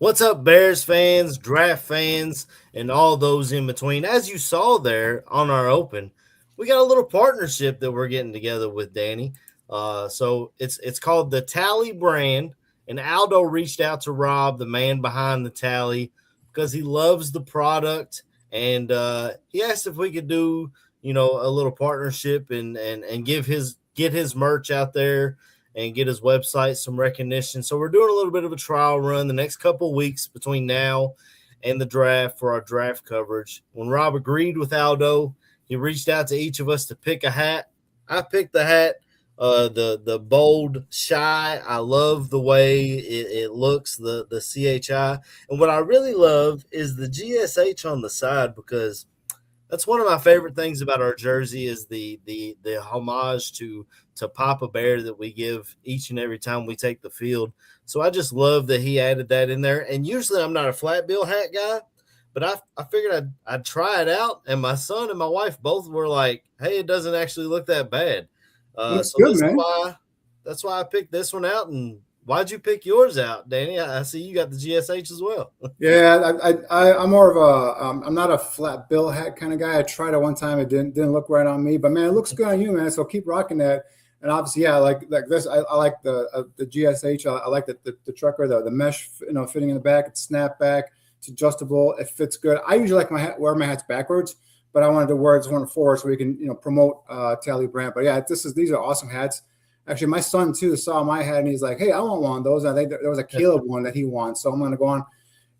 What's up, Bears fans, draft fans, and all those in between? As you saw there on our open, we got a little partnership that we're getting together with Danny. So it's called the Tally brand, and Aldo reached out to Rob, the man behind the Tally, because he loves the product, and he asked if we could do a little partnership and get his merch out there and get his website some recognition. So we're doing a little bit of a trial run the next couple of weeks between now and the draft for our draft coverage. When Rob agreed with Aldo, he reached out to each of us to pick a hat. I picked the hat, the bold shy. I love the way it looks, the CHI. And what I really love is the GSH on the side, because that's one of my favorite things about our jersey is the homage to Papa Bear that we give each and every time we take the field. So I just love that he added that in there. And usually I'm not a flat bill hat guy, but I figured I'd try it out. And my son and my wife both were like, "Hey, it doesn't actually look that bad." Looks So good, man. that's why I picked this one out. And why'd you pick yours out, Danny? I see you got the GSH as well. Yeah, I'm more of a I'm not a flat bill hat kind of guy. I tried it one time, it didn't look right on me, but man, it looks good on you, man. So keep rocking that. And obviously, yeah, like this, I like the GSH. I like the trucker, the mesh, fitting in the back. It's snap back. It's adjustable. It fits good. I usually like wear my hats backwards, but I wanted to wear this one forward so we can promote Tally brand. But yeah, these are awesome hats. Actually, my son too saw my hat and he's like, "Hey, I want one of those." I think there was a Caleb one that he wants, so I'm going to go on.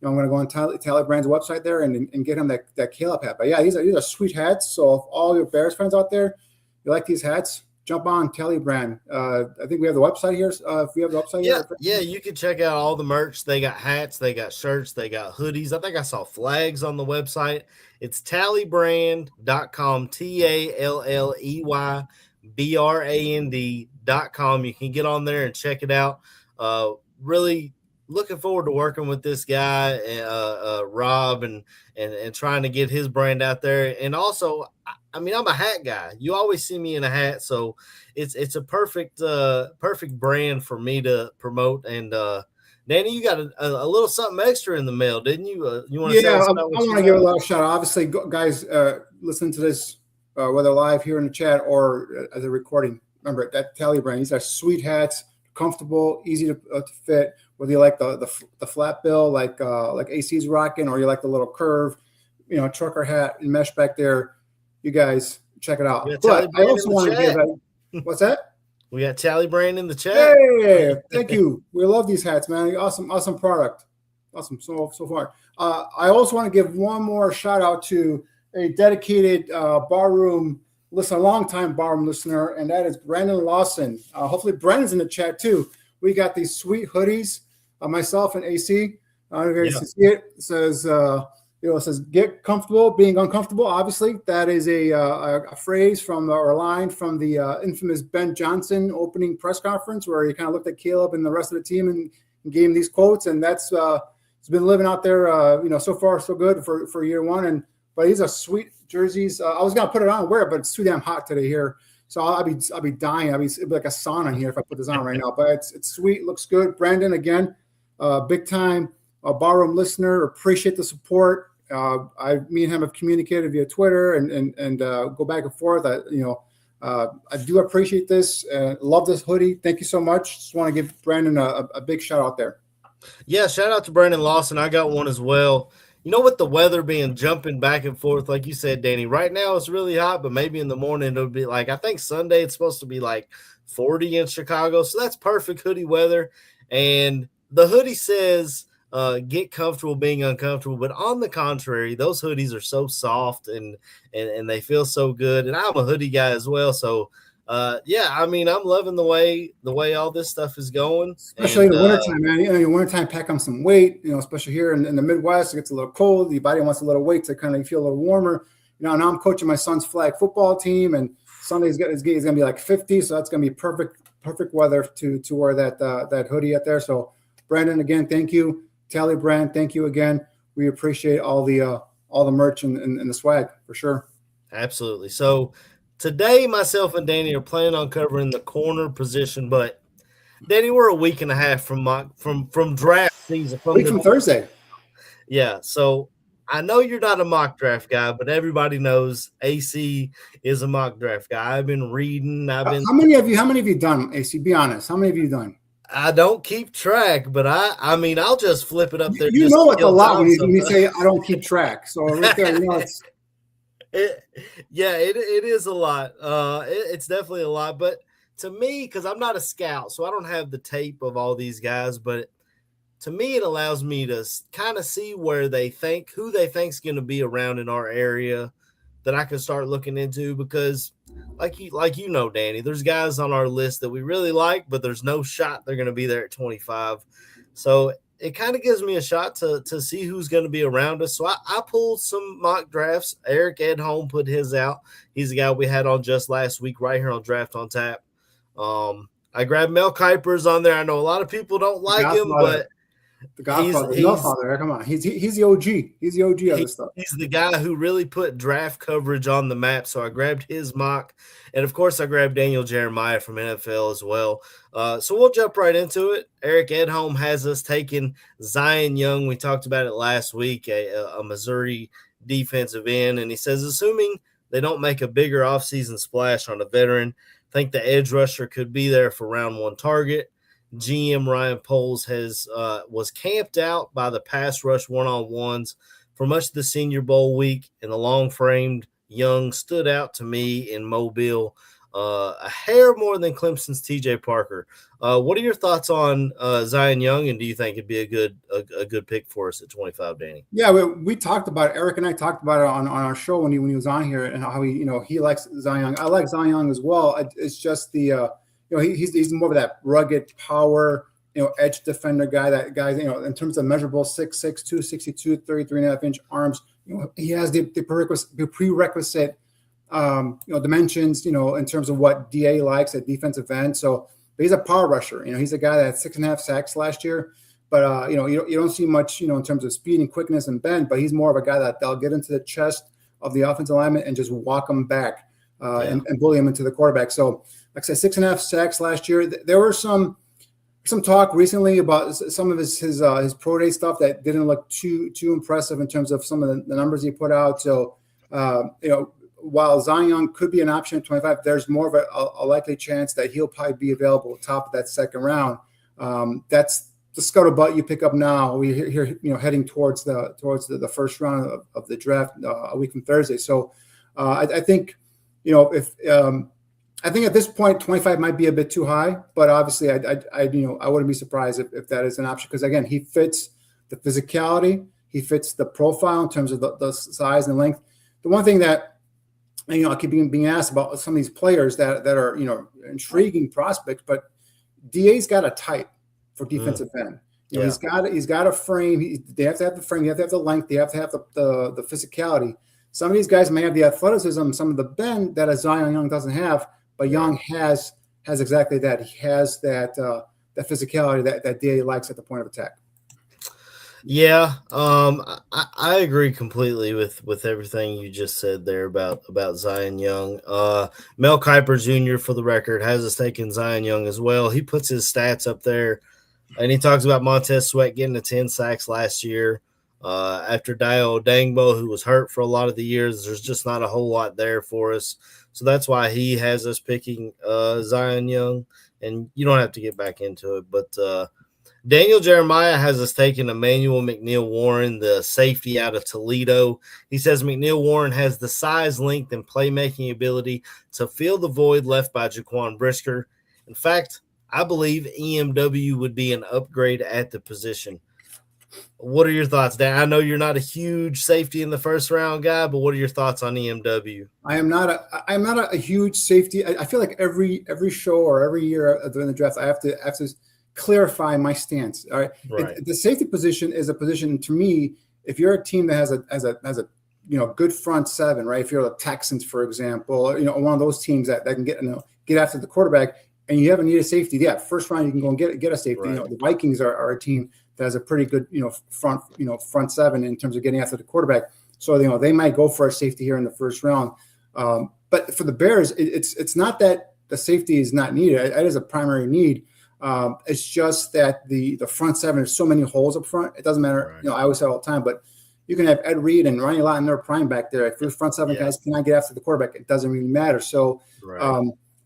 I'm going to go on Tally Brand's website there and get him that Caleb hat. But yeah, these are sweet hats. So if all your Bears fans out there, you like these hats, jump on Tally Brand. I think we have the website here. If we have the website Yeah, here. yeah, you can check out all the merch. They got hats, they got shirts, they got hoodies. I think I saw flags on the website. It's tallybrand.com, TALLEYBRAND.com. You can get on there and check it out. Really looking forward to working with this guy, Rob, and trying to get his brand out there. And also, I mean, I'm a hat guy. You always see me in a hat, so it's a perfect brand for me to promote. And Danny, you got a little something extra in the mail, didn't you? You want to Yeah, tell us I about what want you to give a got? little shout out. Obviously, guys, listen to this, whether live here in the chat or as a recording. Remember that Tally Brand. These are sweet hats, comfortable, easy to fit. Whether you like the flat bill like AC's rocking, or you like the little curve, trucker hat and mesh back there, you guys check it We out. got But Tally I Brand in also the want to give chat. what's that? We got Tally Brand in the chat. Hey, thank you. We love these hats, man. Awesome product. Awesome so far. I also want to give one more shout out to a dedicated barroom listener, a long-time barroom listener, and that is Brandon Lawson. Hopefully, Brandon's in the chat too. We got these sweet hoodies, myself and AC. I don't know if you can see it. It says, it says "get comfortable, being uncomfortable." Obviously, that is a phrase from or a line from the infamous Ben Johnson opening press conference, where he kind of looked at Caleb and the rest of the team and gave him these quotes, and that's it's been living out there. So far so good for year one. But these are sweet jerseys. I was gonna put it on and wear it, but it's too damn hot today here. So I'll be dying. It'd be like a sauna here if I put this on right now. But it's sweet, looks good. Brandon, again, big time barroom listener. Appreciate the support. Me and him have communicated via Twitter and go back and forth. I do appreciate this. Love this hoodie. Thank you so much. Just want to give Brandon a big shout out there. Yeah, shout out to Brandon Lawson. I got one as well. You know, with the weather being jumping back and forth, like you said, Danny, right now it's really hot, but maybe in the morning it'll be like, I think Sunday it's supposed to be like 40 in Chicago. So that's perfect hoodie weather. And the hoodie says, get comfortable being uncomfortable. But on the contrary, those hoodies are so soft and they feel so good. And I'm a hoodie guy as well. So yeah, I mean, I'm loving the way all this stuff is going. Especially And in the wintertime, man. In the wintertime, pack on some weight, especially here in the Midwest, it gets a little cold. Your body wants a little weight to kind of feel a little warmer. Now I'm coaching my son's flag football team, and Sunday's going to be like 50, so that's going to be perfect weather to wear that hoodie out there. So, Brandon, again, thank you. Tally Brand, thank you again. We appreciate all the merch and the swag for sure. Absolutely. So today, myself and Danny are planning on covering the corner position, but Danny, we're a week and a half from draft season. Week from Thursday. Yeah, so I know you're not a mock draft guy, but everybody knows AC is a mock draft guy. I've been reading. How many have you done, AC? Be honest. How many have you done? I don't keep track, but I mean, I'll just flip it up there. You know it's a lot when you say I don't keep track. So right there, it's. It is a lot. It's definitely a lot, but to me, because I'm not a scout, so I don't have the tape of all these guys, but to me, it allows me to kind of see who they think's going to be around in our area that I can start looking into. Because, like you know, Danny, there's guys on our list that we really like, but there's no shot they're going to be there at 25. So it kind of gives me a shot to see who's going to be around us. So I pulled some mock drafts. Eric Edholm put his out. He's the guy we had on just last week right here on Draft on Tap. I grabbed Mel Kiper's on there. I know a lot of people don't like him, but the Godfather, Godfather. Come on, he's the OG. He's the OG of this stuff. He's the guy who really put draft coverage on the map. So I grabbed his mock, and of course I grabbed Daniel Jeremiah from NFL as well. So we'll jump right into it. Eric Edholm has us taking Zion Young. We talked about it last week, a Missouri defensive end, and he says, assuming they don't make a bigger offseason splash on a veteran, think the edge rusher could be there for round one target. GM Ryan Poles was camped out by the pass rush one-on-ones for much of the Senior Bowl week, and the long-framed Young stood out to me in Mobile a hair more than Clemson's TJ Parker. What are your thoughts on Zion Young, and do you think it'd be a good pick for us at 25, Danny? Yeah, we talked about it. Eric and I talked about it on our show when he was on here, and how he likes Zion Young. I like Zion Young as well. It's just the he's more of that rugged power, edge defender guy. That guy, in terms of measurable, 6'6", 262, 33.5-inch arms. He has the prerequisite dimensions, in terms of what DA likes at defensive end. So he's a power rusher. He's a guy that had 6.5 sacks last year. But you don't see much, in terms of speed and quickness and bend. But he's more of a guy that'll get into the chest of the offensive lineman and just walk him back and bully him into the quarterback. So, like I said, 6.5 sacks last year. There were some talk recently about some of his pro day stuff that didn't look too impressive in terms of some of the numbers he put out. So, while Zion Young could be an option at 25, there's more of a likely chance that he'll probably be available top of that second round. That's the scuttlebutt you pick up now. We're here, heading towards the first round of the draft a week from Thursday. So, I think, I think at this point, 25 might be a bit too high, but obviously I wouldn't be surprised if that is an option, because again, he fits the physicality, he fits the profile in terms of the size and length. The one thing that, I keep being asked about some of these players that are, intriguing prospects, but DA's got a type for defensive end. He's got a frame. They have to have the frame. They have to have the length. They have to have the physicality. Some of these guys may have the athleticism, some of the bend that a Zion Young doesn't have. But Young has exactly that. He has that physicality that DA likes at the point of attack. Yeah, I agree completely with everything you just said there about Zion Young. Mel Kiper Jr., for the record, has us taking Zion Young as well. He puts his stats up there, and he talks about Montez Sweat getting to 10 sacks last year. After Dio Dangbo, who was hurt for a lot of the years, there's just not a whole lot there for us. So that's why he has us picking Zion Young, and you don't have to get back into it. But Daniel Jeremiah has us taking Emmanuel McNeil Warren, the safety out of Toledo. He says McNeil Warren has the size, length, and playmaking ability to fill the void left by Jaquan Brisker. In fact, I believe EMW would be an upgrade at the position. What are your thoughts, Dan? I know you're not a huge safety in the first round guy, but what are your thoughts on EMW? I'm not a huge safety. I feel like every show or every year during the draft, I have to clarify my stance. All right. The safety position is a position, to me, if you're a team that has a good front seven, right? If you're the Texans, for example, one of those teams that can get after the quarterback, and you haven't needed safety, first round you can go and get a safety. Right. The Vikings are a team that has a pretty good front seven in terms of getting after the quarterback. So they might go for a safety here in the first round. But for the Bears, it's not that the safety is not needed. It is a primary need. It's just that the front seven, there's so many holes up front. It doesn't matter. Right. You know, I always say all the time, but you can have Ed Reed and Ronnie Lott in their prime back there. If your front seven guys cannot get after the quarterback, it doesn't really matter. So,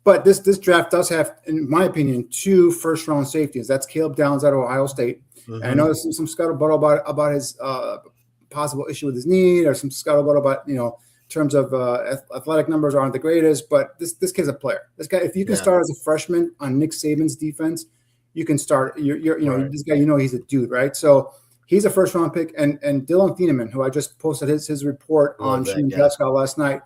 but this draft does have, in my opinion, 2 first-round safeties. That's Caleb Downs out of Ohio State. And I know there's some scuttlebutt about his possible issue with his knee, or some scuttlebutt about, you know, in terms of athletic numbers aren't the greatest. But this kid's a player. This guy, if you can start as a freshman on Nick Saban's defense, you can start. You know, this guy, you know, he's a dude, right? So he's a first-round pick. And Dylan Thieneman, who I just posted his report on Shimon Gascon last night.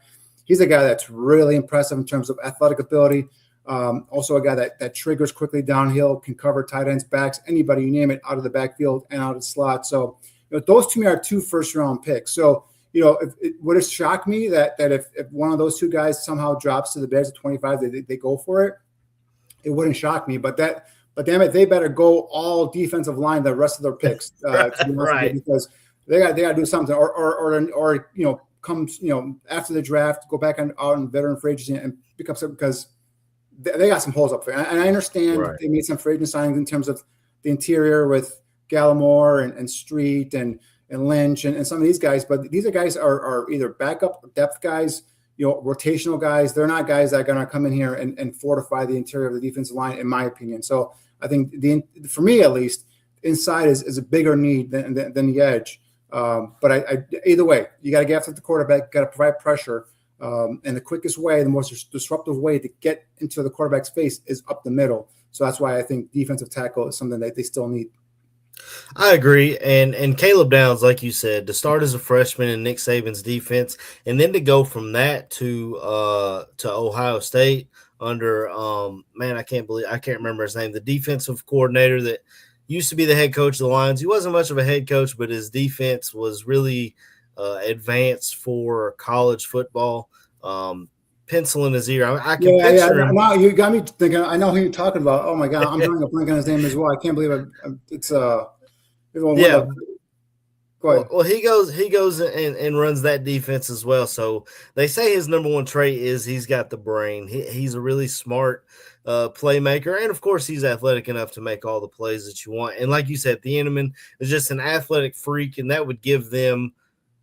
He's a guy that's really impressive in terms of athletic ability. Also a guy that triggers quickly downhill, can cover tight ends, backs, anybody, you name it, out of the backfield and out of the slot. So, you know, those to me are 2 first-round picks. So, you know, would it shock me that if one of those 2 guys somehow drops to the Bears at 25, they go for it? It wouldn't shock me. But damn it, they better go all defensive line the rest of their picks, because they got to do something, or you know, comes, you know, after the draft, go back out on veteran free agency and pick up some, because they got some holes up there. And I understand they made some free agent signings in terms of the interior with Gallimore and Street and Lynch and some of these guys, but these guys are either backup depth guys, you know, rotational guys. They're not guys that are going to come in here and fortify the interior of the defensive line, in my opinion. So I think for me at least, inside is a bigger need than the edge. But I either way, you got to get after the quarterback, got to provide pressure. And the quickest way, the most disruptive way to get into the quarterback's face is up the middle. So that's why I think defensive tackle is something that they still need. I agree. And Caleb Downs, like you said, to start as a freshman in Nick Saban's defense, and then to go from that to Ohio State under I can't remember his name, the defensive coordinator that used to be the head coach of the Lions. He wasn't much of a head coach, but his defense was really advanced for college football. Pencil in his ear. I can picture him. Now you got me thinking. I know who you're talking about. Oh my God, I'm drawing a blank on his name as well. I can't believe it's Go ahead. Well, he goes and runs that defense as well. So they say his number 1 trait is he's got the brain. He's a really smart playmaker, and of course he's athletic enough to make all the plays that you want. And like you said, Thieneman is just an athletic freak, and that would give them.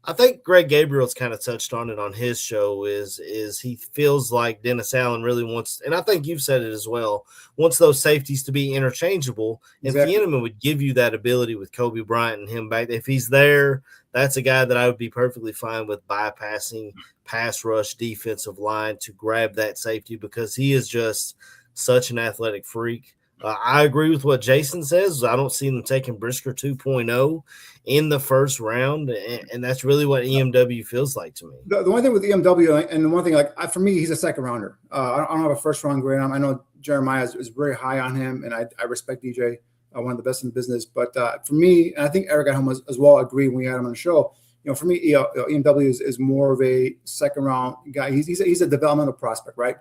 I think Greg Gabriel's kind of touched on it on his show is he feels like Dennis Allen really wants, and I think you've said it as well, wants those safeties to be interchangeable. Exactly. And Thieneman would give you that ability with Kobe Bryant and him back. If he's there, that's a guy that I would be perfectly fine with bypassing pass rush defensive line to grab that safety, because he is just such an athletic freak. I agree with what Jason says. I don't see them taking Brisker 2.0 in the first round, and that's really what EMW feels like to me. The one thing with EMW, and the one thing, for me, he's a second rounder. I don't have a first round grade on him. I know Jeremiah is very high on him, and I respect DJ, one of the best in the business. But for me, and I think Eric at home as well agreed when we had him on the show. You know, for me, EMW is more of a second round guy. He's a developmental prospect, right?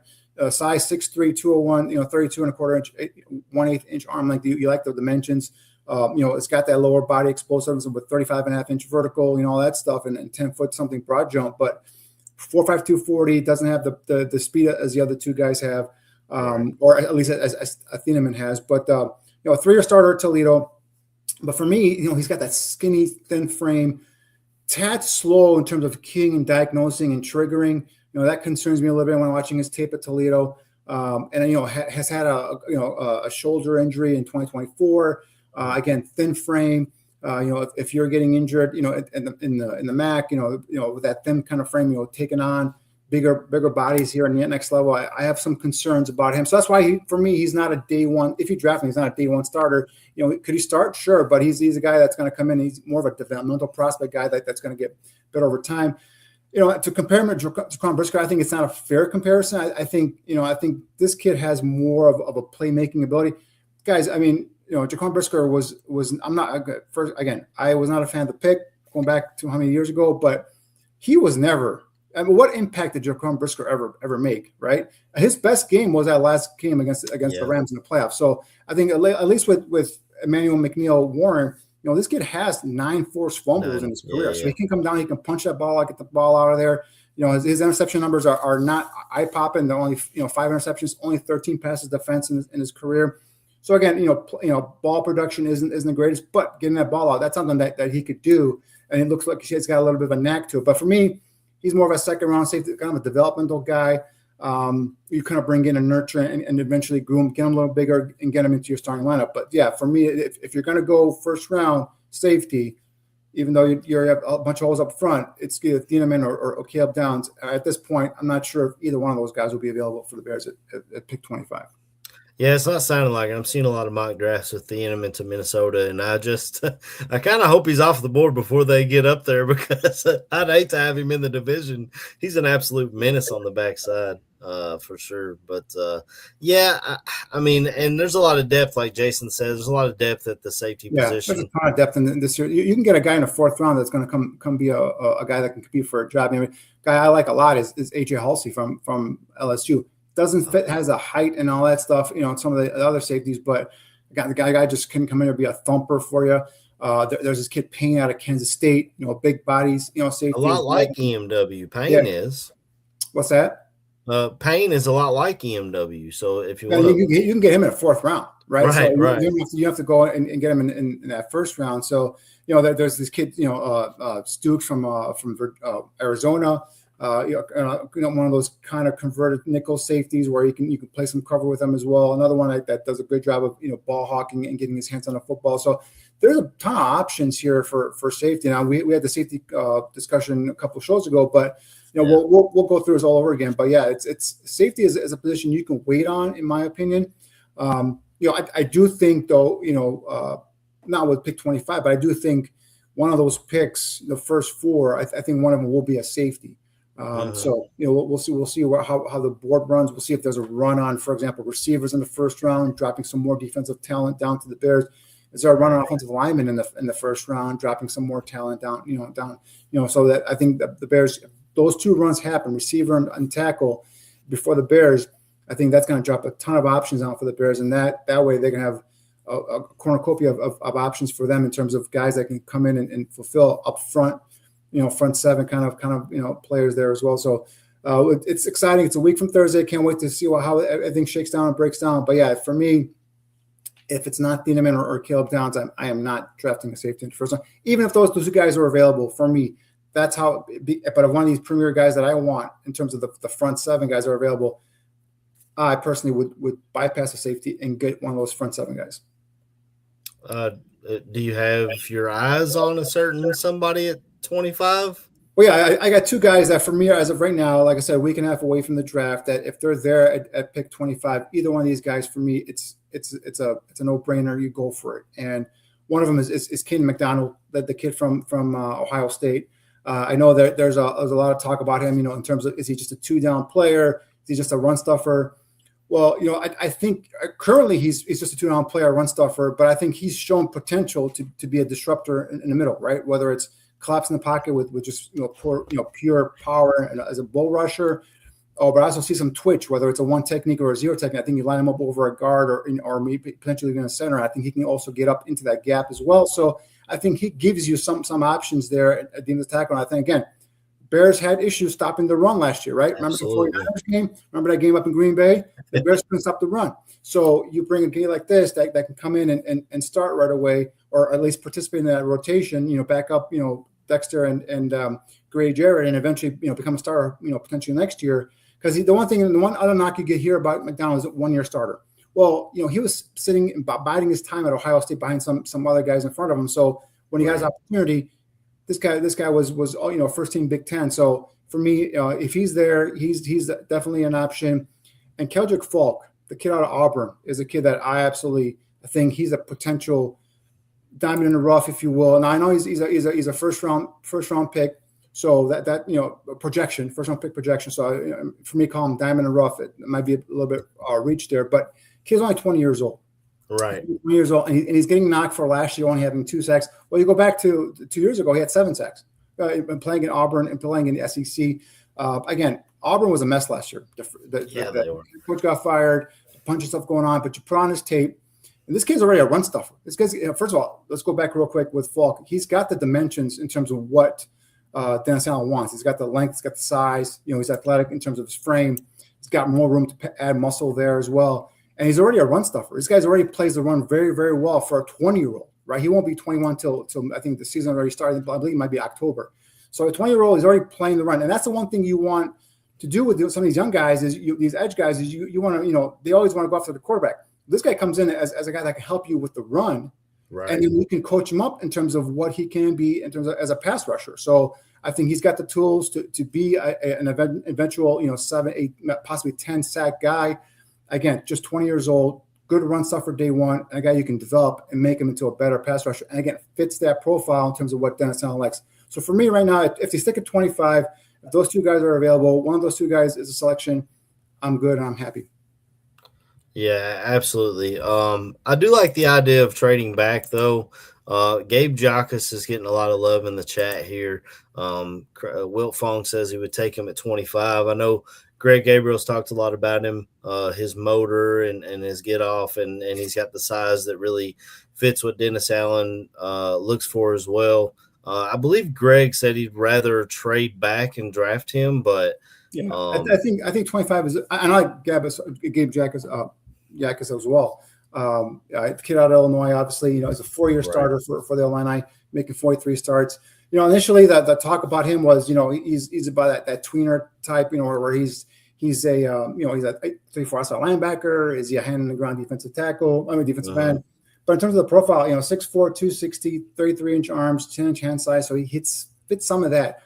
Size 6'3", 201, 32 and a quarter inch, 1/8 inch arm length. You like the dimensions. It's got that lower body explosiveness with 35.5 inch vertical, all that stuff, and 10 foot something broad jump. But 4.5, 240 doesn't have the speed as the other 2 guys have, or at least as Thieneman has. But a 3-year starter at Toledo. But for me, he's got that skinny, thin frame, tad slow in terms of keying and diagnosing and triggering. That concerns me a little bit when watching his tape at Toledo. And has had a shoulder injury in 2024. Again, thin frame. If you're getting injured, in the MAC, with that thin kind of frame, taking on bigger bodies here in the next level, I have some concerns about him. So that's why for me, he's not a day one. If you draft him, he's not a day one starter. Could he start? Sure, but he's a guy that's going to come in. He's more of a developmental prospect guy that's going to get better over time. To compare him to Jaquan Brisker, I think it's not a fair comparison. I think this kid has more of a playmaking ability. Guys, I mean, Jaquan Brisker was I'm not first again. I was not a fan of the pick going back to how many years ago, but he was never. I mean, what impact did Jaquan Brisker ever make? Right, his best game was that last game against the Rams in the playoffs. So I think at least with Emmanuel McNeil Warren. This kid has 9 forced fumbles in his career. So he can come down, he can punch that ball out, get the ball out of there. His interception numbers are not eye-popping. They're only, 5 interceptions, only 13 passes defense in his career. So again, ball production isn't the greatest, but getting that ball out, that's something that he could do. And it looks like he's got a little bit of a knack to it. But for me, he's more of a second round safety, kind of a developmental guy. You kind of bring in and nurture and eventually groom, get him a little bigger and get him into your starting lineup. But yeah, for me, if you're going to go first round safety, even though you have a bunch of holes up front, it's either Thieneman or Caleb Downs. At this point, I'm not sure if either one of those guys will be available for the Bears at pick 25. Yeah, it's not sounding like it. I'm seeing a lot of mock drafts with Thieneman to Minnesota, and I kind of hope he's off the board before they get up there because I'd hate to have him in the division. He's an absolute menace on the backside, for sure. But, yeah, I mean, and there's a lot of depth, like Jason says. There's a lot of depth at the safety position. There's a ton of depth in this year. You can get a guy in the fourth round that's going to come be a guy that can compete for a job. I mean, guy I like a lot is A.J. Halsey from LSU. Doesn't fit, has a height and all that stuff, some of the other safeties, but the guy just can come in and be a thumper for you. There's this kid Payne out of Kansas State, big bodies, safety. A lot like EMW. Payne is. What's that? Payne is a lot like EMW. So if you want you can get him in the fourth round, right? Right, so right. You have to go and get him in that first round. So, there's this kid, Stukes from Arizona. One of those kind of converted nickel safeties where you can play some cover with them as well. Another one that does a good job of ball hawking and getting his hands on the football. So there's a ton of options here for safety. Now we had the safety discussion a couple of shows ago, but we'll go through this all over again. But yeah, it's safety is a position you can wait on, in my opinion. I do think though, not with pick 25, but I do think one of those picks, the first four, I think one of them will be a safety. So we'll see how the board runs. We'll see if there's a run on, for example, receivers in the first round, dropping some more defensive talent down to the Bears. Is there a run on offensive lineman in the first round, dropping some more talent down? So that I think the Bears, those two runs happen, receiver and tackle, before the Bears. I think that's going to drop a ton of options out for the Bears, and that way they can have a cornucopia of options for them in terms of guys that can come in and fulfill up front. Front seven kind of players there as well. So it's exciting. It's a week from Thursday. Can't wait to see how everything shakes down and breaks down. But yeah, for me, if it's not Thieneman or Caleb Downs, I am not drafting a safety in the first one. Even if those two guys are available, for me, that's how it be. But if one of these premier guys that I want in terms of the front seven guys are available, I personally would bypass a safety and get one of those front seven guys. Do you have your eyes on a certain somebody at 25? Well, yeah, I got two guys that for me, as of right now, like I said, a week and a half away from the draft, that if they're there at pick 25, either one of these guys, for me, it's a no-brainer. You go for it. And one of them is Caden McDonald, the kid from Ohio State. I know that there's a lot of talk about him, in terms of, is he just a two-down player? Is he just a run stuffer? Well, I think currently he's just a two-down player, run stuffer, but I think he's shown potential to be a disruptor in the middle, right? Whether it's collapse in the pocket with just pure power and as a bull rusher. But I also see some twitch, whether it's a one technique or a zero technique. I think you line him up over a guard or maybe potentially even a center. I think he can also get up into that gap as well. So I think he gives you some options there at the end of the tackle. And I think, again, Bears had issues stopping the run last year, right? Absolutely. Remember the 49ers game? Remember that game up in Green Bay? The Bears couldn't stop the run. So you bring a guy like this that can come in and start right away, or at least participate in that rotation, back up, Dexter and Gray Jarrett, and eventually, become a starter, potentially next year. Because the one other knock you get here about McDonald is a one-year starter. Well, he was sitting and biding his time at Ohio State behind some other guys in front of him. So when he has opportunity, this guy was first team Big Ten. So for me, if he's there, he's definitely an option. And Keldrick Falk, the kid out of Auburn, is a kid that I think he's a potential diamond in the rough, if you will. And I know he's a first round pick. So that projection, first round pick projection. So for me, call him diamond in the rough. It might be a little bit reach there, but kid's only 20 years old. Right. 20 years old, and he's getting knocked for last year, only having 2 sacks. Well, you go back to 2 years ago, he had 7 sacks. Playing in Auburn and playing in the SEC. Again, Auburn was a mess last year. The coach got fired, a bunch of stuff going on, but you put on his tape. And this kid's already a run stuffer. This guy's, first of all, let's go back real quick with Falk. He's got the dimensions in terms of what Dennis Allen wants. He's got the length, he's got the size. He's athletic in terms of his frame. He's got more room to add muscle there as well. and he's already a run stuffer. This guy's already plays the run very, very well for a 20-year-old, right? He won't be 21 till I think the season already started. I believe it might be October. So a 20-year-old is already playing the run, and that's the one thing you want to do with some of these young guys is these edge guys is you want to, they always want to go after the quarterback. This guy comes in as a guy that can help you with the run, right? And then you can coach him up in terms of what he can be in terms of as a pass rusher. So I think he's got the tools to be an eventual, 7, 8, possibly 10 sack guy. Again, just 20 years old, good run stuff for day one, and a guy you can develop and make him into a better pass rusher. And again, fits that profile in terms of what Dennis Allen likes. So for me right now, if they stick at 25, if those two guys are available, one of those two guys is a selection, I'm good and I'm happy. Yeah, absolutely. I do like the idea of trading back, though. Gabe Jacques is getting a lot of love in the chat here. Wilt Fong says he would take him at 25. I know Greg Gabriel's talked a lot about him, his motor and his get off, and he's got the size that really fits what Dennis Allen looks for as well. I believe Greg said he'd rather trade back and draft him, but yeah, I think 25 is, and I like Gabe Jacques as well. Kid out of Illinois, obviously, he's a 4-year starter for the Illini, making 43 starts. Initially the talk about him was, he's about that tweener type, where he's a he's a 3-4 outside linebacker. Is he a hand in the ground defensive end? But in terms of the profile, 6'4", 260, 33-inch arms, 10-inch hand size, so he fits some of that.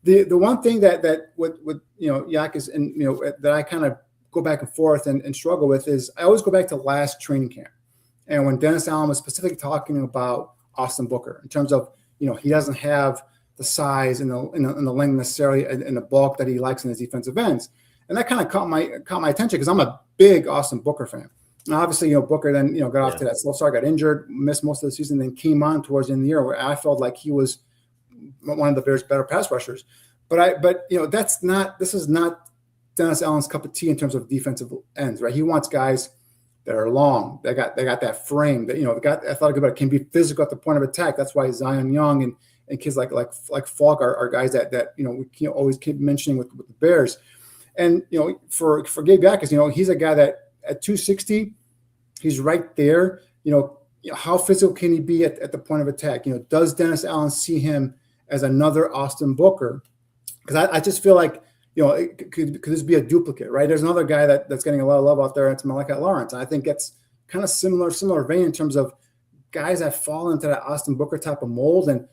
The one thing that with Jacques and that I kind of go back and forth and struggle with is I always go back to last training camp, and when Dennis Allen was specifically talking about Austin Booker in terms of he doesn't have the size and the length necessarily and the bulk that he likes in his defensive ends, and that kind of caught my attention because I'm a big Austin Booker fan. And obviously, Booker then got off to that slow start, got injured, missed most of the season, then came on towards the end of the year where I felt like he was one of the Bears' better pass rushers. But this is not Dennis Allen's cup of tea in terms of defensive ends, right? He wants guys that are long, they got that frame, that got athletic about it, can be physical at the point of attack. That's why Zion Young and kids like Falk are guys that we can always keep mentioning with the Bears. And for Gabe Jacques, he's a guy that at 260, he's right there. How physical can he be at the point of attack? Does Dennis Allen see him as another Austin Booker? Because I just feel like could this be a duplicate, right? There's another guy that's getting a lot of love out there. It's Malachi Lawrence. And I think it's kind of similar vein in terms of guys that fall into that Austin Booker type of mold. And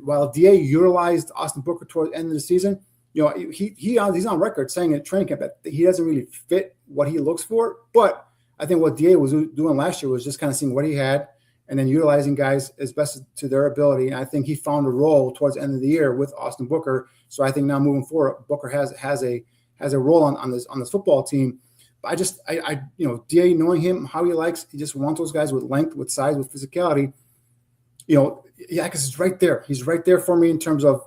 while DA utilized Austin Booker toward the end of the season, he's on record saying at training camp that he doesn't really fit what he looks for. But I think what DA was doing last year was just kind of seeing what he had and then utilizing guys as best to their ability. And I think he found a role towards the end of the year with Austin Booker. So I think now moving forward, Booker has a role on this football team. But I DA, knowing him, how he likes, he just wants those guys with length, with size, with physicality. Because he's right there. He's right there for me in terms of,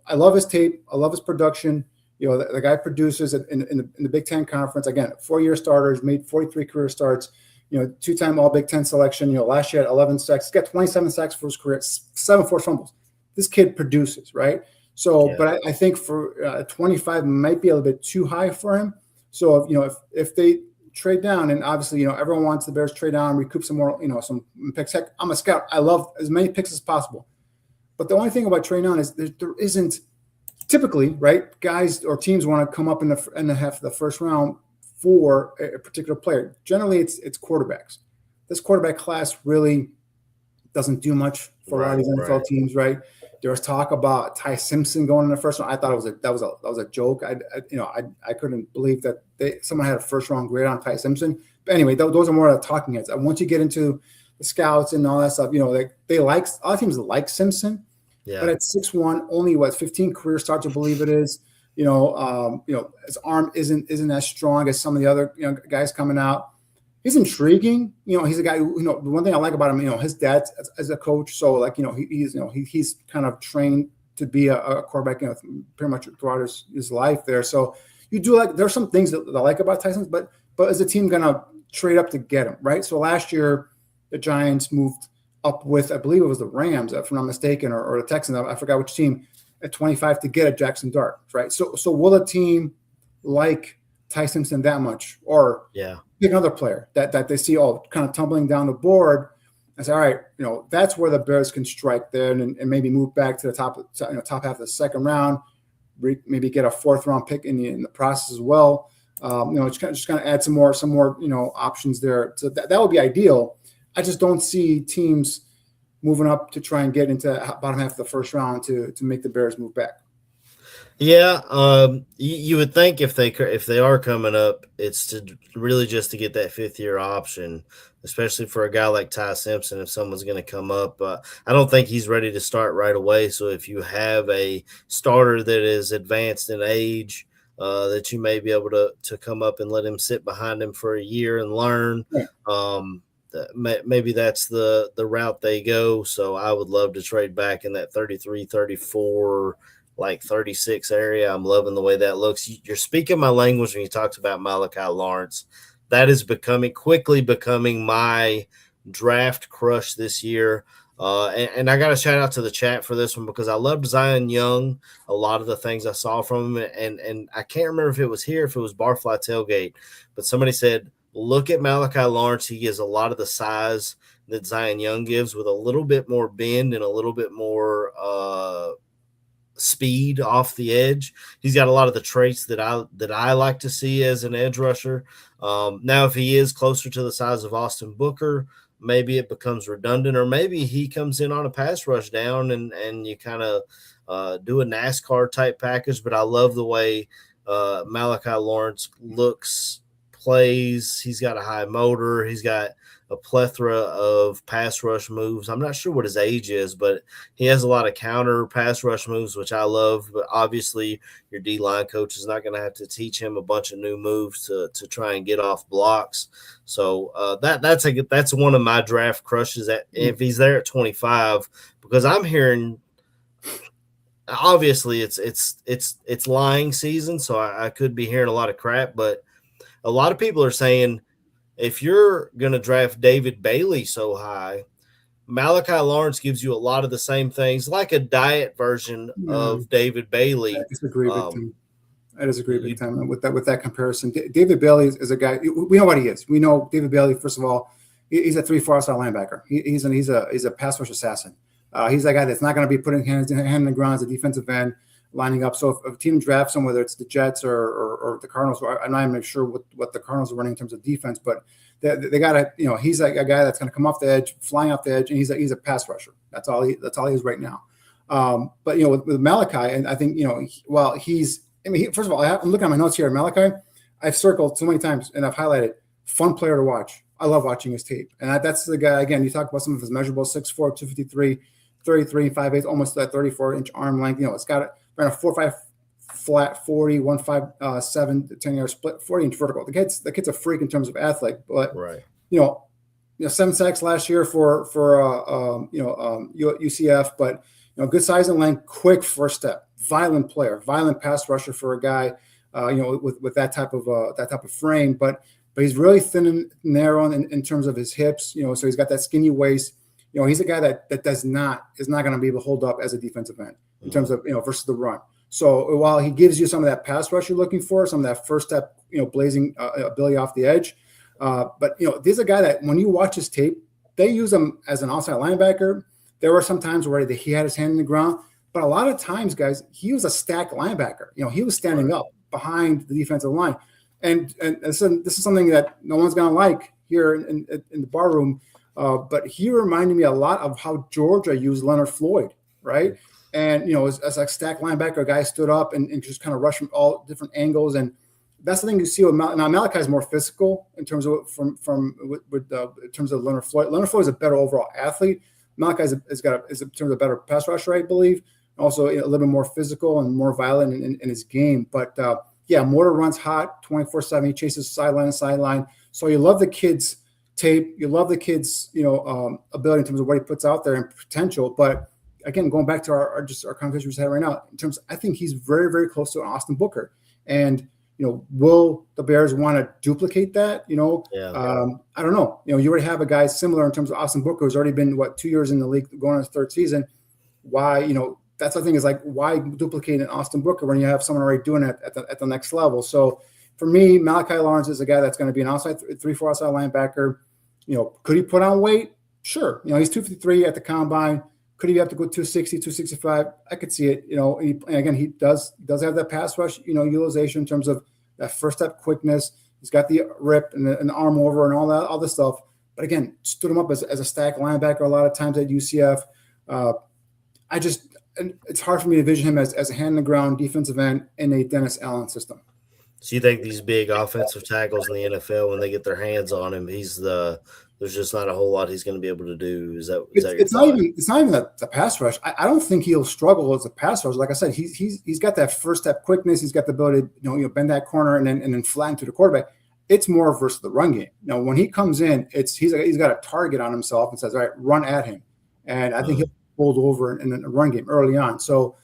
I love his tape. I love his production. The guy produces in the Big Ten Conference. Again, 4-year starters, made 43 career starts, 2-time All Big Ten selection. Last year had 11 sacks. He's got 27 sacks for his career, 7 forced fumbles. This kid produces, right? So, but I think for 25 might be a little bit too high for him. So, if they trade down, and obviously, everyone wants the Bears to trade down, recoup some more, some picks. Heck, I'm a scout. I love as many picks as possible. But the only thing about trading down is there isn't typically, right, guys or teams want to come up in the half of the first round for a particular player. Generally, it's quarterbacks. This quarterback class really doesn't do much for a lot of these NFL teams, right? There was talk about Ty Simpson going in the first round. I thought that was a joke. I couldn't believe that someone had a first round grade on Ty Simpson. But anyway, those are more of the talking heads. And once you get into the scouts and all that stuff, they like, a lot of teams like Simpson. Yeah. But at 6'1", only 15 career starts, I believe it is. His arm isn't as strong as some of the other guys coming out. He's intriguing. He's a guy who, the one thing I like about him, his dad as a coach. So he's kind of trained to be a quarterback, pretty much throughout his life there. So you do there's some things that I like about Tyson, but is the team going to trade up to get him, right? So last year the Giants moved up with, I believe it was the Rams, if I'm not mistaken, or the Texans, I forgot which team, at 25 to get a Jackson Dart, right? So will a team like Ty Simpson that much, or Yeah. pick another player that they see kind of tumbling down the board and say, all right, that's where the Bears can strike there and maybe move back to the top half of the second round, maybe get a 4th round pick in the process as well. Just kind of add some more options there. So that would be ideal. I just don't see teams moving up to try and get into bottom half of the first round to make the Bears move back. Yeah, you would think if they are coming up, it's to really just to get that 5th-year option, especially for a guy like Ty Simpson. If someone's going to come up, I don't think he's ready to start right away. So if you have a starter that is advanced in age, that you may be able to come up and let him sit behind him for a year and learn. Yeah. Maybe that's the route they go. So I would love to trade back in that 33, 34, like 36 area. I'm loving the way that looks. You're speaking my language when you talked about Malachi Lawrence. That is quickly becoming my draft crush this year. And I got to shout out to the chat for this one because I loved Zion Young, a lot of the things I saw from him. And I can't remember if it was here, if it was Barfly Tailgate, but somebody said, look at Malachi Lawrence. He gives a lot of the size that Zion Young gives with a little bit more bend and a little bit more speed off the edge. He's got a lot of the traits that I like to see as an edge rusher. Now, if he is closer to the size of Austin Booker, maybe it becomes redundant, or maybe he comes in on a pass rush down and you kind of do a NASCAR type package. But I love the way Malachi Lawrence looks, plays. He's got a high motor. He's got a plethora of pass rush moves. I'm not sure what his age is, but he has a lot of counter pass rush moves, which I love. But obviously, your D-line coach is not going to have to teach him a bunch of new moves to try and get off blocks. So that's one of my draft crushes. If he's there at 25, because I'm hearing, obviously it's lying season, so I could be hearing a lot of crap, but a lot of people are saying, if you're going to draft David Bailey so high, Malachi Lawrence gives you a lot of the same things, like a diet version of David Bailey. I disagree big time with that comparison. David Bailey is a guy, we know what he is. We know David Bailey, first of all, he's a 3-4 style linebacker. He's a pass rush assassin. He's that guy that's not going to be putting hand in the ground as a defensive end, lining up. So if a team drafts him, whether it's the Jets or the Cardinals, I'm not even sure what the Cardinals are running in terms of defense, but they got to, he's a guy that's going to come off the edge, flying off the edge, and he's a pass rusher. That's all he is right now. But with Malachi, and I think first of all, I'm looking at my notes here. Malachi, I've circled so many times and I've highlighted, fun player to watch. I love watching his tape, and that's the guy. Again, you talk about some of his measurables: 6'4", 253, 33, 5'8", almost that 34-inch arm length. It's got ran a 4.5 flat 40, 1.57 10-yard split, 40-inch vertical. The kid's a freak in terms of athlete, but right. 7 sacks last year for UCF, but good size and length, quick first step, violent player, violent pass rusher for a guy, with that type of frame, but he's really thin and narrow in terms of his hips, so he's got that skinny waist. He's a guy that is not going to be able to hold up as a defensive end in terms of, versus the run. So while he gives you some of that pass rush you're looking for, some of that first step, blazing ability off the edge, but this is a guy that when you watch his tape, they use him as an outside linebacker. There were some times where he had his hand in the ground, but a lot of times, guys, he was a stacked linebacker. He was standing up behind the defensive line, and this is something that no one's going to like here in the bar room. But he reminded me a lot of how Georgia used Leonard Floyd, right? And, as a stack linebacker, a guy stood up and just kind of rushed from all different angles. And that's the thing you see with now Malachi is more physical in terms of in terms of Leonard Floyd. Leonard Floyd is a better overall athlete. Malachi is in terms of a better pass rusher, I believe. Also a little bit more physical and more violent in his game. But Mortar runs hot 24/7. He chases sideline to sideline. So you love the kid's tape. You love the kid's, ability in terms of what he puts out there and potential. But again, going back to our conversation we're having right now, in terms, I think he's very, very close to Austin Booker. And, will the Bears want to duplicate that? I don't know. You already have a guy similar in terms of Austin Booker, who's already been 2 years in the league, going on his third season. Why, that's the thing, is like, why duplicate an Austin Booker when you have someone already doing it at the next level? So, for me, Malachi Lawrence is a guy that's going to be an outside 3-4 outside linebacker. Could he put on weight? Sure. He's 253 at the combine. Could he have to go 260, 265? I could see it. And again, he does have that pass rush, utilization in terms of that first step quickness. He's got the rip and the arm over and all that other stuff. But again, stood him up as a stack linebacker a lot of times at UCF. It's hard for me to envision him as a hand in the ground defensive end in a Dennis Allen system. So you think these big offensive tackles in the NFL, when they get their hands on him, there's just not a whole lot he's going to be able to do. Is that it's not even the pass rush. I don't think he'll struggle as a pass rush. Like I said, he's got that first step quickness. He's got the ability to bend that corner and then flatten to the quarterback. It's more versus the run game. When he comes in, he's got a target on himself and says, all right, run at him. And I think he'll hold over in the run game early on. So,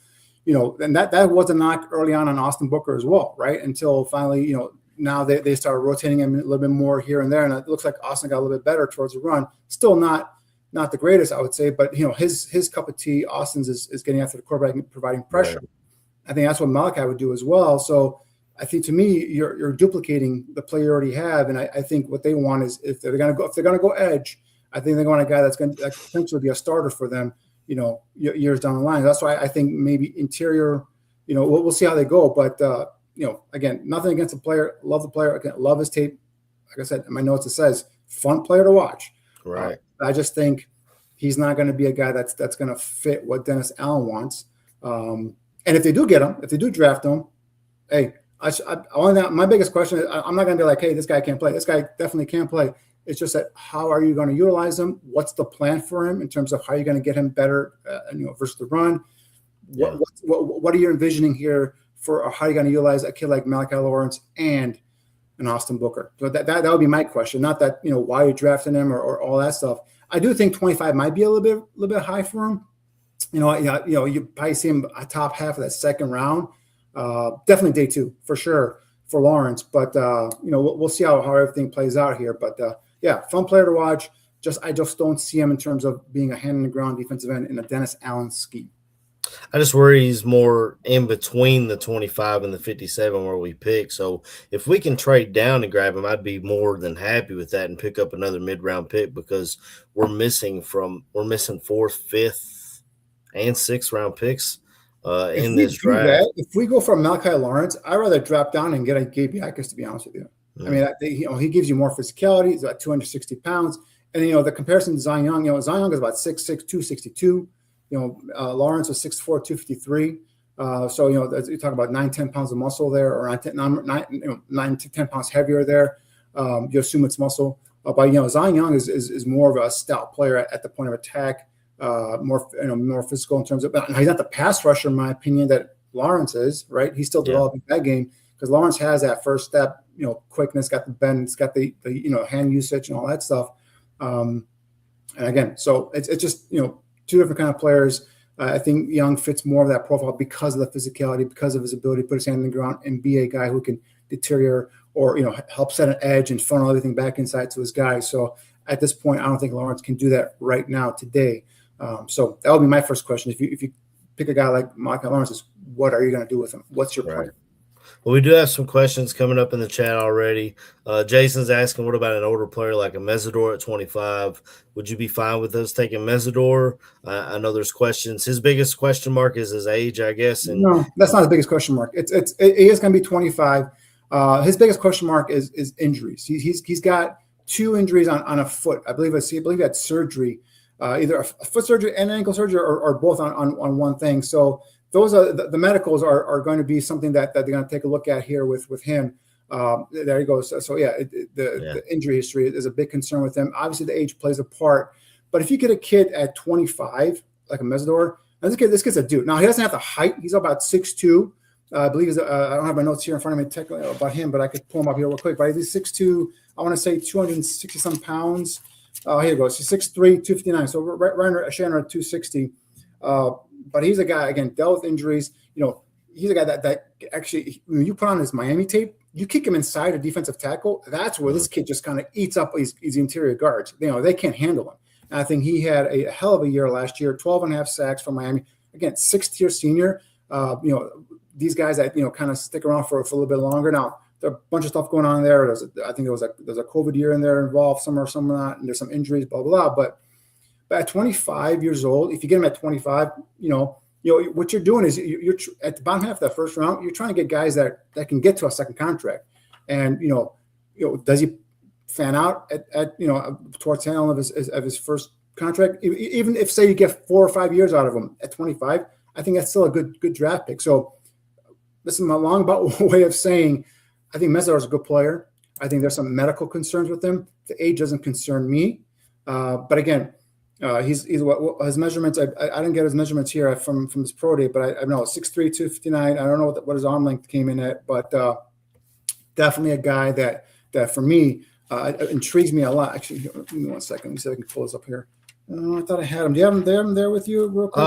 and that was a knock early on Austin Booker as well, right? Until finally, now they started rotating him a little bit more here and there, and it looks like Austin got a little bit better towards the run. Still not the greatest, I would say, but his cup of tea, Austin's is getting after the quarterback and providing pressure. Right. I think that's what Malachi would do as well. So I think to me, you're duplicating the play you already have, and I think what they want is if they're going to go edge, I think they want a guy that can potentially be a starter for them, years down the line. That's why I think maybe interior, we'll see how they go. But, again, nothing against the player. Love the player. Again, love his tape. Like I said, in my notes, it says fun player to watch. Right. I just think he's not going to be a guy that's going to fit what Dennis Allen wants. And if they do get him, if they do draft him, hey, my biggest question is I'm not going to be like, hey, this guy can't play. This guy definitely can play. It's just that how are you going to utilize him? What's the plan for him in terms of how you're going to get him better, versus the run? Yeah. What are you envisioning here for how you're going to utilize a kid like Malachi Lawrence and an Austin Booker? So that would be my question. Not that why you're drafting him or all that stuff. I do think 25 might be a little bit high for him. You probably see him a top half of that second round. Definitely day 2 for sure for Lawrence. But we'll see how everything plays out here. But fun player to watch. I just don't see him in terms of being a hand in the ground defensive end in a Dennis Allen scheme. I just worry he's more in between the 25 and the 57 where we pick. So if we can trade down and grab him, I'd be more than happy with that and pick up another mid-round pick because we're missing 4th, 5th, and 6th round picks in this draft. If we go for Malachi Lawrence, I'd rather drop down and get a Gabe Yakus, to be honest with you. I mean, he gives you more physicality. He's about 260 pounds. And, the comparison to Zion Young, Zion Young is about 6'6", 262. Lawrence was 6'4", 253. So, you talk about 9-10 pounds of muscle there, or 9 to 10 pounds heavier there. You assume it's muscle. But, Zion Young is more of a stout player at the point of attack, more physical in terms of – he's not the pass rusher, in my opinion, that Lawrence is, right? He's still developing that game because Lawrence has that first step, quickness, got the bend, it's got the hand usage and all that stuff. And again, so it's just, 2 different kind of players. I think Young fits more of that profile because of the physicality, because of his ability to put his hand in the ground and be a guy who can deteriorate or, help set an edge and funnel everything back inside to his guys. So at this point, I don't think Lawrence can do that right now today. So that would be my first question. If you pick a guy like Malachi Lawrence, what are you going to do with him? What's your plan? Well, we do have some questions coming up in the chat already. Jason's asking, what about an older player like a Mesidor at 25? Would you be fine with us taking Mesidor? I know there's questions. His biggest question mark is his age, I guess. And no, that's not his biggest question mark. It is going to be 25. His biggest question mark is injuries. He's got 2 injuries on a foot. I believe he had surgery, either a foot surgery and an ankle surgery, or both on one thing. So those are the medicals are going to be something that they're going to take a look at here with him. There he goes. So the injury history is a big concern with him. Obviously, the age plays a part. But if you get a kid at 25, like a Mesidor, and this kid's a dude. Now, he doesn't have the height. He's about 6'2". I believe I don't have my notes here in front of me technically about him, but I could pull him up here real quick. But he's 6'2". I want to say 260-some pounds. Here he goes. He's 6'3", 259. So right sharing around 260. But he's a guy, again, dealt with injuries. He's a guy that actually, when you put on his Miami tape, you kick him inside a defensive tackle. That's where this kid just kind of eats up his interior guards. They can't handle him. And I think he had a hell of a year last year, 12.5 sacks from Miami. Again, 6th-tier senior. These guys that, kind of stick around for a little bit longer. Now, a bunch of stuff going on there. I think there's a COVID year in there involved, some of that, and there's some injuries, blah blah blah. But at 25 years old, if you get him at 25, what you're doing is you're at the bottom half of that first round. You're trying to get guys that can get to a second contract, and does he fan out at towards the end of his first contract? Even if say you get 4 or 5 years out of him at 25, I think that's still a good draft pick. So this is my long way of saying I think Mesler is a good player. I think there's some medical concerns with him. The age doesn't concern me, but again. He's what his measurements. I didn't get his measurements here from his pro day, but I know 6'3", 259. I don't know what his arm length came in at, but definitely a guy that for me intrigues me a lot. Actually, give me 1 second. Let me see if I can pull this up here. I thought I had him. Do you have him there with you real quick?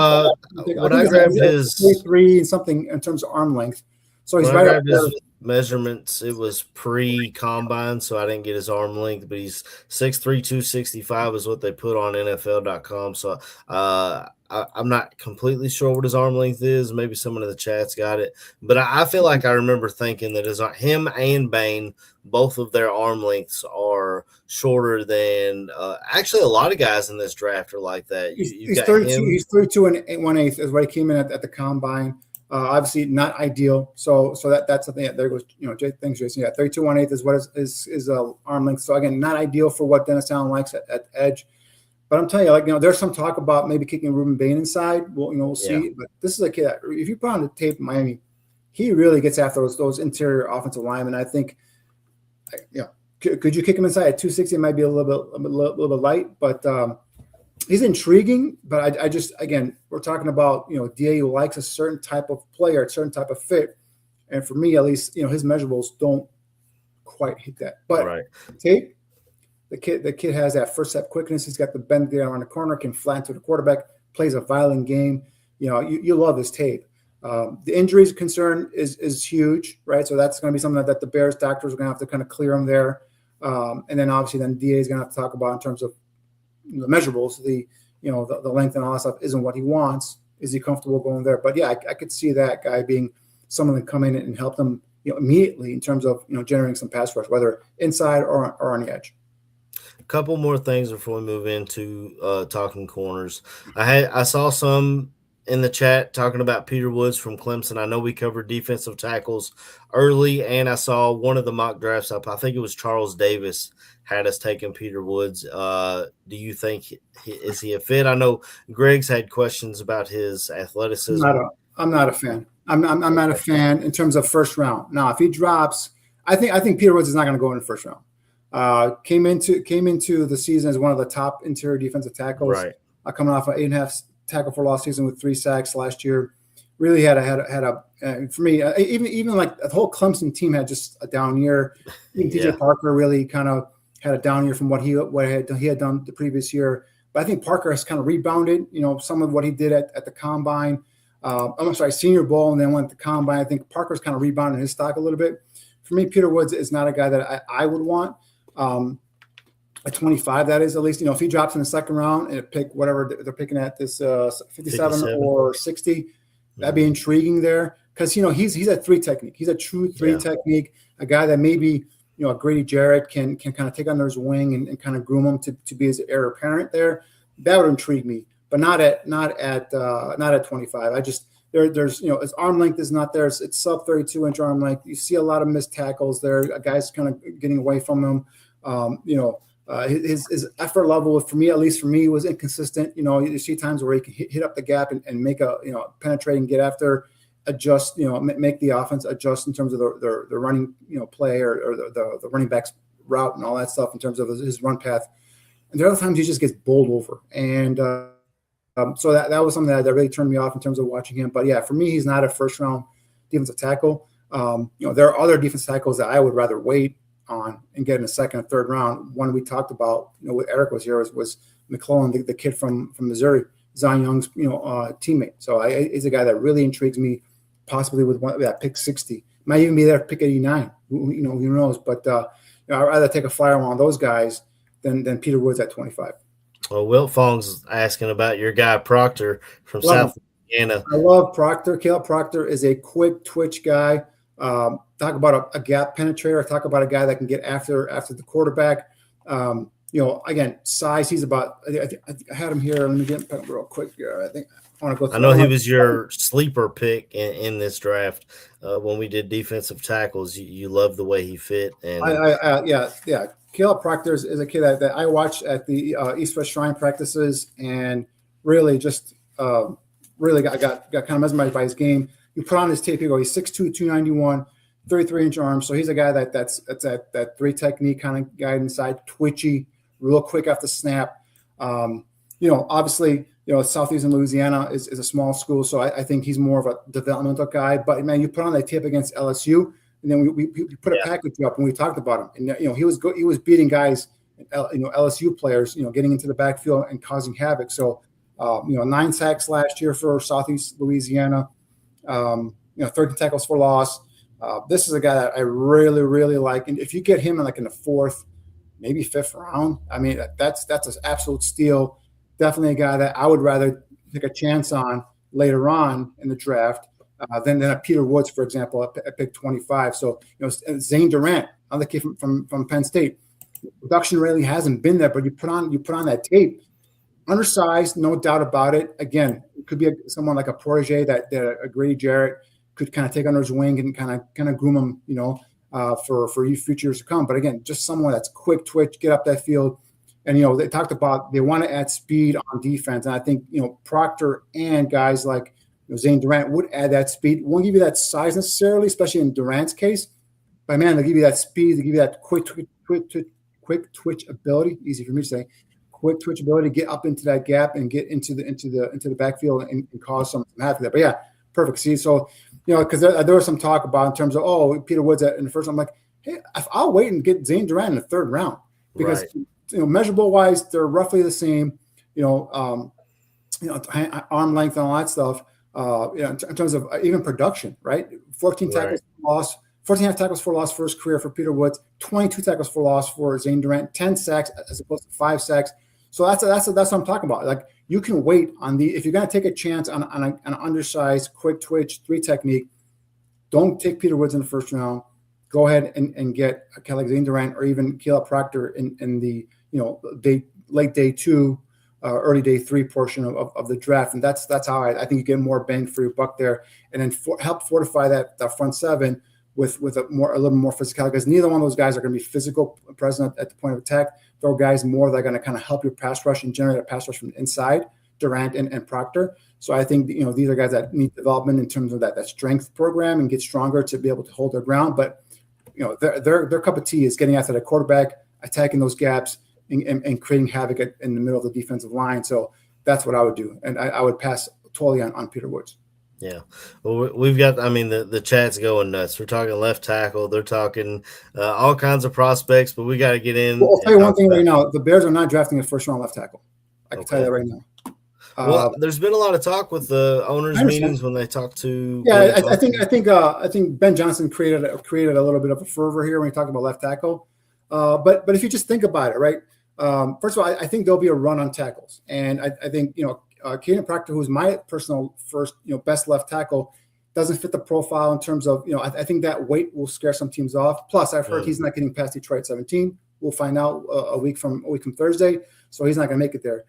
When I grabbed his 3 and something in terms of arm length, so he's right up there. Measurements, it was pre-combine, so I didn't get his arm length, but he's 6'3", 265 is what they put on NFL.com. So I'm not completely sure what his arm length is. Maybe someone in the chat's got it, but I feel like I remember thinking that him and Bain, both of their arm lengths are shorter than actually a lot of guys in this draft are like that. He's 32. He's 32 and 1/8 is what he came in at the combine. Obviously not ideal. So that's something. Yeah, there goes. Thanks, Jason. Yeah, 32 1/8 is what is arm length. So again, not ideal for what Dennis Allen likes at edge. But I'm telling you, there's some talk about maybe kicking Ruben Bain inside. We'll see. Yeah. But this is a kid that, if you put on the tape in Miami, he really gets after those interior offensive linemen. I think, could you kick him inside at 260? It might be a little bit light, but. He's intriguing, but I just, again, we're talking about, DA who likes a certain type of player, a certain type of fit. And for me, at least, his measurables don't quite hit that. But right. Tape, the kid has that first step quickness. He's got the bend there on the corner, can flat to the quarterback, plays a violent game. You love his tape. The injuries concern is huge, right? So that's going to be something that the Bears doctors are going to have to kind of clear him there. And then obviously DA is going to have to talk about in terms of the measurables, the length and all that stuff isn't what he wants. Is he comfortable going there? But yeah, I could see that guy being someone that come in and help them, immediately in terms of generating some pass rush, whether inside or on the edge. A couple more things before we move into talking corners. I saw some in the chat talking about Peter Woods from Clemson. I know we covered defensive tackles early, and I saw one of the mock drafts up. I think it was Charles Davis had us taking Peter Woods. Do you think is he a fit? I know Greg's had questions about his athleticism. I'm not a fan. I'm not a fan in terms of first round. Now, if he drops, I think Peter Woods is not going to go in the first round. Came into the season as one of the top interior defensive tackles. Right. Coming off an 8.5 tackle for loss season with 3 sacks last year. Really had a for me, even like the whole Clemson team had just a down year. DJ Parker really kind of had a down year from what he had done the previous year. But I think Parker has kind of rebounded, some of what he did at the combine. I'm sorry, Senior Bowl, and then went to combine. I think Parker's kind of rebounded his stock a little bit. For me, Peter Woods is not a guy that I would want. At 25, that is, at least, if he drops in the second round and pick whatever they're picking at this 57 or 60, that'd be intriguing there. Because, he's a 3 technique. He's a true 3 technique, a guy that maybe, Grady Jarrett can kind of take under his wing and kind of groom him to be his heir apparent there. That would intrigue me, but not at 25. I just there's his arm length is not there. It's sub 32-inch arm length. You see a lot of missed tackles there. A guy's kind of getting away from him. His effort level, at least for me, was inconsistent. You see times where he can hit up the gap and make a penetrate and get after. Adjust, make the offense adjust in terms of the running, play or the running back's route and all that stuff in terms of his run path. And there are other times he just gets bowled over. And so that was something that really turned me off in terms of watching him. But yeah, for me, he's not a first round defensive tackle. There are other defensive tackles that I would rather wait on and get in the second or third round. One we talked about, with Eric was here was McClellan, the kid from Missouri, Zion Young's, teammate. So he's a guy that really intrigues me. Possibly with that pick 60, might even be there pick 89. Who knows? But I'd rather take a flyer on one of those guys than Peter Woods at 25. Well, Wilt Fong's asking about your guy Proctor from South Indiana. I love Proctor. Caleb Proctor is a quick twitch guy. Talk about a gap penetrator. Talk about a guy that can get after the quarterback. Again, size. He's about. I had him here. Let me get him real quick here. I think I want to go I through. know he was your sleeper pick in this draft when we did defensive tackles. You love the way he fit, and Yeah. Caleb Proctor is a kid that I watched at the East West Shrine practices, and really just really got kind of mesmerized by his game. You put on his tape, you go, he's 6'2", 291, 33-inch arms. So he's a guy that's that three technique kind of guy inside, twitchy, real quick off the snap. Obviously, Southeastern Louisiana is a small school, so I think he's more of a developmental guy. But man, you put on that tape against LSU, and then we put a package up when we talked about him, and he was beating guys, LSU players, getting into the backfield and causing havoc. So 9 sacks last year for Southeast Louisiana, 13 tackles for loss. This is a guy that I really, really like, and if you get him in the 4th, maybe 5th round, I mean that's an absolute steal. Definitely a guy that I would rather take a chance on later on in the draft than a Peter Woods, for example, at pick 25. So, Zane Durant, another kid from Penn State, production really hasn't been there, but you put on that tape, undersized, no doubt about it. Again, it could be someone like a protege that a Grady Jarrett could kind of take under his wing and kind of groom him, for future years to come. But again, just someone that's quick twitch, get up that field. And, they talked about they want to add speed on defense. And I think, Proctor and guys like Zane Durant would add that speed. Won't give you that size necessarily, especially in Durant's case. But, man, they'll give you that speed. They'll give you that quick twitch ability. Easy for me to say. Quick twitch ability to get up into that gap and get into the backfield and cause some havoc there. But, yeah, perfect. See, so, because there was some talk about in terms of, Peter Woods in the first. I'm like, hey, I'll wait and get Zane Durant in the 3rd round because – right. Measurable wise, they're roughly the same. Arm length and all that stuff. In terms of even production, right? 14 tackles for loss, 14 tackles for loss for his career for Peter Woods, 22 tackles for loss for Zane Durant, 10 sacks as opposed to 5 sacks. So that's what I'm talking about. Like you can wait on if you're going to take a chance on an undersized, quick twitch 3 technique. Don't take Peter Woods in the 1st round. Go ahead and get a like Zane Durant or even Caleb Proctor in the late day 2, early day 3 portion of the draft, and that's how I think you get more bang for your buck there, and then help fortify that front 7 with a little more physicality, because neither one of those guys are going to be physical present at the point of attack. They're guys more that are going to kind of help your pass rush and generate a pass rush from inside, Durant and Proctor. So I think these are guys that need development in terms of that strength program and get stronger to be able to hold their ground. But their cup of tea is getting after the quarterback, attacking those gaps, and creating havoc in the middle of the defensive line. So that's what I would do. And I would pass totally on Peter Woods. Yeah. Well, we've got, the chat's going nuts. We're talking left tackle. They're talking all kinds of prospects, but we got to get in. Well, I'll tell you one thing right now. The Bears are not drafting a 1st-round left tackle. I can tell you that right now. Well, there's been a lot of talk with the owners' meetings when they talk to. Yeah, I think Ben Johnson created a little bit of a fervor here when he talked about left tackle. But if you just think about it, right? First of all, I think there'll be a run on tackles, and I think Caden Proctor, who's my personal first best left tackle, doesn't fit the profile in terms of I think that weight will scare some teams off. Plus, I've heard he's not getting past Detroit 17. We'll find out a week from Thursday, so he's not going to make it there.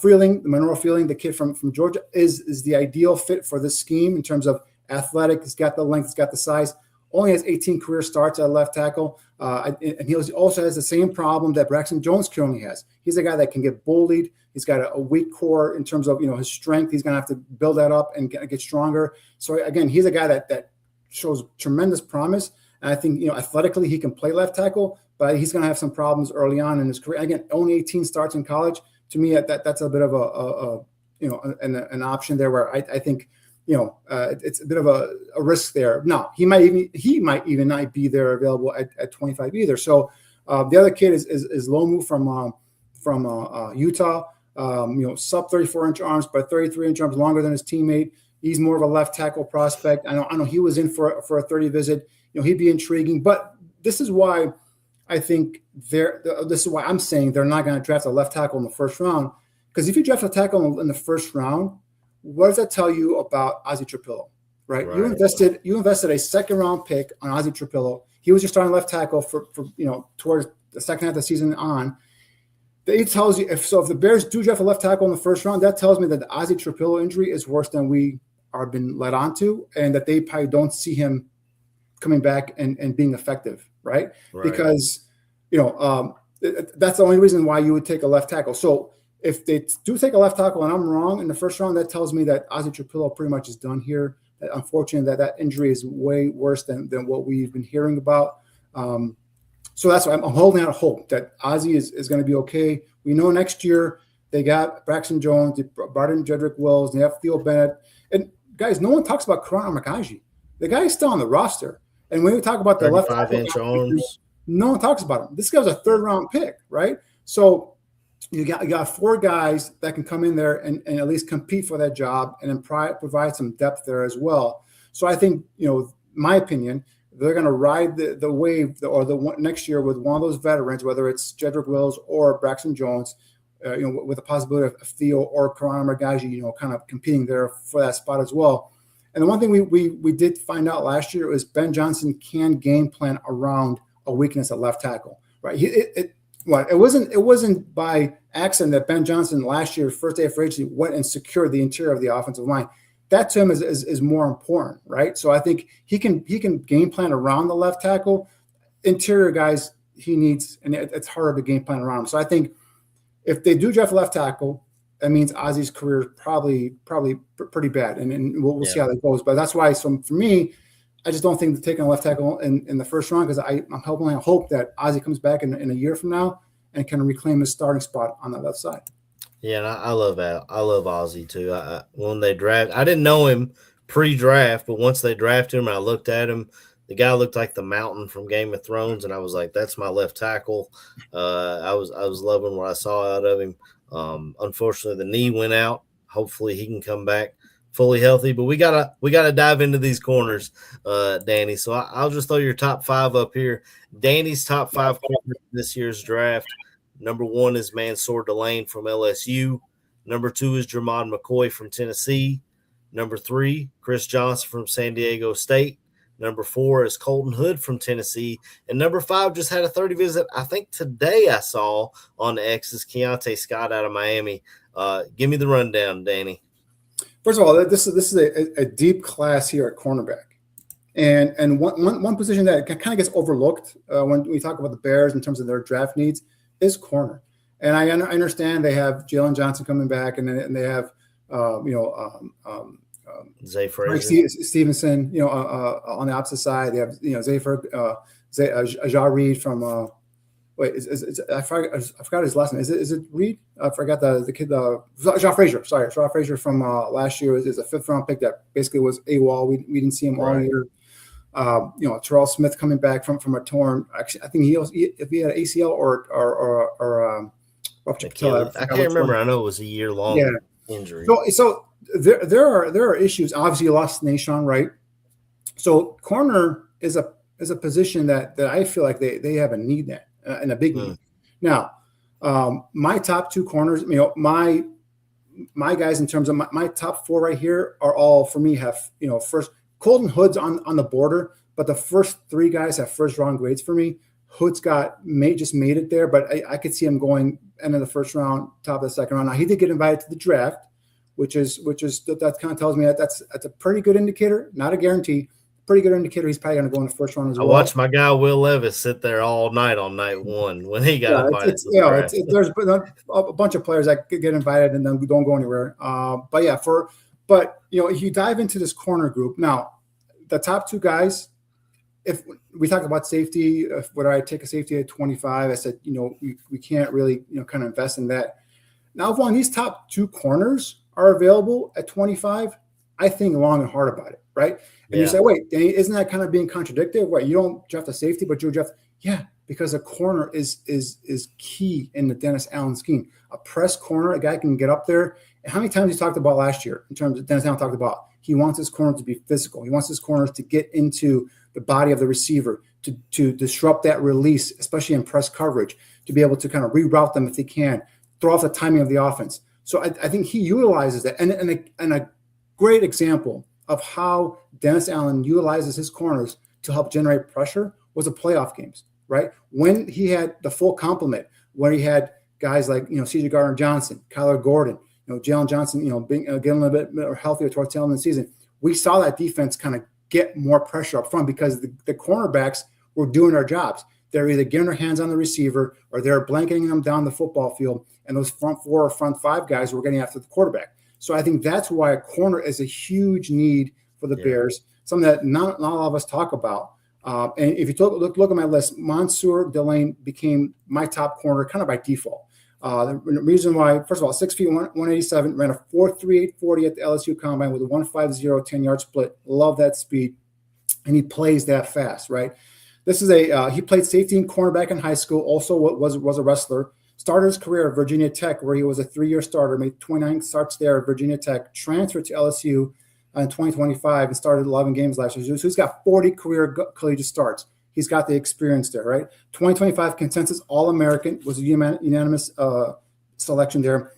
Freeling, the Monroe Freeling, the kid from Georgia, is the ideal fit for this scheme in terms of athletic. He's got the length, he's got the size. Only has 18 career starts at left tackle, and he also has the same problem that Braxton Jones currently has. He's a guy that can get bullied. He's got a weak core in terms of his strength. He's going to have to build that up and get stronger. So again, he's a guy that shows tremendous promise. And I think athletically he can play left tackle, but he's going to have some problems early on in his career. Again, only 18 starts in college. To me, that's a bit of an option there where I think. It's a bit of a risk there. Now he might even not be there available at 25 either. So the other kid is Lomu from Utah. Sub 34-inch arms, but 33-inch arms, longer than his teammate. He's more of a left tackle prospect. I know he was in for a 30 visit. He'd be intriguing. But this is why I think this is why I'm saying they're not going to draft a left tackle in the 1st round. Because if you draft a tackle in the 1st round, what does that tell you about Ozzie Trapillo? right? You invested a second round pick on Ozzy Trapillo. He was your starting left tackle for towards the second half of the season on. It tells you if the Bears do draft a left tackle in the first round, that tells me that the Ozzy Trapillo injury is worse than we are been led on to, and that they probably don't see him coming back and being effective, right? Because that's the only reason why you would take a left tackle. So if they do take a left tackle and I'm wrong in the first round, that tells me that Ozzy Trapillo pretty much is done here. Unfortunately, that injury is way worse than what we've been hearing about. So that's why I'm holding out hope that Ozzy is going to be okay. We know next year they got Braxton Jones, they brought in Jedrick Wills, they have Theo Bennett. And guys, no one talks about Karan Amakaji. The guy is still on the roster. And when we talk about the left 5-inch arms, no one talks about him. This guy was a third-round pick, right? So you got 4 guys that can come in there and at least compete for that job and then provide some depth there as well. So I think, my opinion, they're going to ride the wave next year with one of those veterans, whether it's Jedrick Wills or Braxton Jones, with the possibility of Theo or Karan Amakaji, kind of competing there for that spot as well. And the one thing we did find out last year is Ben Johnson can game plan around a weakness at left tackle, right? It wasn't by accident that Ben Johnson last year, first day of free agency, went and secured the interior of the offensive line. That to him is more important, right? So I think he can game plan around the left tackle. Interior guys he needs, and it's harder to game plan around him. So I think if they do draft a left tackle, that means Ozzy's career is probably pretty bad, and we'll see how that goes. But that's why, for me, I just don't think they're taking a left tackle in the first round because I'm hoping and hope that Ozzy comes back in a year from now and can reclaim his starting spot on that left side. Yeah, and I love that. I love Ozzy too. When they draft, I didn't know him pre-draft, but once they drafted him, I looked at him. The guy looked like the Mountain from Game of Thrones, and I was like, "That's my left tackle." I was loving what I saw out of him. Unfortunately, the knee went out. Hopefully, he can come back fully healthy. But we gotta dive into these corners, Danny. So I'll just throw your top 5 up here. Danny's top 5 corners this year's draft. Number 1 is Mansour Delane from LSU. Number 2 is Jermod McCoy from Tennessee. Number 3, Chris Johnson from San Diego State. Number 4 is Colton Hood from Tennessee. And number 5 just had a 30 visit. I think today I saw on the X is Keontae Scott out of Miami. Give me the rundown, Danny. First of all, this is a deep class here at cornerback. And one position that kind of gets overlooked when we talk about the Bears in terms of their draft needs is corner. And I understand they have Jalen Johnson coming back, and they have Zay Frazier, Stevenson, on the opposite side. They have Ajah Reed from I forgot his last name. Is it Reed? I forgot the kid. Ajah Frazier. Sorry, Ajah Frazier from last year is a 5th round pick that basically was AWOL. We didn't see him all year. Terrell Smith coming back from a torn. Actually, I think if he had an ACL or I can't remember. I know it was a year long injury. So there are issues. Obviously, you lost Nashawn Wright. So corner is a position that I feel like they have a need there and a big need. Now, my top 2 corners, my guys in terms of my top 4 right here are all for me have first. Colton Hood's on the border, but the first 3 guys have first round grades for me. Hood's just made it there, but I could see him going end of the first round, top of the second round. Now he did get invited to the draft, which is that kind of tells me that's a pretty good indicator, not a guarantee. Pretty good indicator he's probably going to go in the first round as well. I watched my guy Will Levis sit there all night on night 1 when he got invited. There's a bunch of players that get invited and then don't go anywhere. But if you dive into this corner group now, the top 2 guys, if we talk about safety, whether I take a safety at 25, I said, we can't really, kind of invest in that. Now, if one of these top 2 corners are available at 25, I think long and hard about it, right? And you say, wait, isn't that kind of being contradicted? What, you don't draft a safety, but you draft, because a corner is key in the Dennis Allen scheme. A press corner, a guy can get up there. And how many times he talked about last year in terms of Dennis Allen talked about he wants his corners to be physical. He wants his corners to get into the body of the receiver, to disrupt that release, especially in press coverage, to be able to kind of reroute them if they can, throw off the timing of the offense. So I think he utilizes that. And a great example of how Dennis Allen utilizes his corners to help generate pressure was the playoff games, right? When he had the full complement, when he had guys like, C.J. Gardner-Johnson, Kyler Gordon, Jalen Johnson, getting a little bit more healthier towards the end of the season, we saw that defense kind of get more pressure up front because the cornerbacks were doing their jobs. They're either getting their hands on the receiver or they're blanketing them down the football field, and those front four or front five guys were getting after the quarterback. So I think that's why a corner is a huge need for the Bears, something that not a lot of us talk about. And if you look at my list, Mansour Delane became my top corner kind of by default. The reason why, first of all, 6 feet, 187, ran a 4.3840 at the LSU Combine with a 1.50 10-yard split. Love that speed. And he plays that fast, right? This is he played safety and cornerback in high school, also was a wrestler. Started his career at Virginia Tech, where he was a 3-year starter, made 29 starts there at Virginia Tech, transferred to LSU in 2025 and started 11 games last year. So he's got 40 career collegiate starts. He's got the experience there, right? 2025 consensus All-American was a unanimous selection there.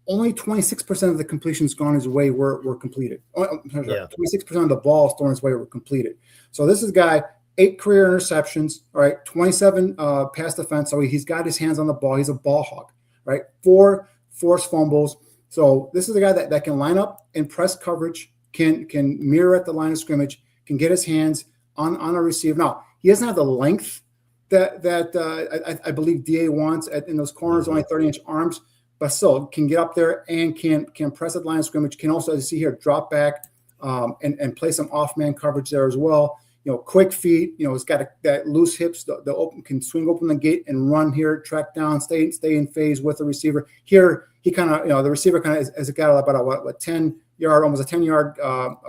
Only 26% of the completions gone his way were completed. 26% of the balls thrown his way were completed. So this is a guy, 8 career interceptions, all right, 27 pass defense. So he's got his hands on the ball. He's a ball hawk, right? 4 forced fumbles. So this is a guy that can line up in press coverage, can mirror at the line of scrimmage, can get his hands on a receiver. Now, he doesn't have the length that I believe DA wants in those corners, only 30-inch arms, but still can get up there and can press at the line of scrimmage, can also, as you see here, drop back and play some off-man coverage there as well. Quick feet, he's got that loose hips, the open, can swing open the gate and run here, track down, stay in phase with the receiver. Here, he kind of, the receiver kind of has got about a 10-yard, almost a 10-yard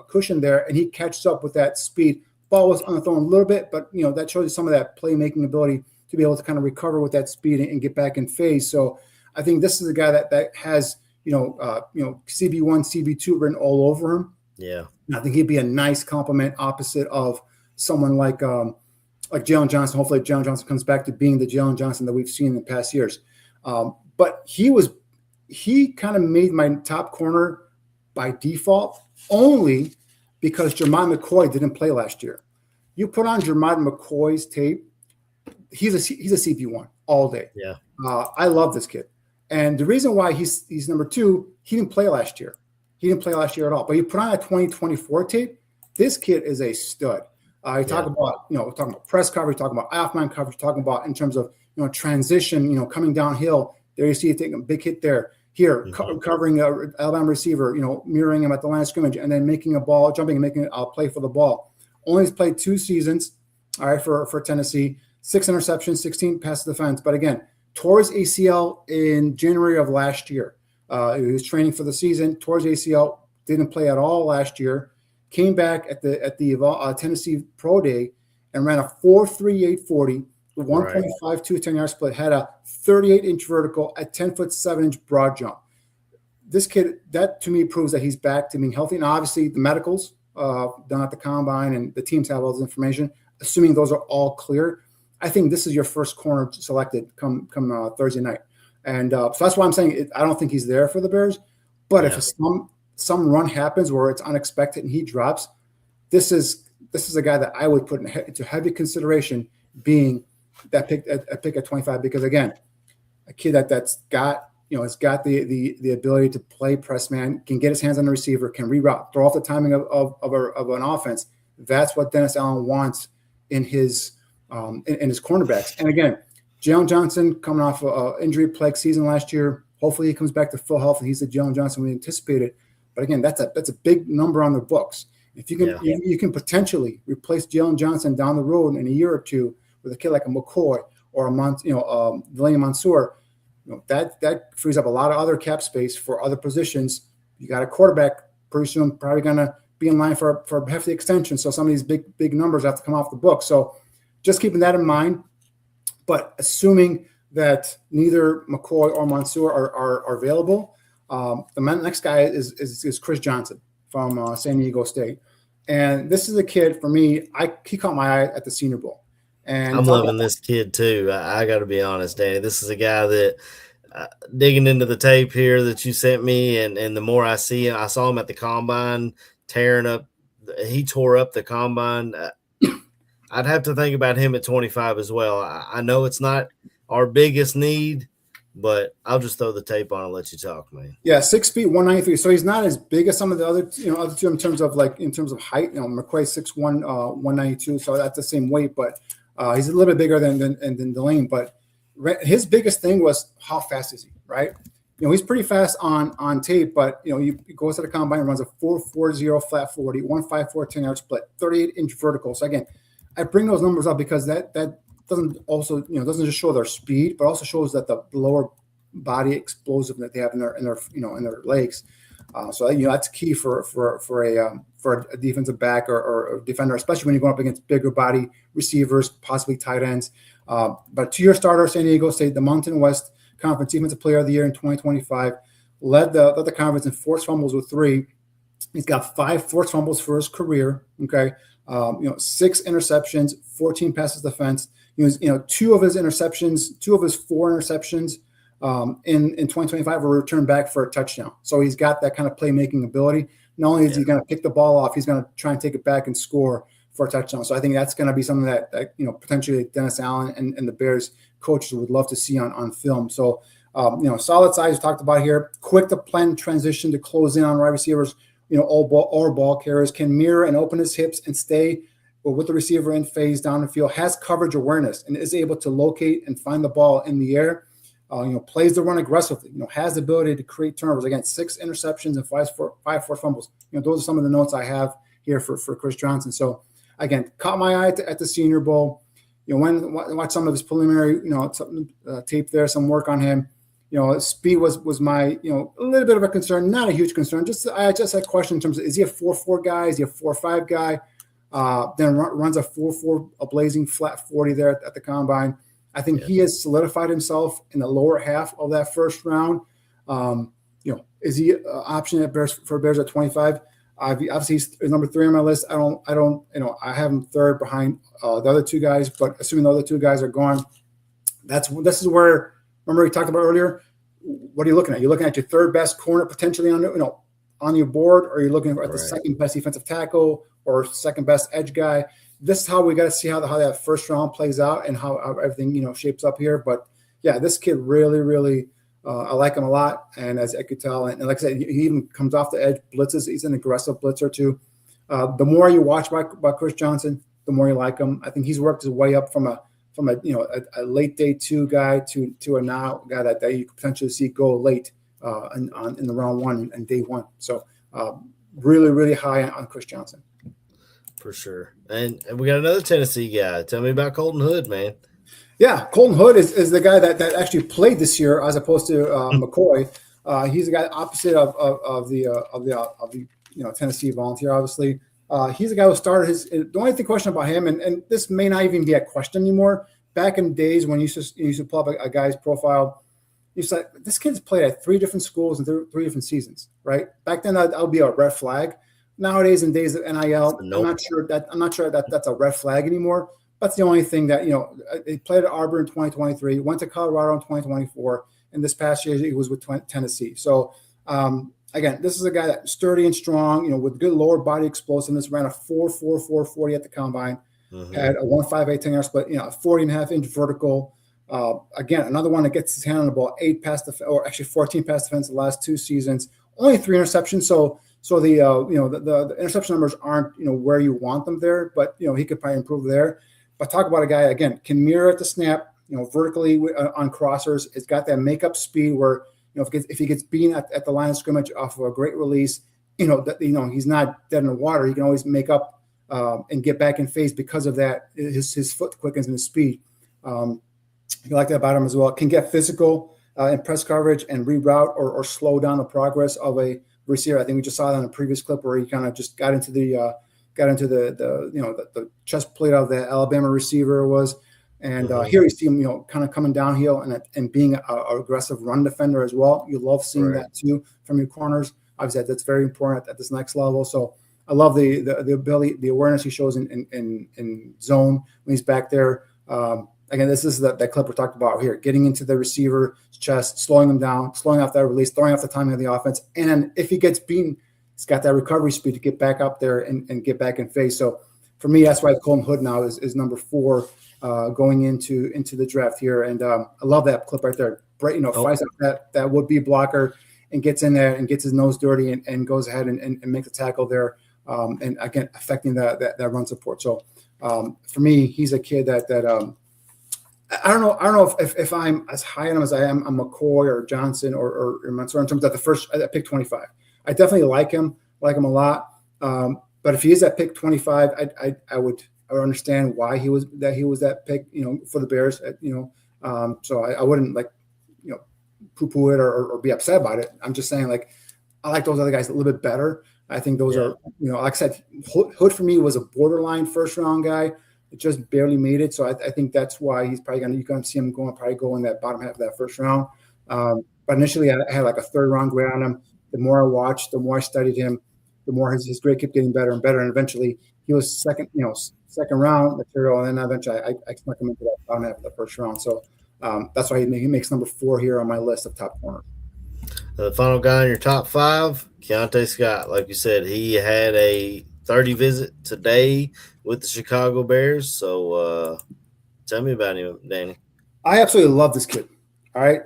cushion there, and he catches up with that speed. Ball was underthrown a little bit, but, that shows you some of that playmaking ability to be able to kind of recover with that speed and get back in phase. So I think this is a guy that has, CB1, CB2 written all over him. Yeah. And I think he'd be a nice complement opposite of someone like Jalen Johnson. Hopefully Jalen Johnson comes back to being the Jalen Johnson that we've seen in the past years. But he kind of made my top corner by default only because Jermod McCoy didn't play last year. You put on Jermod McCoy's tape, he's a CP1 all day. Yeah. I love this kid. And the reason why he's number 2, he didn't play last year. He didn't play last year at all. But you put on a 2024 tape, this kid is a stud. You talk about, we're talking about press coverage, talking about off-man coverage, talking about in terms of, transition, coming downhill. There you see it taking a big hit there. Here, covering an Alabama receiver, mirroring him at the line of scrimmage, and then making a ball, jumping and making a play for the ball. Only has played 2 seasons, all right, for Tennessee. 6 interceptions, 16 pass defense. But again, tore his ACL in January of last year. He was training for the season, tore his ACL, didn't play at all last year. Came back at the Tennessee Pro Day and ran a 4.3840, 1.52 10-yard split, had a 38-inch vertical at 10-foot 7-inch broad jump. This kid, that to me proves that he's back to being healthy. And obviously the medicals done at the combine and the teams have all this information, assuming those are all clear. I think this is your first corner selected come Thursday night. And so that's why I'm saying I don't think he's there for the Bears. But if some run happens where it's unexpected and he drops, this is a guy that I would put into heavy consideration being that pick at 25, because again, a kid that's got has got the ability to play press man, can get his hands on the receiver, can reroute, throw off the timing of an offense. That's what Dennis Allen wants in his cornerbacks. And again, Jalen Johnson coming off an injury-plagued season last year. Hopefully he comes back to full health and he's the Jalen Johnson we anticipated. But again, that's a big number on the books. If you can you can potentially replace Jalen Johnson down the road in a year or two with a kid like a McCoy or a Delaney Mansour, that frees up a lot of other cap space for other positions. You got a quarterback pretty soon probably going to be in line for a hefty extension. So some of these big numbers have to come off the book. So just keeping that in mind. But assuming that neither McCoy or Mansour are available, the next guy is Chris Johnson from San Diego State. And this is a kid, for me, he caught my eye at the Senior Bowl. And I'm loving this kid too. I got to be honest, Danny. This is a guy that digging into the tape here that you sent me, and the more I see him, I saw him at the combine tearing up he tore up the combine. I'd have to think about him at 25 as well. I know it's not our biggest need, but I'll just throw the tape on and let you talk, man. Yeah, 6 feet, 193. So he's not as big as some of the other, other two in terms of height. McCoy 6'1", 192. So that's the same weight, but he's a little bit bigger than Delane. But his biggest thing was how fast is he, right? He's pretty fast on tape, but he goes to the combine and runs a 4.40 flat 40, 154 10-yard split, 38-inch vertical. So again, I bring those numbers up because that doesn't also doesn't just show their speed, but also shows that the lower body explosiveness that they have in their legs. So that's key for a defensive back or a defender, especially when you're going up against bigger body receivers, possibly tight ends. But to your starter, San Diego State, the Mountain West Conference Defensive Player of the Year in 2025, led the conference in forced fumbles with 3. He's got 5 forced fumbles for his career. Okay. 6 interceptions, 14 passes defense. Two of his 4 interceptions in 2025 were returned back for a touchdown. So he's got that kind of playmaking ability. Not only is he going to pick the ball off, he's going to try and take it back and score for a touchdown. So I think that's going to be something that potentially Dennis Allen and the Bears coaches would love to see on film. So solid size we talked about here, quick to plan transition to close in on wide receivers. All ball carriers, can mirror and open his hips and stay with the receiver in phase down the field, has coverage awareness and is able to locate and find the ball in the air. Plays the run aggressively, has the ability to create turnovers. Again, 6 interceptions and 5 forced fumbles. Those are some of the notes I have here for Chris Johnson. So again, caught my eye at the Senior Bowl. Watch some of his preliminary, tape there, some work on him. Speed was my, a little bit of a concern, not a huge concern. I just had a question in terms of, is he a 4.4 guy? Is he a 4.5 guy? Then runs a 4.4, a blazing flat 40 there at the combine. I think he has solidified himself in the lower half of that first round. Is he an option for Bears at 25? Obviously he's number 3 on my list. I have him 3rd behind the other 2 guys, but assuming the other 2 guys are gone, this is where. Remember we talked about earlier, what are you looking at? You're looking at your 3rd best corner potentially on your board, or you're looking at the 2nd best defensive tackle or 2nd best edge guy. This is how we got to see how that first round plays out and how everything shapes up here. But yeah, this kid really, really, I like him a lot. And as I could tell, and like I said, he even comes off the edge, blitzes. He's an aggressive blitzer too. The more you watch by Chris Johnson, the more you like him. I think he's worked his way up from a late day 2 guy to a now guy that you could potentially see go late in the round 1 and day 1. So really, really high on Chris Johnson. For sure. And we got another Tennessee guy. Tell me about Colton Hood, man. Yeah, Colton Hood is the guy that actually played this year as opposed to McCoy. He's the guy opposite of the Tennessee Volunteer, obviously. He's the guy who started the only question about him, and this may not even be a question anymore. Back in the days when you used to pull up a guy's profile, you said, this kid's played at 3 different schools and 3 different seasons, right? Back then that would be a red flag. Nowadays, in days of NIL, I'm not sure that that's a red flag anymore. That's the only thing that, he played at Auburn in 2023, went to Colorado in 2024, and this past year he was with Tennessee. So, again, this is a guy that's sturdy and strong, with good lower body explosiveness, ran a 4.44 40 at the combine, had a 1.58 10-yard split, 40.5-inch vertical. Again, another one that gets his hand on the ball, 14 pass defense the last 2 seasons, only 3 interceptions. So the interception numbers aren't, where you want them there, but, he could probably improve there. But talk about a guy, again, can mirror at the snap, vertically on crossers. It's got that makeup speed where, if he gets beaten at the line of scrimmage off of a great release, he's not dead in the water. He can always make up and get back in phase because of that. His foot quickens and his speed. You like that about him as well. Can get physical in press coverage and reroute or slow down the progress of a receiver. I think we just saw that in a previous clip where he kind of just got into the chest plate of the Alabama receiver was. And here you see him, kind of coming downhill and being an aggressive run defender as well. You love seeing that too from your corners. Obviously, that's very important at this next level. So I love the ability, the awareness he shows in zone when he's back there. Again, this is that clip we talked about here, getting into the receiver's chest, slowing him down, slowing off that release, throwing off the timing of the offense. And if he gets beaten He's got that recovery speed to get back up there and get back in phase. So for me, that's why Colton Hood now is number 4 going into the draft here. And I love that clip right there. Bright, fights up that would-be blocker and gets in there and gets his nose dirty and goes ahead and makes a tackle there. And again, affecting that run support. So for me, he's a kid that I don't know if I'm as high on him as I am on McCoy or Johnson or Mansour in terms of the first at pick 25. I definitely like him a lot. But if he is at pick 25, I would understand why he was that pick, for the Bears. So I wouldn't poo-poo it or be upset about it. I'm just saying, I like those other guys a little bit better. I think those are, like I said, Hood for me was a borderline first round guy. It just barely made it. So I think that's why he's probably you're going to see him probably go in that bottom half of that first round. But initially I had a third round grade on him. The more I watched, the more I studied him, the more his grade kept getting better and better. And eventually he was second round material. And then eventually I snuck him into that bottom half of the first round. So that's why he makes number 4 here on my list of top corners. The final guy in your top 5, Keontae Scott. Like you said, he had a 30 visit today with the Chicago Bears. So tell me about him, Danny. I absolutely love this kid. All right.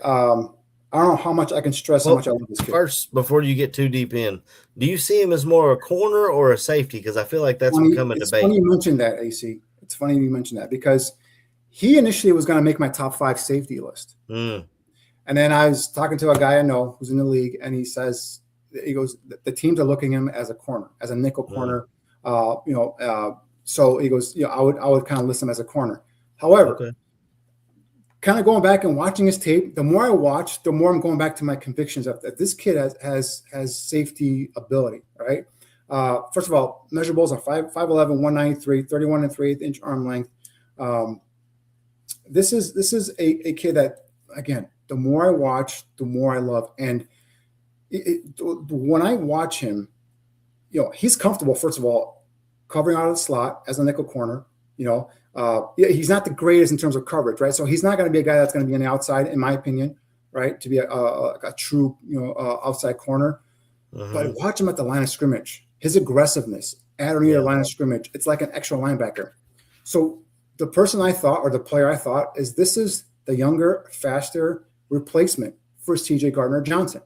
I don't know how much I can stress how much I love this kid. First, before you get too deep in, do you see him as more a corner or a safety? Because I feel like that's become a debate. It's funny you mentioned that, AC. It's funny you mentioned that because he initially was going to make my top 5 safety list. And then I was talking to a guy I know who's in the league, and he goes, the teams are looking at him as a corner, as a nickel corner. So he goes, I would kind of list him as a corner. However, kind of going back and watching his tape, the more I watch, the more I'm going back to my convictions of that this kid has safety ability, right? First of all, measurables are 5'11", 193, 31 3/8 arm length. This is a kid that, again, the more I watch, the more I love. And when I watch him, he's comfortable, first of all, covering out of the slot as a nickel corner. He's not the greatest in terms of coverage, right? So he's not going to be a guy that's going to be on the outside, in my opinion, right? To be a true, outside corner. But watch him at the line of scrimmage. His aggressiveness at or near the line of scrimmage, it's like an extra linebacker. So the person I thought, or the player I thought, is this is the younger, faster replacement for CJ Gardner-Johnson.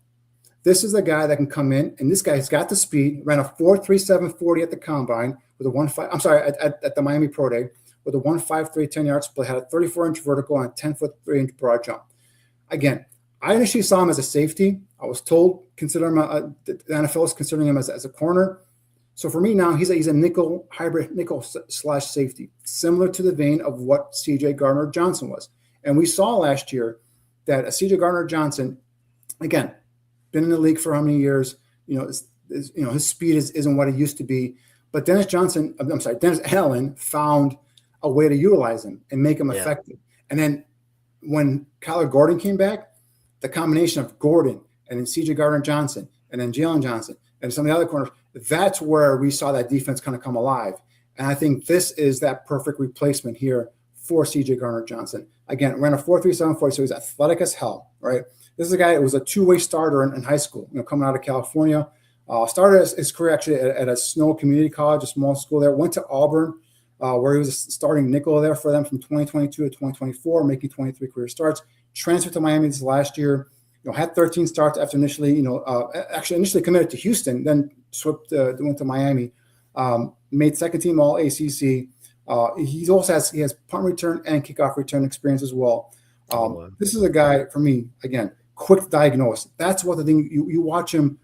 This is a guy that can come in, and this guy's got the speed, ran a 4.37 40 at the combine with a 1.5. I'm sorry, at the Miami Pro Day with a 1.53 10-yard split, had a 34-inch vertical and a 10-foot 3-inch broad jump. Again, I initially saw him as a safety. I was told consider him the NFL is considering him as a corner. So for me now, he's a nickel hybrid, nickel/safety, similar to the vein of what CJ Gardner-Johnson was. And we saw last year that a CJ Gardner-Johnson, again, been in the league for how many years? His speed isn't what it used to be. But Dennis Allen found a way to utilize him and make him effective. And then when Kyler Gordon came back, the combination of Gordon and then CJ Gardner-Johnson and then Jalen Johnson and some of the other corners, that's where we saw that defense kind of come alive. And I think this is that perfect replacement here for CJ Gardner-Johnson. Again, ran a 4.37 40, so he's athletic as hell, right? This is a guy that was a two-way starter in high school, coming out of California. Started his career actually at a Snow Community College, a small school there. Went to Auburn, where he was a starting nickel there for them from 2022 to 2024, making 23 career starts. Transferred to Miami this last year. Had 13 starts after initially committed to Houston, then went to Miami. Made second team All ACC. He also has punt return and kickoff return experience as well. This is a guy, for me, again, quick to diagnose. That's what the thing you watch him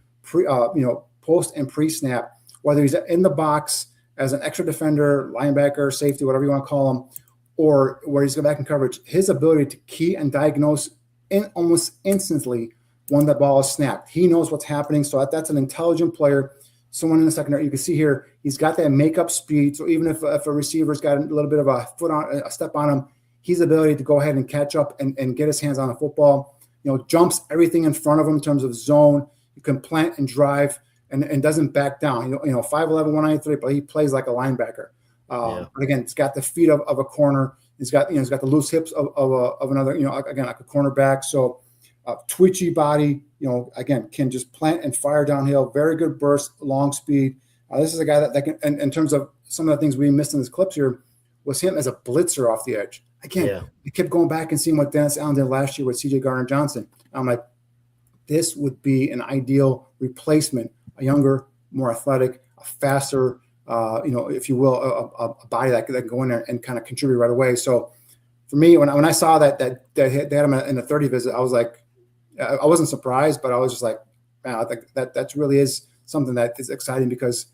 post and pre-snap, whether he's in the box as an extra defender, linebacker, safety, whatever you want to call him, or where he's going back in coverage. His ability to key and diagnose almost instantly when the ball is snapped. He knows what's happening. So that's an intelligent player. Someone in the secondary, you can see here, he's got that makeup speed. So even if a receiver's got a little bit of a step on him, his ability to go ahead and catch up and get his hands on the football, jumps everything in front of him in terms of zone. You can plant and drive and doesn't back down. 5'11", 193, but he plays like a linebacker. But again, it's got the feet of a corner. He's got the loose hips of another, again, like a cornerback. So twitchy body. Again, can just plant and fire downhill. Very good burst, long speed. This is a guy that can. And in terms of some of the things we missed in his clips here, was him as a blitzer off the edge. Again, I kept going back and seeing what Dennis Allen did last year with C.J. Gardner-Johnson. I'm like, this would be an ideal replacement, a younger, more athletic, a faster, if you will, a body that can go in there and kind of contribute right away. So for me, when I saw that they had him in the 30 visit, I was like, I wasn't surprised, but I was just like, man, I think that really is something that is exciting because,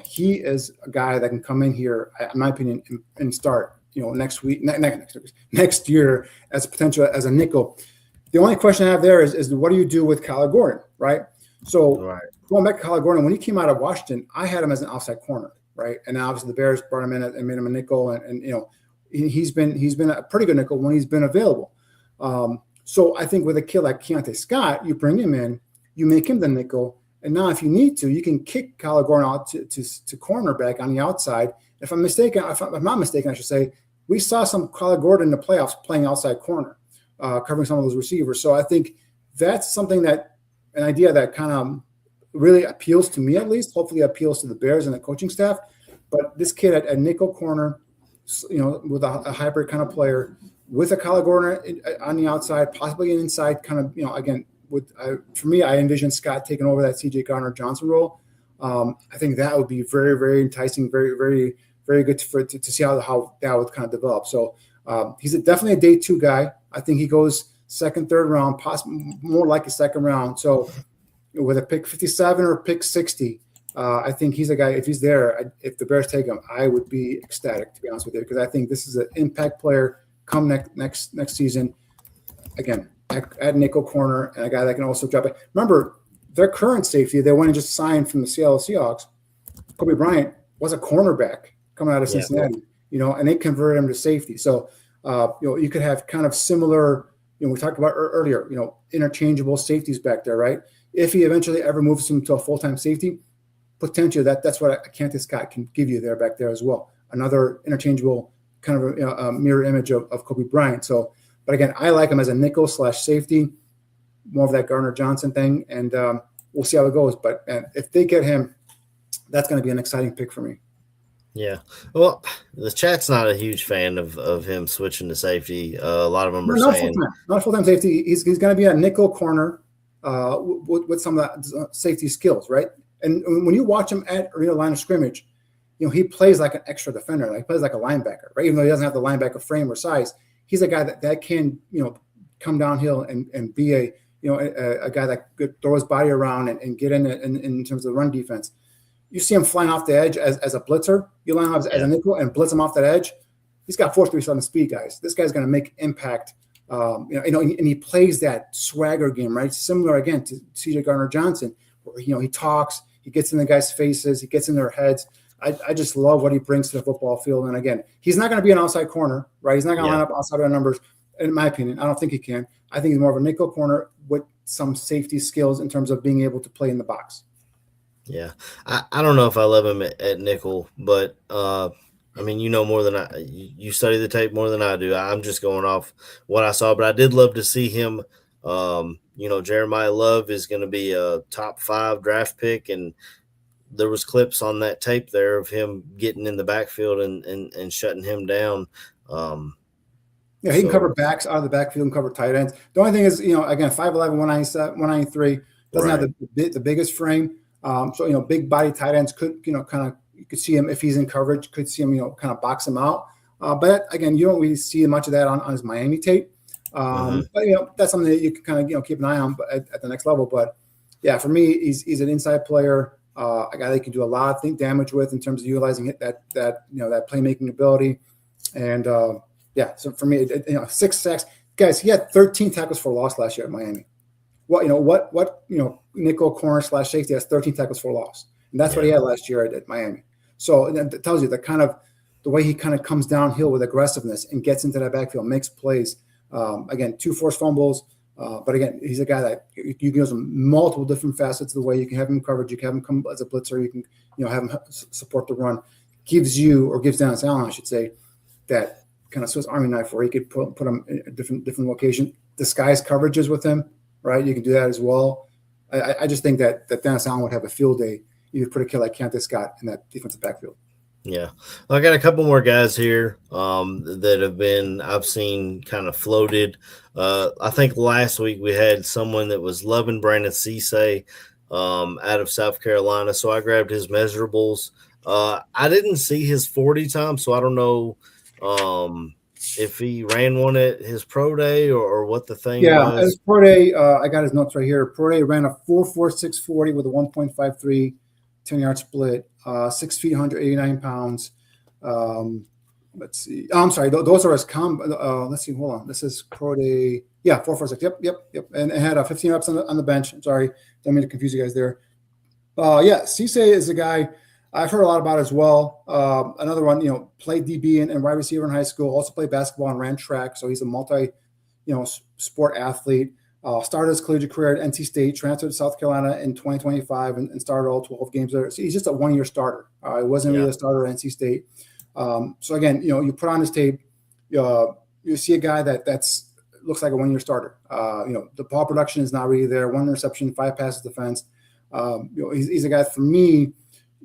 he is a guy that can come in here, in my opinion, and start, next year as a potential as a nickel. The only question I have there is what do you do with Kyler Gordon, right? So going back to Kyler Gordon, when he came out of Washington, I had him as an outside corner, right? And obviously the Bears brought him in and made him a nickel, and he's been a pretty good nickel when he's been available. So I think with a kid like Keontae Scott, you bring him in, you make him the nickel, and now if you need to, you can kick Kyler Gordon out to cornerback on the outside. If I'm not mistaken, I should say, we saw some Kyler Gordon in the playoffs playing outside corner, covering some of those receivers. So I think that's something an idea that kind of really appeals to me, at least, hopefully appeals to the Bears and the coaching staff. But this kid at nickel corner, with a hybrid kind of player, with a Kyler Gordon on the outside, possibly an inside kind of, again, for me, I envision Scott taking over that C.J. Gardner-Johnson role. I think that would be very, very enticing, very, very, very good to see how that would kind of develop. So he's definitely a day 2 guy. I think he goes second, third round, possibly more like a second round. So with a pick 57 or pick 60, I think he's a guy. If he's there, if the Bears take him, I would be ecstatic, to be honest with you, because I think this is an impact player come next season. Again, at nickel corner, and a guy that can also drop it. Remember, their current safety, they went and just signed from the Seattle Seahawks. Kobe Bryant was a cornerback coming out of Cincinnati, and they converted him to safety. So, you could have kind of similar, we talked about earlier, interchangeable safeties back there, right? If he eventually ever moves him to a full-time safety, potentially that's what Keontae Scott can give you there back there as well. Another interchangeable kind of a mirror image of Kobe Bryant. So, but again, I like him as a nickel / safety, more of that Gardner-Johnson thing, and we'll see how it goes. But if they get him, that's going to be an exciting pick for me. Yeah. Well, the chat's not a huge fan of him switching to safety. A lot of them are saying not full-time safety. He's going to be a nickel corner with some of that safety skills, right? And when you watch him at line of scrimmage, he plays like an extra defender. Like he plays like a linebacker, right? Even though he doesn't have the linebacker frame or size, he's a guy that can come downhill and be a guy that could throw his body around and get in terms of the run defense. You see him flying off the edge as a blitzer. You line him up as a nickel and blitz him off that edge. He's got 4.37 speed, guys. This guy's going to make impact. And he plays that swagger game, right? Similar again to C.J. Gardner-Johnson, where he talks, he gets in the guys' faces, he gets in their heads. I just love what he brings to the football field. And again, he's not going to be an outside corner, right? He's not going to line up outside of the numbers. In my opinion, I don't think he can. I think he's more of a nickel corner with some safety skills in terms of being able to play in the box. Yeah. I don't know if I love him at nickel, but more than you study the tape more than I do. I'm just going off what I saw, but I did love to see him. Jeremiah Love is going to be a top 5 draft pick, and there was clips on that tape there of him getting in the backfield and shutting him down. He can cover backs out of the backfield and cover tight ends. The only thing is, again, 5'11", 197, 193, doesn't have the biggest frame. Big body tight ends could, kind of, you could see him if he's in coverage, could see him, kind of box him out. But again, you don't really see much of that on his Miami tape. But that's something that you can kind of, keep an eye on at the next level. But yeah, for me, he's an inside player. A guy that can do a lot of damage with in terms of utilizing that playmaking ability. And so for me, 6 sacks, guys. He had 13 tackles for loss last year at Miami. What nickel corner / safety has 13 tackles for loss, and that's what he had last year at Miami. So it tells you the way he kind of comes downhill with aggressiveness and gets into that backfield, makes plays. Again, 2 forced fumbles. But again, he's a guy that you can use him multiple different facets of the way. You can have him coverage, you can have him come as a blitzer, you can have him support the run. Gives Dennis Allen, I should say, that kind of Swiss Army knife where he could put him in a different location. disguise coverages with him, right? You can do that as well. I just think that Dennis Allen would have a field day. You put a kid like Keontae Scott in that defensive backfield. Yeah, I got a couple more guys here that have been I've seen kind of floated. I think last week we had someone that was loving Brandon Cisse out of South Carolina, so I grabbed his measurables. I didn't see his 40 time, so I don't know if he ran one at his pro day or what the thing was. At his pro day, I got his notes right here. Pro day ran a 4.46 40 with a 1.53 10-yard split. 6 feet, 189 pounds. Let's see. I'm sorry. Those are his let's see. Hold on. This is pro day. Yeah, 4.46. Yep. And it had 15 reps on the bench. I'm sorry. Don't mean to confuse you guys there. Cisse is a guy I've heard a lot about as well. Another one, played DB and wide receiver in high school. Also played basketball and ran track. So he's a multi, sport athlete. Started his collegiate career at NC State, transferred to South Carolina in 2025 and started all 12 games there. So he's just a one-year starter. He wasn't really a starter at NC State. So again, you put on his tape, you see a guy that's looks like a one-year starter. The ball production is not really there. 1 interception, 5 passes defense. He's a guy for me.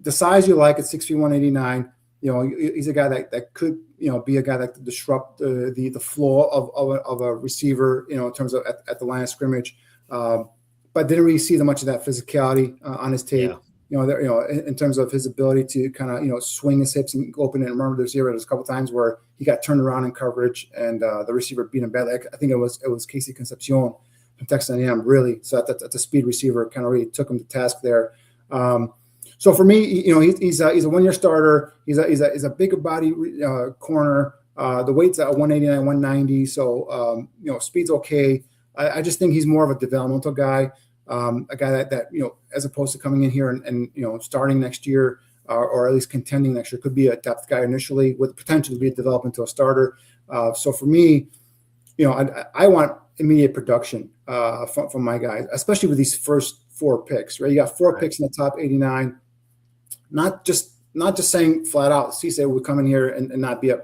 The size you like at 6 feet 189. He's a guy that could be a guy that could disrupt the flow of a receiver, in terms of at the line of scrimmage, but didn't really see much of that physicality on his tape. In terms of his ability to kind of swing his hips and open it. And remember, there's a couple times where he got turned around in coverage and the receiver beat him badly. I think it was Casey Concepcion from Texas A&M, really. So that's a speed receiver, kind of really took him to task there. So for me, he's a one-year starter. He's a bigger body corner. The weight's at 189, 190. So speed's okay. I just think he's more of a developmental guy, a guy that as opposed to coming in here and starting next year or at least contending next year, could be a depth guy initially with potential to be developed into a starter. So for me, I want immediate production from my guys, especially with these first 4 picks. Right, you got 4 picks in the top 89. Not just saying flat out Cisse would come in here and not be able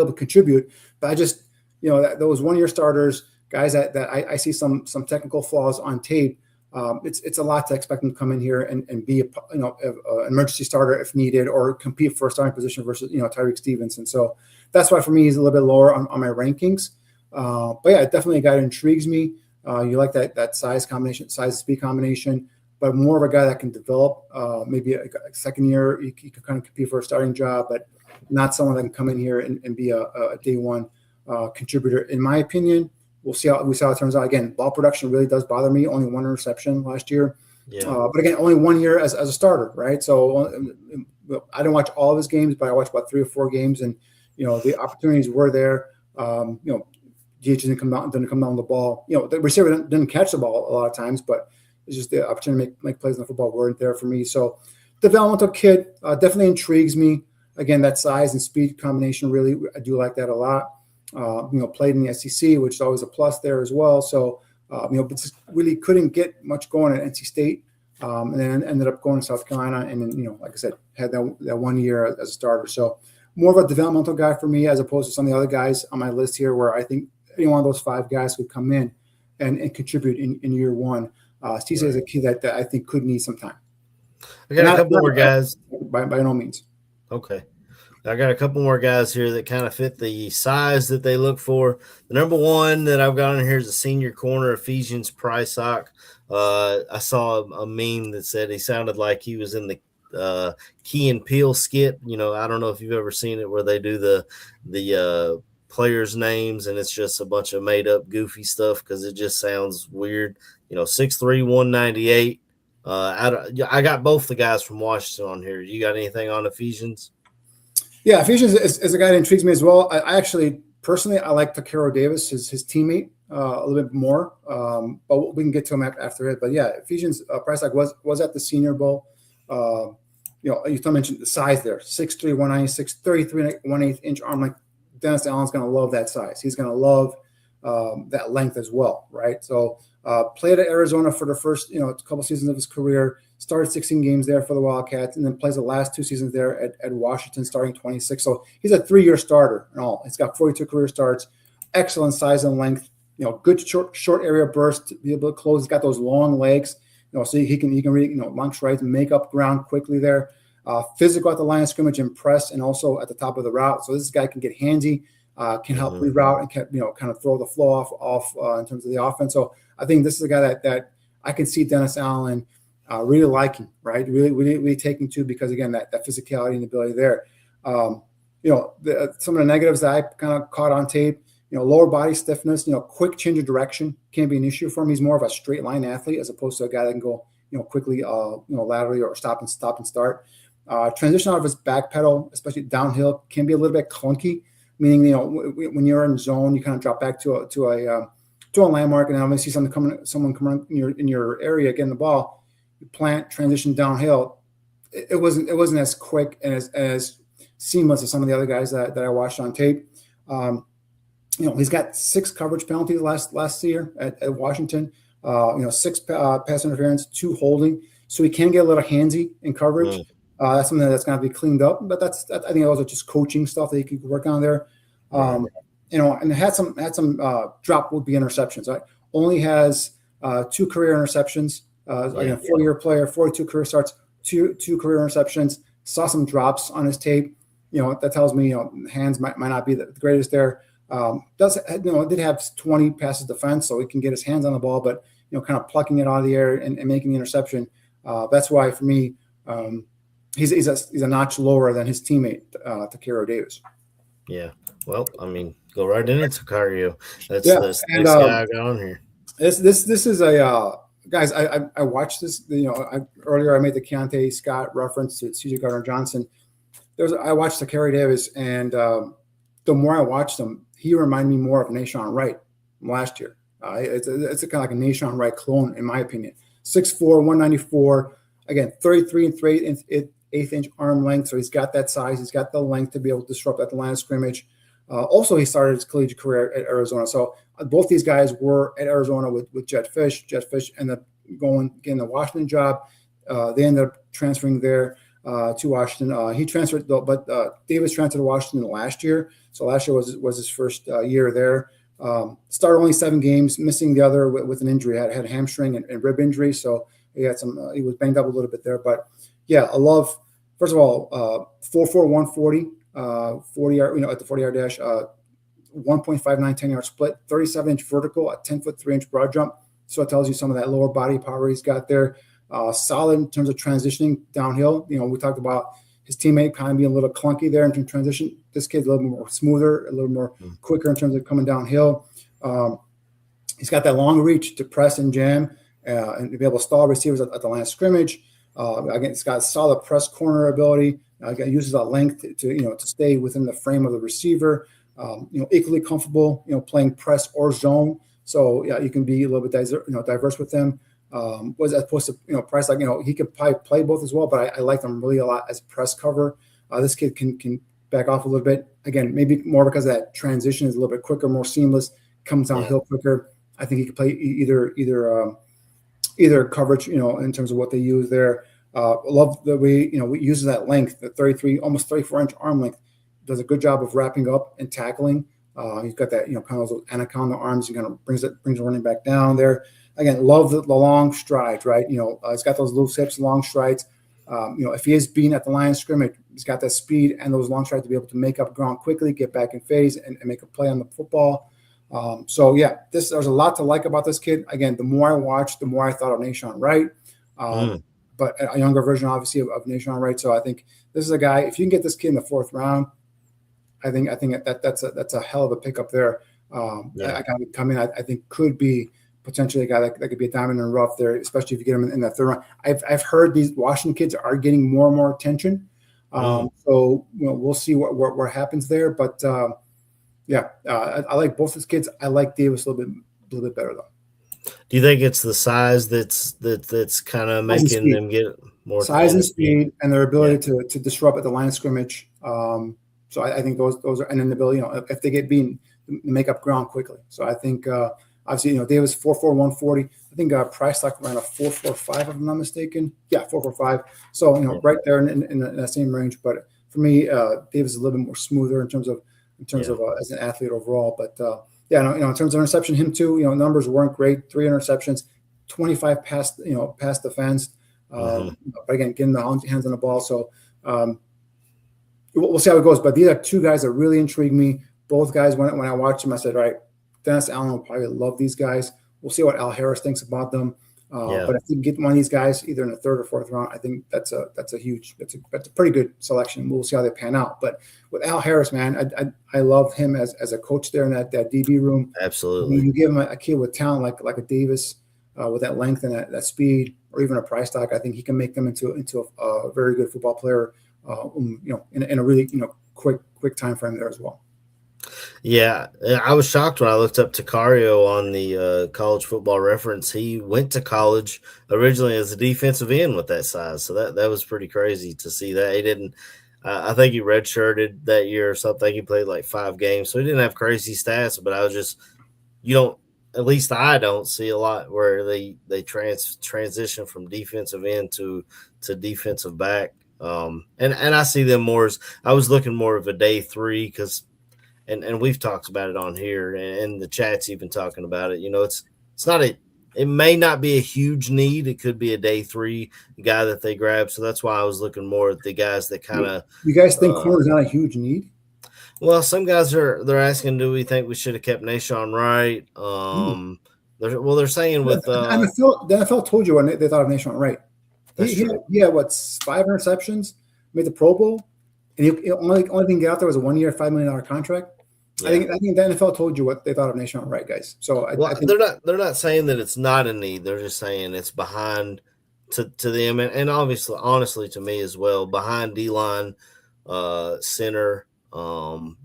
to contribute, but I just those one-year starters, guys that I see some technical flaws on tape. It's a lot to expect them to come in here and be an emergency starter if needed, or compete for a starting position versus Tyreek Stevenson. So that's why for me he's a little bit lower on my rankings. But yeah, definitely a guy that intrigues me. You like that size speed combination. But more of a guy that can develop, maybe a second year, he could kind of compete for a starting job, but not someone that can come in here and be a day one contributor. In my opinion, we'll see how it turns out. Again, ball production really does bother me. Only 1 interception last year. Yeah. But again, only 1 year as a starter, right? So I didn't watch all of his games, but I watched about 3 or 4 games, and the opportunities were there. DH didn't come down the ball. The receiver didn't catch the ball a lot of times, but it's just the opportunity to make plays in the football weren't there for me. So developmental kid definitely intrigues me. Again, that size and speed combination, really, I do like that a lot. Played in the SEC, which is always a plus there as well. So, but just really couldn't get much going at NC State. And then ended up going to South Carolina. And then, like I said, had that 1 year as a starter. So more of a developmental guy for me, as opposed to some of the other guys on my list here, where I think any one of those 5 guys could come in and contribute in year one. Cisse is a kid that I think could need some time. I got a couple more guys. By no means. Okay. I got a couple more guys here that kind of fit the size that they look for. The number one that I've got in here is a senior corner, Ephesians Prysock. I saw a meme that said he sounded like he was in the Key and Peele skit. I don't know if you've ever seen it, where they do the players' names, and it's just a bunch of made up goofy stuff because it just sounds weird. 6'3", 198. I got both the guys from Washington on here. You got anything on Ephesians? Yeah, Ephesians is a guy that intrigues me as well. I actually personally like Takero Davis, his teammate, a little bit more. But we can get to him after it. But yeah, Ephesians Prysock was at the Senior Bowl. You mentioned the size there: 6'3", 196, 33 1/8 inch arm. Like Dennis Allen's going to love that size. He's going to love that length as well, right? So played at Arizona for the first couple seasons of his career. Started 16 games there for the Wildcats, and then plays the last 2 seasons there at Washington, starting 26. So he's a 3-year starter in all. He's got 42 career starts. excellent size and length. Good short area burst to be able to close. He's got those long legs. So he can really long strides, make up ground quickly there. Physical at the line of scrimmage and press, and also at the top of the route. So this guy can get handsy, can help reroute, and can kind of throw the flow off in terms of the offense. So I think this is a guy that I can see Dennis Allen really liking, right? Really taking to, because again, that physicality and ability there. Some of the negatives that I kind of caught on tape, lower body stiffness, quick change of direction can be an issue for him. He's more of a straight line athlete as opposed to a guy that can go, quickly, laterally or stop and start. Transition out of his back pedal, especially downhill, can be a little bit clunky. Meaning, when you're in zone, you kind of drop back to a landmark, and then when you see someone coming in your area getting the ball, you plant, transition downhill. It wasn't as quick and as seamless as some of the other guys that I watched on tape. He's got 6 coverage penalties last year at Washington. 6 pass interference, 2 holding, so he can get a little handsy in coverage. That's something that's going to be cleaned up, but I think those are just coaching stuff that you could work on there. And had some drop would be interceptions. Right? Only has 2 career interceptions. Again, 4-year player, 42 career starts, two career interceptions. Saw some drops on his tape. That tells me hands might not be the greatest there. Did have 20 passes defense, so he can get his hands on the ball, but kind of plucking it out of the air and making the interception. That's why for me. He's a notch lower than his teammate, Takiro Davis. Yeah. Well, I mean, go right in it, Takario. That's this next guy I got on here. This is a guys. I watched this. Earlier I made the Keontae Scott reference to C.J. Gardner-Johnson. I watched Takiro Davis, and the more I watched him, he reminded me more of Nashawn Wright from last year. It's kind of like a Nashawn Wright clone, in my opinion. 6'4", 194. Again, 33 and 3/8 inch arm length, so he's got that size. He's got the length to be able to disrupt at the line of scrimmage. Also, he started his collegiate career at Arizona. So both these guys were at Arizona with Jett Fish. Jett Fish ended up getting the Washington job. They ended up transferring there to Washington. He transferred, but Davis transferred to Washington last year. So last year was his first year there. Started only 7 games, missing the other with an injury. Had a hamstring and rib injury. So he had some. He was banged up a little bit there, but. Yeah, I love, first of all, 4'4", 140, 40-yard, at the 40-yard dash, 1.59 10-yard split, 37-inch vertical, a 10-foot 3-inch broad jump. So it tells you some of that lower body power he's got there. Solid in terms of transitioning downhill. We talked about his teammate kind of being a little clunky there in terms of transition. This kid's a little more smoother, a little more quicker in terms of coming downhill. He's got that long reach to press and jam and to be able to stall receivers at the line of scrimmage. Again, it's got solid press corner ability. Again, uses that length to stay within the frame of the receiver. Equally comfortable, playing press or zone. So yeah, you can be a little bit diverse with him. Was as opposed to Price, he could probably play both as well, but I like him really a lot as press cover. This kid can back off a little bit. Again, maybe more because that transition is a little bit quicker, more seamless, comes downhill quicker. I think he could play either coverage, in terms of what they use there. Love the way, we use that length, the 33, almost 34-inch arm length. Does a good job of wrapping up and tackling. He's got that, kind of those anaconda arms. He kind of brings the running back down there. Again, love the long strides, right? He's got those loose hips, long strides. If he is being at the line of scrimmage, he's got that speed and those long strides to be able to make up ground quickly, get back in phase, and make a play on the football. So yeah, there's a lot to like about this kid. Again, the more I watched, the more I thought of Nashawn Wright, but a younger version, obviously, of Nashawn Wright. So I think this is a guy. If you can get this kid in the 4th round, I think that's a hell of a pickup there. I think could be potentially a guy that could be a diamond in the rough there, especially if you get him in that 3rd round. I've heard these Washington kids are getting more and more attention. So we'll see what happens there, but. I like both these kids. I like Davis a little bit better though. Do you think it's the size that's kind of making them get more size and speed and their ability to disrupt at the line of scrimmage? So I think those are, and then the ability, if they get beaten, make up ground quickly. So I think obviously Davis 4'4", 140. I think Price ran a 4.45 if I'm not mistaken. Yeah, 4.45. So right there in that same range. But for me, Davis is a little bit more smoother in terms of as an athlete overall. But Yeah, no, in terms of interception, him too. Numbers weren't great. 3 interceptions, 25 past the fence. Hmm. But again, getting the hands on the ball. So um, we'll see how it goes. But these are two guys that really intrigue me. Both guys, when I watched them, I said, all right, Dennis Allen will probably love these guys. We'll see what Al Harris thinks about them. Yeah, But if you can get one of these guys either in the third or fourth round, I think that's a pretty good selection. We'll see how they pan out. But with Al Harris, man, I love him as a coach there in that DB room. absolutely. You give him a kid with talent like a Davis with that length and that speed, or even a price tag. I think he can make them into a very good football player. In a really quick time frame there as well. Yeah, I was shocked when I looked up Takario on the college football reference. He went to college originally as a defensive end with that size, so that was pretty crazy to see that. He didn't. I think he redshirted that year or something. He played like 5 games, so he didn't have crazy stats. But I was just, you don't, at least I don't see a lot where they transition from defensive end to defensive back. And I see them more as, I was looking more of a day 3 because. And we've talked about it on here, and the chat's even talking about it. It's not it may not be a huge need. It could be a day 3 guy that they grab. So that's why I was looking more at the guys that kind of. You guys think corner is not a huge need? Well, some guys they're asking, do we think we should have kept Nashawn Wright? They're saying with the NFL told you when they thought of Nashawn Wright. He had what, 5 interceptions, made the Pro Bowl, and he only thing get out there was a 1-year, $5 million contract. Yeah. I think the NFL told you what they thought of Nashawn Wright, guys. So I think they're not saying that it's not a need. They're just saying it's behind to them, and obviously, honestly, to me as well, behind D-line, center,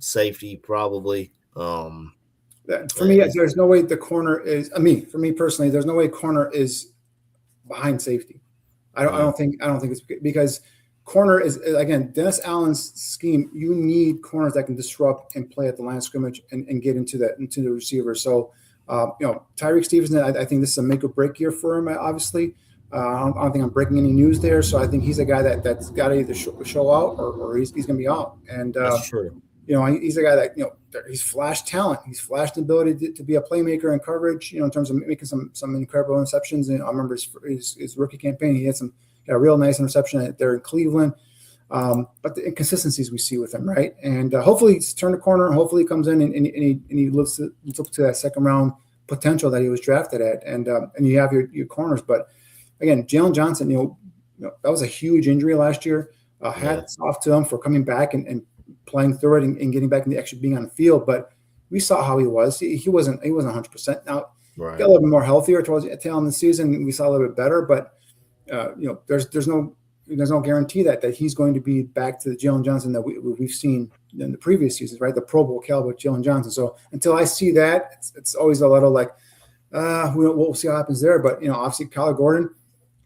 safety, probably. For me, there's no way the corner is. For me personally, there's no way corner is behind safety. I don't think it's because. Corner is, again, Dennis Allen's scheme. You need corners that can disrupt and play at the line of scrimmage and get into the receiver. So, Tyreek Stevenson, I think this is a make or break year for him. Obviously, I don't think I'm breaking any news there. So I think he's a guy that's got to either show out or he's going to be out. And that's true. He's a guy that he's flashed talent. He's flashed the ability to be a playmaker in coverage. In terms of making some incredible interceptions. And I remember his rookie campaign. He had a real nice interception there in Cleveland. But the inconsistencies we see with him, right? And hopefully he's turned the corner. And hopefully he comes in and he lives up to that second round potential that he was drafted at. And you have your corners. But again, Jalen Johnson, that was a huge injury last year. Hats off to him for coming back and playing through it and getting back into actually being on the field. But we saw how he was. He wasn't 100%. Now, right. Got a little bit more healthier towards the tail end of the season. We saw a little bit better, but there's no guarantee that he's going to be back to the Jalen Johnson that we've seen in the previous seasons, right? The Pro Bowl caliber Jalen Johnson. So until I see that, it's always a little like, we'll see what happens there. But obviously Kyler Gordon,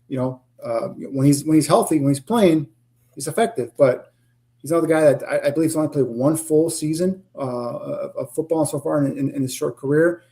when he's healthy, when he's playing, he's effective. But he's another guy that I believe has only played 1 full season of football so far in his short career.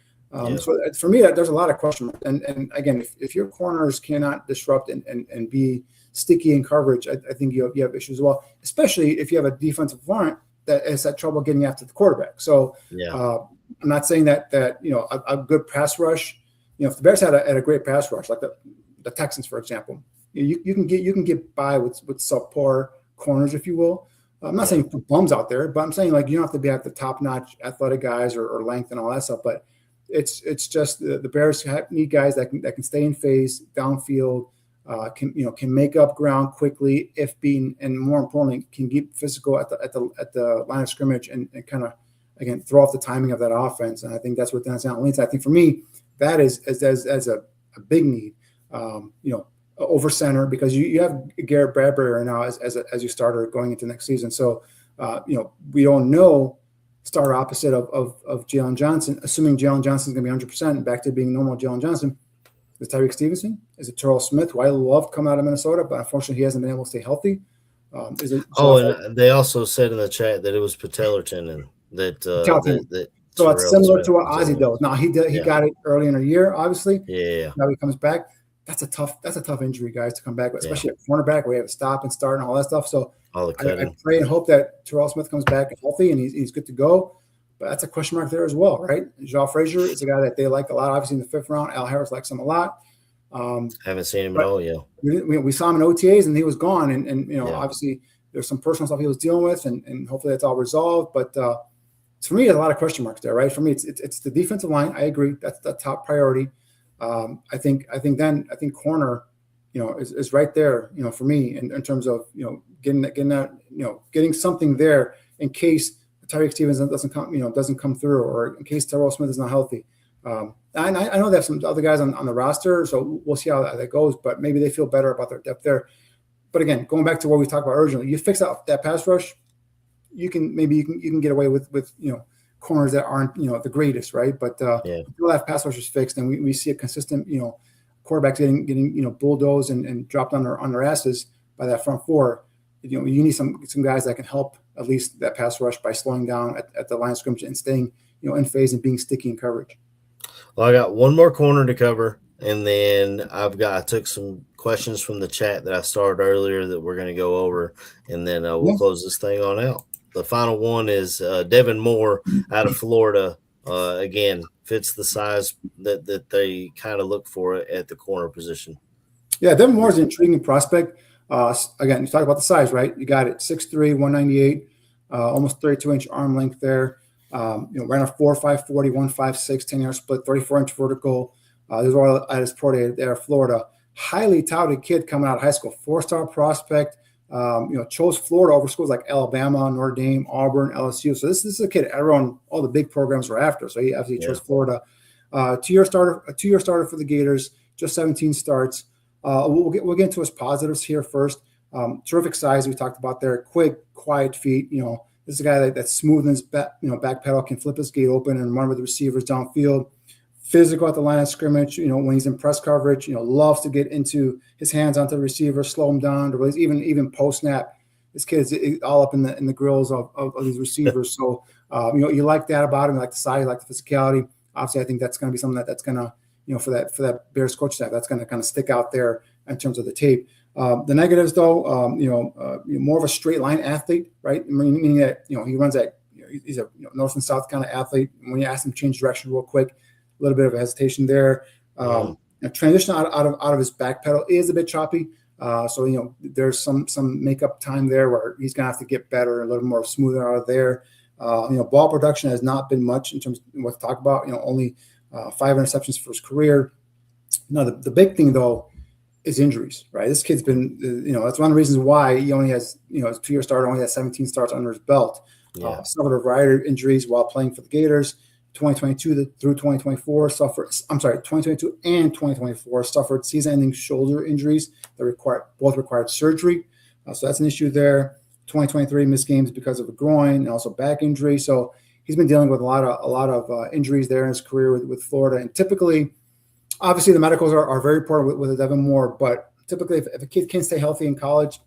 So for me, there's a lot of question marks. And again, if your corners cannot disrupt and be sticky in coverage, I think you have issues as well, especially if you have a defensive front that has had trouble getting after the quarterback. So I'm not saying that a good pass rush, if the Bears had a great pass rush, like the Texans, for example, you can get by with subpar corners, if you will. I'm not saying put bums out there, but I'm saying like you don't have to be at the top-notch athletic guys or length and all that stuff, but it's just the Bears need guys that can stay in phase downfield, can make up ground quickly and more importantly can get physical at the line of scrimmage and kind of again throw off the timing of that offense. And I think that's what Dennis Allen leads. I think for me that is as a big need, over center because you have Garrett Bradbury right now as your starter going into next season. So we don't know. Starter opposite of Jalen Johnson, assuming Jalen Johnson is going to be 100% and back to being normal Jalen Johnson. Is Tyreek Stevenson? Is it Terrell Smith, who I love coming out of Minnesota, but unfortunately he hasn't been able to stay healthy? Is it? And they also said in the chat that it was patellar tendon that. So it's similar to what Ozzie does. Now he got it early in the year, obviously. Yeah. Now he comes back. That's a tough injury, guys, to come back, especially at cornerback where you have to stop and start and all that stuff. So I pray and hope that Terrell Smith comes back healthy and he's good to go. but that's a question mark there as well, right? Joao Frazier is a guy that they like a lot, obviously in the 5th round. Al Harris likes him a lot. Haven't seen him at But all. Yeah. we saw him in OTAs and he was gone. And Yeah. obviously there's some personal stuff he was dealing with, and hopefully that's all resolved. But for me, there's a lot of question marks there, right? For me, it's the defensive line. I agree. That's the top priority. I think corner, is right there, for me in terms of, getting something there in case Tyreek Stevens doesn't come through, or in case Terrell Smith is not healthy. I know they have some other guys on the roster, so we'll see how that goes, but maybe they feel better about their depth there. But again, going back to what we talked about originally, you fix out that pass rush, you can get away with corners that aren't the greatest, right? But until that pass rush is fixed, and we see a consistent quarterbacks getting bulldozed and dropped on their asses by that front four. You need some guys that can help at least that pass rush by slowing down at the line of scrimmage and staying in phase and being sticky in coverage. Well, I got one more corner to cover, and then I took some questions from the chat that I started earlier that we're going to go over, and then we'll close this thing on out. The final one is Devin Moore out of Florida. Again, fits the size that they kind of look for at the corner position. Yeah, Devin Moore is an intriguing prospect. Again, you talk about the size, right? You got it, 6'3", 198, almost 32-inch arm length there. Ran a 4.5 40, 1.56, 10-yard split, 34-inch vertical. These are all at his pro day there, Florida. Highly touted kid coming out of high school, 4-star prospect. Chose Florida over schools like Alabama, Notre Dame, Auburn, LSU. So this is a kid all the big programs were after. So he absolutely chose Florida. 2-year starter for the Gators, just 17 starts. We'll get into his positives here first. Terrific size we talked about there. Quick, quiet feet. This is a guy that's smooth in his back pedal, can flip his gate open and run with the receivers downfield. Physical at the line of scrimmage, when he's in press coverage, loves to get into his hands onto the receiver, slow him down, to release, even post snap. This kid's all up in the grills of these receivers. So you like that about him, you like the size, you like the physicality. Obviously, I think that's going to be something that's going to for that Bears coach staff, that's going to kind of stick out there in terms of the tape. The negatives, though, more of a straight line athlete, right? Meaning that he runs that he's a north and south kind of athlete. And when you ask him to change direction real quick, a little bit of a hesitation there. Transition out of his back pedal is a bit choppy. So there's some makeup time there where he's gonna have to get better, a little more smoother out of there. Ball production has not been much in terms of what to talk about. Only 5 interceptions for his career. Now the big thing though is injuries, right? This kid's been, that's one of the reasons why he only has, his 2-year starter only has 17 starts under his belt. Suffered a variety of injuries while playing for the Gators. 2022 through 2024 2022 and 2024 suffered season-ending shoulder injuries that both required surgery. So that's an issue there. 2023 missed games because of a groin and also back injury. So he's been dealing with a lot of injuries there in his career with Florida. And typically, obviously, the medicals are very important with Devin Moore. But typically, if a kid can't stay healthy in college,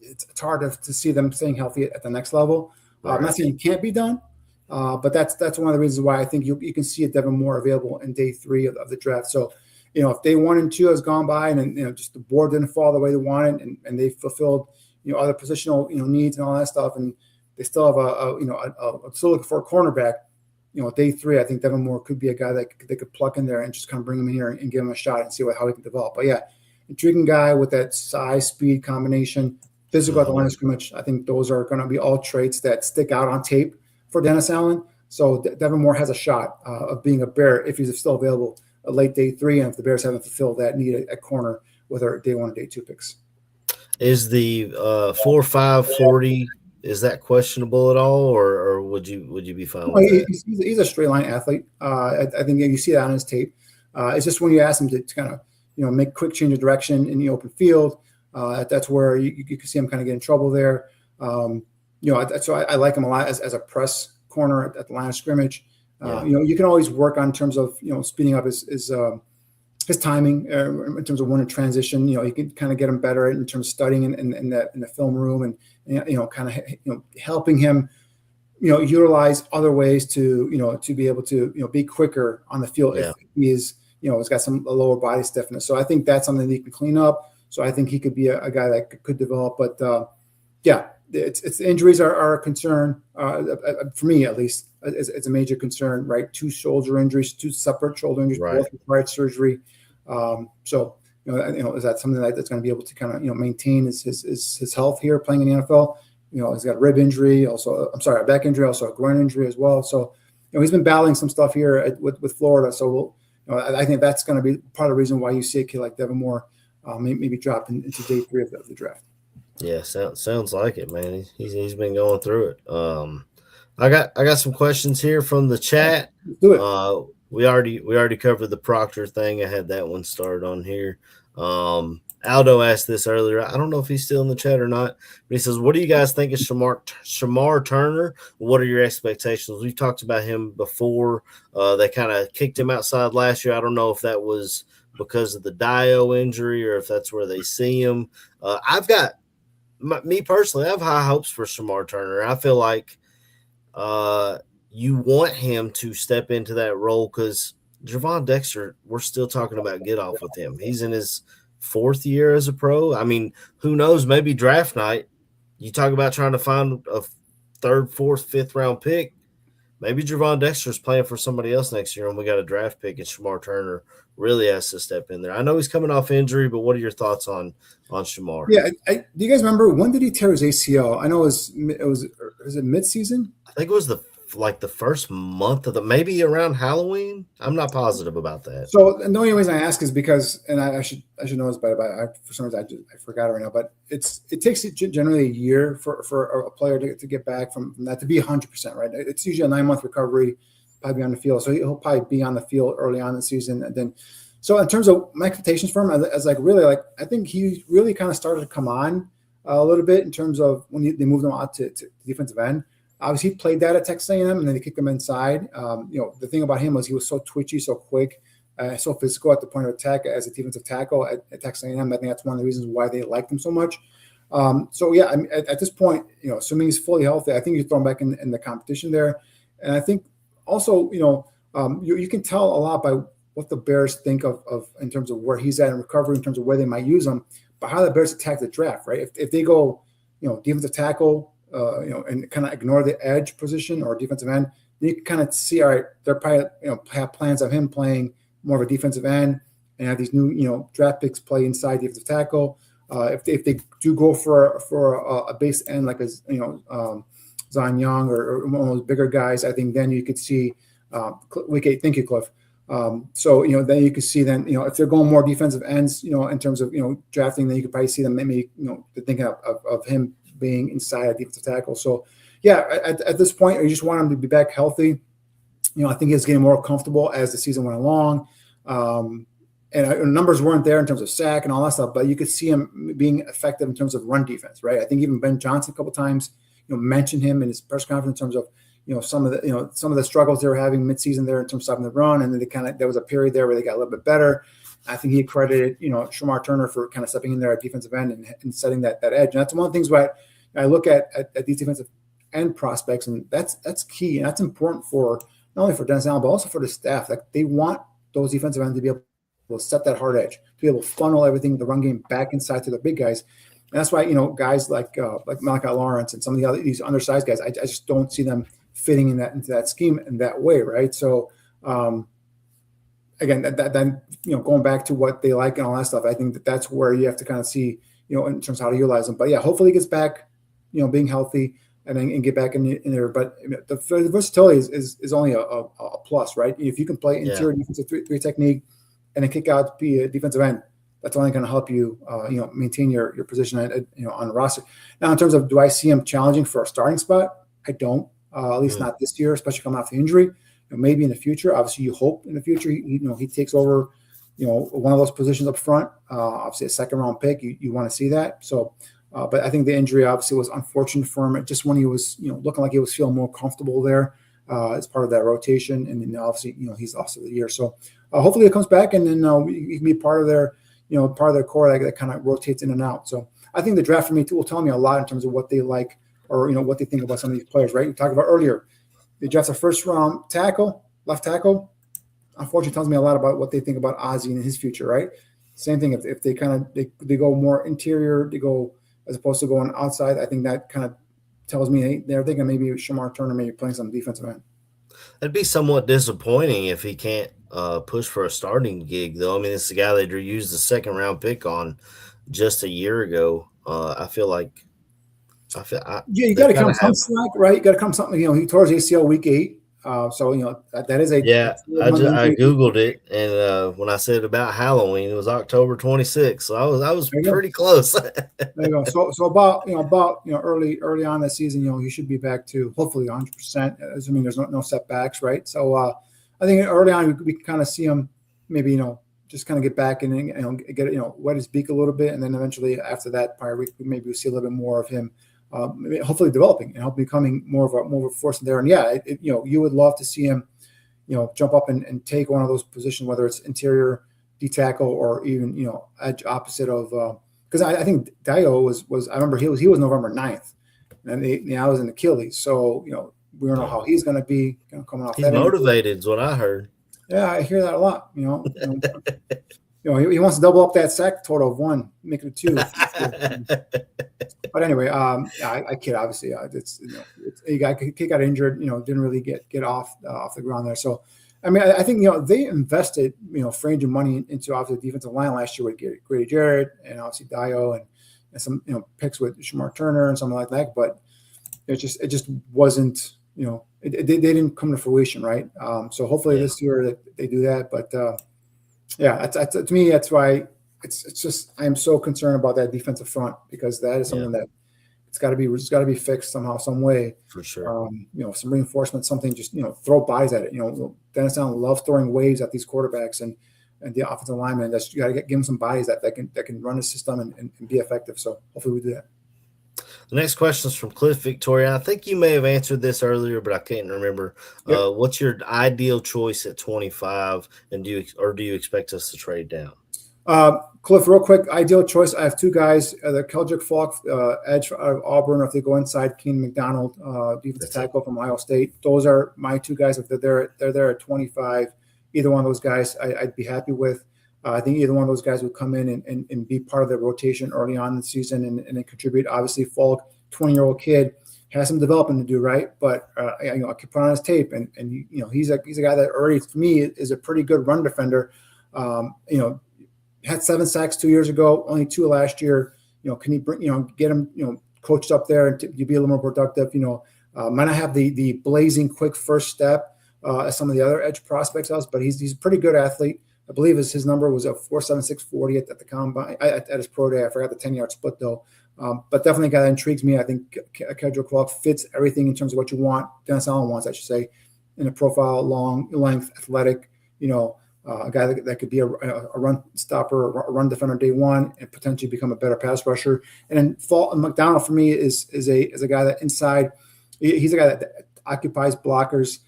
it's hard to see them staying healthy at the next level. Right. I'm not saying it can't be done. But that's one of the reasons why I think you can see a Devin Moore available in day 3 of the draft. So, if day 1 and 2 has gone by and just the board didn't fall the way they wanted and they fulfilled, other positional, needs and all that stuff, and they still have still looking for a cornerback, day 3, I think Devin Moore could be a guy that they could pluck in there and just kind of bring him in here and give him a shot and see how he can develop. But yeah, intriguing guy with that size, speed combination, physical at the line of scrimmage. I think those are going to be all traits that stick out on tape for Dennis Allen. So Devin Moore has a shot of being a Bear if he's still available late day 3, and if the Bears haven't fulfilled that need at corner with our day 1 and day 2 picks. Is the 4.5 40, is that questionable at all, or would you be fine with that? He's a straight line athlete. I think you see that on his tape. It's just when you ask him to kind of make quick change of direction in the open field, that's where you can see him kind of get in trouble there. So I like him a lot as a press corner at the line of scrimmage. You can always work on in terms of speeding up his timing in terms of when to transition. You can kind of get him better in terms of studying in the film room and kind of helping him utilize other ways to be able to be quicker on the field if he is he's got some lower body stiffness. So I think that's something that he can clean up. So I think he could be a guy that could develop. But it's the injuries are a concern for me, at least. It's a major concern, right? 2 shoulder injuries, 2 separate shoulder injuries, Right. both required surgery. So is that something that's going to be able to kind of maintain his health here playing in the NFL? He's got a rib injury, also a back injury, also a groin injury as well. So he's been battling some stuff here with Florida. So I think that's going to be part of the reason why you see a kid like Devin Moore maybe drop into day 3 of the draft. Yeah, sounds like it, man. He's been going through it. I got some questions here from the chat. Let's do it. We already covered the Proctor thing. I had that one started on here. Aldo asked this earlier. I don't know if he's still in the chat or not, but he says, "What do you guys think of Shamar Turner? What are your expectations?" We've talked about him before. They kind of kicked him outside last year. I don't know if that was because of the Dio injury or if that's where they see him. I've got me personally, I have high hopes for Shamar Turner. I feel like you want him to step into that role because Javon Dexter, we're still talking about get off with him. He's in his 4th year as a pro. I mean, who knows? Maybe draft night, you talk about trying to find a 3rd, 4th, 5th round pick. Maybe Javon Dexter's playing for somebody else next year, and we got a draft pick, and Shamar Turner really has to step in there. I know he's coming off injury, but what are your thoughts on Shamar? Yeah, do you guys remember when did he tear his ACL? I know was it mid-season? I think it was the first month of maybe around Halloween. I'm not positive about that. So the only reason I ask is because, and I should know this, but for some reason I forgot it right now. But it takes generally a year for a player to get back from that to be 100%, right? It's usually a 9-month recovery, probably on the field. So he'll probably be on the field early on in the season, and then. So in terms of my expectations for him, I think he really kind of started to come on a little bit in terms of when they moved him out to defensive end. Obviously, he played that at Texas A&M, and then they kicked him inside. The thing about him was he was so twitchy, so quick, so physical at the point of attack as a defensive tackle at Texas A&M. I think that's one of the reasons why they liked him so much. At this point, assuming he's fully healthy, I think you throw him back in the competition there. And I think also, you can tell a lot by what the Bears think of in terms of where he's at in recovery, in terms of where they might use him, but how the Bears attack the draft, right? If they go, defensive tackle, and kind of ignore the edge position or defensive end, then you can kind of see, all right, they're probably, have plans of him playing more of a defensive end and have these new, draft picks play inside defensive tackle. If they do go for a base end like Zion Young or one of those bigger guys, I think then you could see, thank you, Cliff. Then you could see if they're going more defensive ends, in terms of, drafting, then you could probably see them maybe, thinking of him being inside a defensive tackle. So yeah, at this point, you just want him to be back healthy. I think he's getting more comfortable as the season went along. And numbers weren't there in terms of sack and all that stuff, but you could see him being effective in terms of run defense, right? I think even Ben Johnson a couple of times, mentioned him in his press conference in terms of, some of the struggles they were having midseason there in terms of stopping the run. And then there was a period there where they got a little bit better. I think he credited, Shamar Turner for kind of stepping in there at defensive end and setting that edge. And that's one of the things where I look at these defensive end prospects, and that's key. And that's important for not only for Dennis Allen, but also for the staff. Like they want those defensive ends to be able to set that hard edge, to be able to funnel everything, the run game back inside to the big guys. And that's why, guys like Malachi Lawrence and some of these undersized guys, I just don't see them fitting into that scheme in that way, right? So, again, then going back to what they like and all that stuff, I think that's where you have to kind of see, in terms of how to utilize them. But yeah, hopefully he gets back, being healthy and get back in there. But the versatility is only a plus, right? If you can play interior defensive three technique and then kick out to be a defensive end, that's only going to help you, maintain your position, on the roster. Now, in terms of do I see him challenging for a starting spot? I don't. At least not this year, especially coming off the injury. Maybe in the future. Obviously, you hope in the future he takes over, one of those positions up front. Obviously, a 2nd round pick. You want to see that. So, but I think the injury obviously was unfortunate for him. Just when he was looking like he was feeling more comfortable there as part of that rotation, and then obviously he's lost of the year. So hopefully it comes back, and then he can be part of their core that kind of rotates in and out. So I think the draft for me too will tell me a lot in terms of what they like. Or what they think about some of these players, right? We talked about earlier, they draft a 1st round tackle, left tackle. Unfortunately, tells me a lot about what they think about Ozzie and his future, right? Same thing if they kind of they go more interior, they go as opposed to going outside. I think that kind of tells me they're thinking maybe Shamar Turner maybe playing some defensive end. It'd be somewhat disappointing if he can't push for a starting gig, though. I mean, it's the guy that they used the second round pick on just a year ago. I feel like Yeah, you got to come some slack, right? You got to come something. He tore his ACL week 8. So that is a yeah. I googled it, and when I said about Halloween, it was October 26th. So I was pretty close. There you go. So about early on this season, he should be back to hopefully 100%. Assuming there's no setbacks, right? So I think early on we can kind of see him maybe just kind of get back and get wet his beak a little bit, and then eventually after that, probably maybe we'll see a little bit more of him. Hopefully developing and becoming more of a force in there. And yeah, you would love to see him, jump up and take one of those positions, whether it's interior D tackle or even edge opposite of. Because I think Dio was I remember he was November 9th, and I was in Achilles, so we don't know how he's going to be coming off. He's motivated, is what I heard. Yeah, I hear that a lot. He wants to double up that sack total of 1, make it 2. But anyway, I kid. Obviously, he got injured. Didn't really get off the ground there. So, I mean, I think they invested range of money into obviously the defensive line last year with Grady Jarrett and obviously Dio and some picks with Shamar Turner and something like that. But it just wasn't they didn't come to fruition, right? So hopefully this year they do that. But yeah, to me, that's why it's just I am so concerned about that defensive front, because that is something that it's got to be fixed somehow, some way. For sure. Some reinforcement, something. Just throw bodies at it. Dennis Allen loves throwing waves at these quarterbacks and the offensive linemen. That's you got to give them some bodies that can run the system and be effective. So hopefully we do that. The next question is from Cliff Victoria. I think you may have answered this earlier, but I can't remember. Yep. What's your ideal choice at 25, and do you expect us to trade down? Cliff, real quick, ideal choice. I have 2 guys, the Keldrick Falk, edge out of Auburn, or if they go inside, Keenan McDonald, defensive tackle from Ohio State. Those are my 2 guys. If they're there at 25, either one of those guys I'd be happy with. I think either one of those guys would come in and be part of the rotation early on in the season and contribute. Obviously, Falk, 20-year-old kid, has some development to do, right? But I could put on his tape, and he's a guy that already, for me, is a pretty good run defender. Had 7 sacks 2 years ago, only 2 last year. Can he bring get him coached up there and to be a little more productive? Might not have the blazing quick first step as some of the other edge prospects does, but he's a pretty good athlete. I believe his number was a 4.76 40 at the combine at his pro day. I forgot the 10-yard split though. But definitely a guy that intrigues me. I think Keldrick Falk fits everything in terms of what you want. Dennis Allen wants, I should say, in a profile, long, length, athletic. A guy that could be a run stopper, a run defender day one, and potentially become a better pass rusher. And then McDonald for me is a guy that inside, he's a guy that occupies blockers,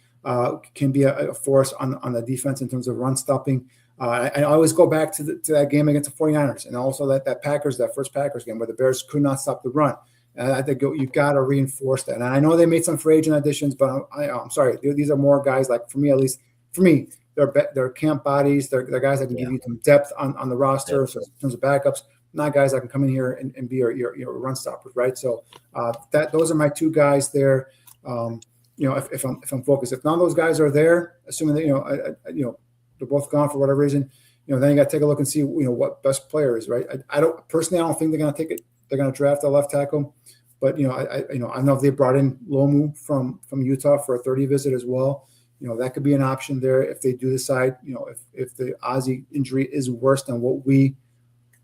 can be a force on the defense in terms of run stopping. I always go back to that game against the 49ers, and also that first Packers game where the Bears could not stop the run. And I think you've got to reinforce that. And I know they made some free agent additions, but I'm sorry, these are more guys like for me. They're camp bodies. They're guys that can give you some depth on the roster. So in terms of backups, not guys that can come in here and be your run stoppers, right? So those are my 2 guys there. If I'm focused, if none of those guys are there, assuming that they're both gone for whatever reason, then you got to take a look and see what best player is, right? I don't think they're going to take it. They're going to draft a left tackle, but I know if they brought in Lomu from Utah for a 30 visit as well. That could be an option there if they do decide, if the Ozzie injury is worse than what we,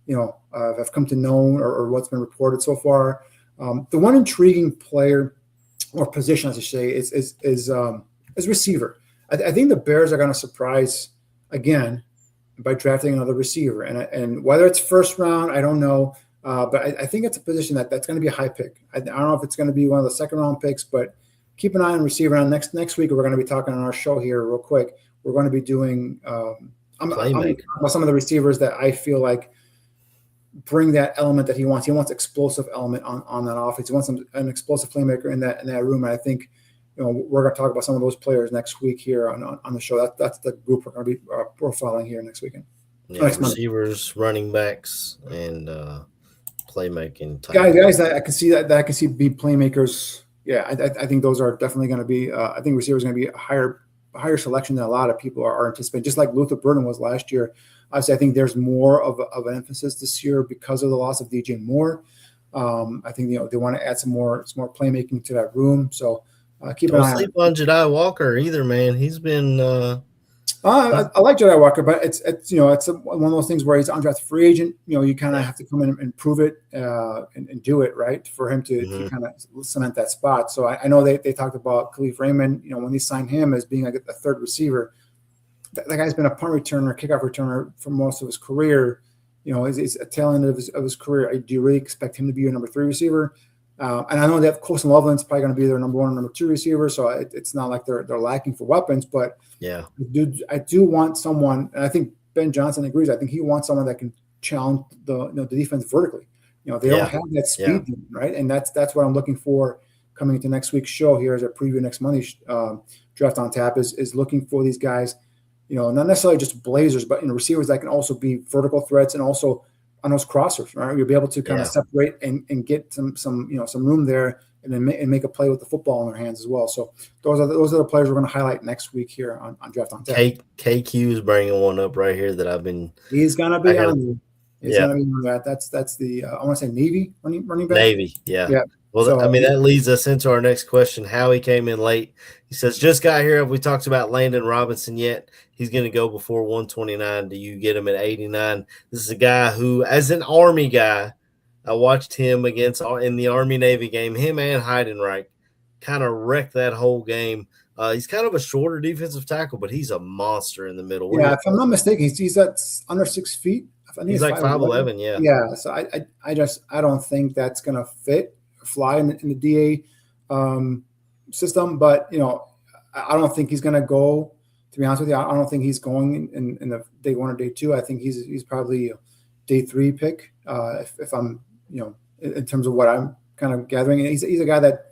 have come to know or what's been reported so far. The one intriguing player or position, as I say, is receiver. I think the Bears are going to surprise again by drafting another receiver, and whether it's first round, I don't know, but I think it's a position that's going to be a high pick. I don't know if it's going to be one of the second round picks, but keep an eye on receiver. And next week, we're going to be talking on our show here real quick. We're going to be doing I'm about some of the receivers that I feel like bring that element that he wants. He wants explosive element on that offense. He wants an explosive playmaker in that room. And I think we're going to talk about some of those players next week here on the show. That's the group we're going to be profiling here next weekend. Yeah, receivers, running backs, and playmaking. Guys that I can see be playmakers. yeah, I think those are definitely going to be. I think receivers going to be a higher selection than a lot of people are anticipating. Just like Luther Burden was last year. Obviously, I think there's more of an emphasis this year because of the loss of DJ Moore. I think they want to add some more playmaking to that room. So keep an Don't eye sleep on on Jedi Walker either, man. He's been I like Jedi Walker, but it's one of those things where he's an undrafted free agent. You kind of have to come in and prove it and do it right for him to kind of cement that spot. So I know they talked about Khalif Raymond. When they signed him as being like a third receiver, that guy's been a punt returner, kickoff returner for most of his career. He's a tail end of his career. Do you really expect him to be your number 3 receiver? And I know that Colson Loveland's probably going to be their number 1 or number 2 receiver, so it's not like they're lacking for weapons. But yeah, I do want someone, and I think Ben Johnson agrees. I think he wants someone that can challenge the defense vertically. They don't have that speed, right? And that's what I'm looking for coming into next week's show here as a preview next Monday's draft on tap is looking for these guys. Not necessarily just blazers, but receivers that can also be vertical threats and also on those crossers, right? You'll be able to kind of separate and get some room there and then make a play with the football in their hands as well. So those are the players we're going to highlight next week here on Draft on Tap. KQ is bringing one up right here that I've been. He's going to be on there. He's going to be on that. That's the I want to say Navy running back. Navy, yeah. Well, so, that leads us into our next question. How he came in late. He says, just got here. Have we talked about Landon Robinson yet? He's going to go before 129. Do you get him at 89? This is a guy who, as an Army guy, I watched him in the Army-Navy game. Him and Heidenreich kind of wrecked that whole game. He's kind of a shorter defensive tackle, but he's a monster in the middle. Yeah, if I'm not mistaken, he's at under 6 feet. I think he's like 5'11", yeah. Yeah, so I don't think that's going to fly in the DA system, but I don't think he's going to go. To be honest with you, I don't think he's going in the day 1 or day 2. I think he's probably a day 3 pick. If I'm in terms of what I'm kind of gathering, and he's a guy that,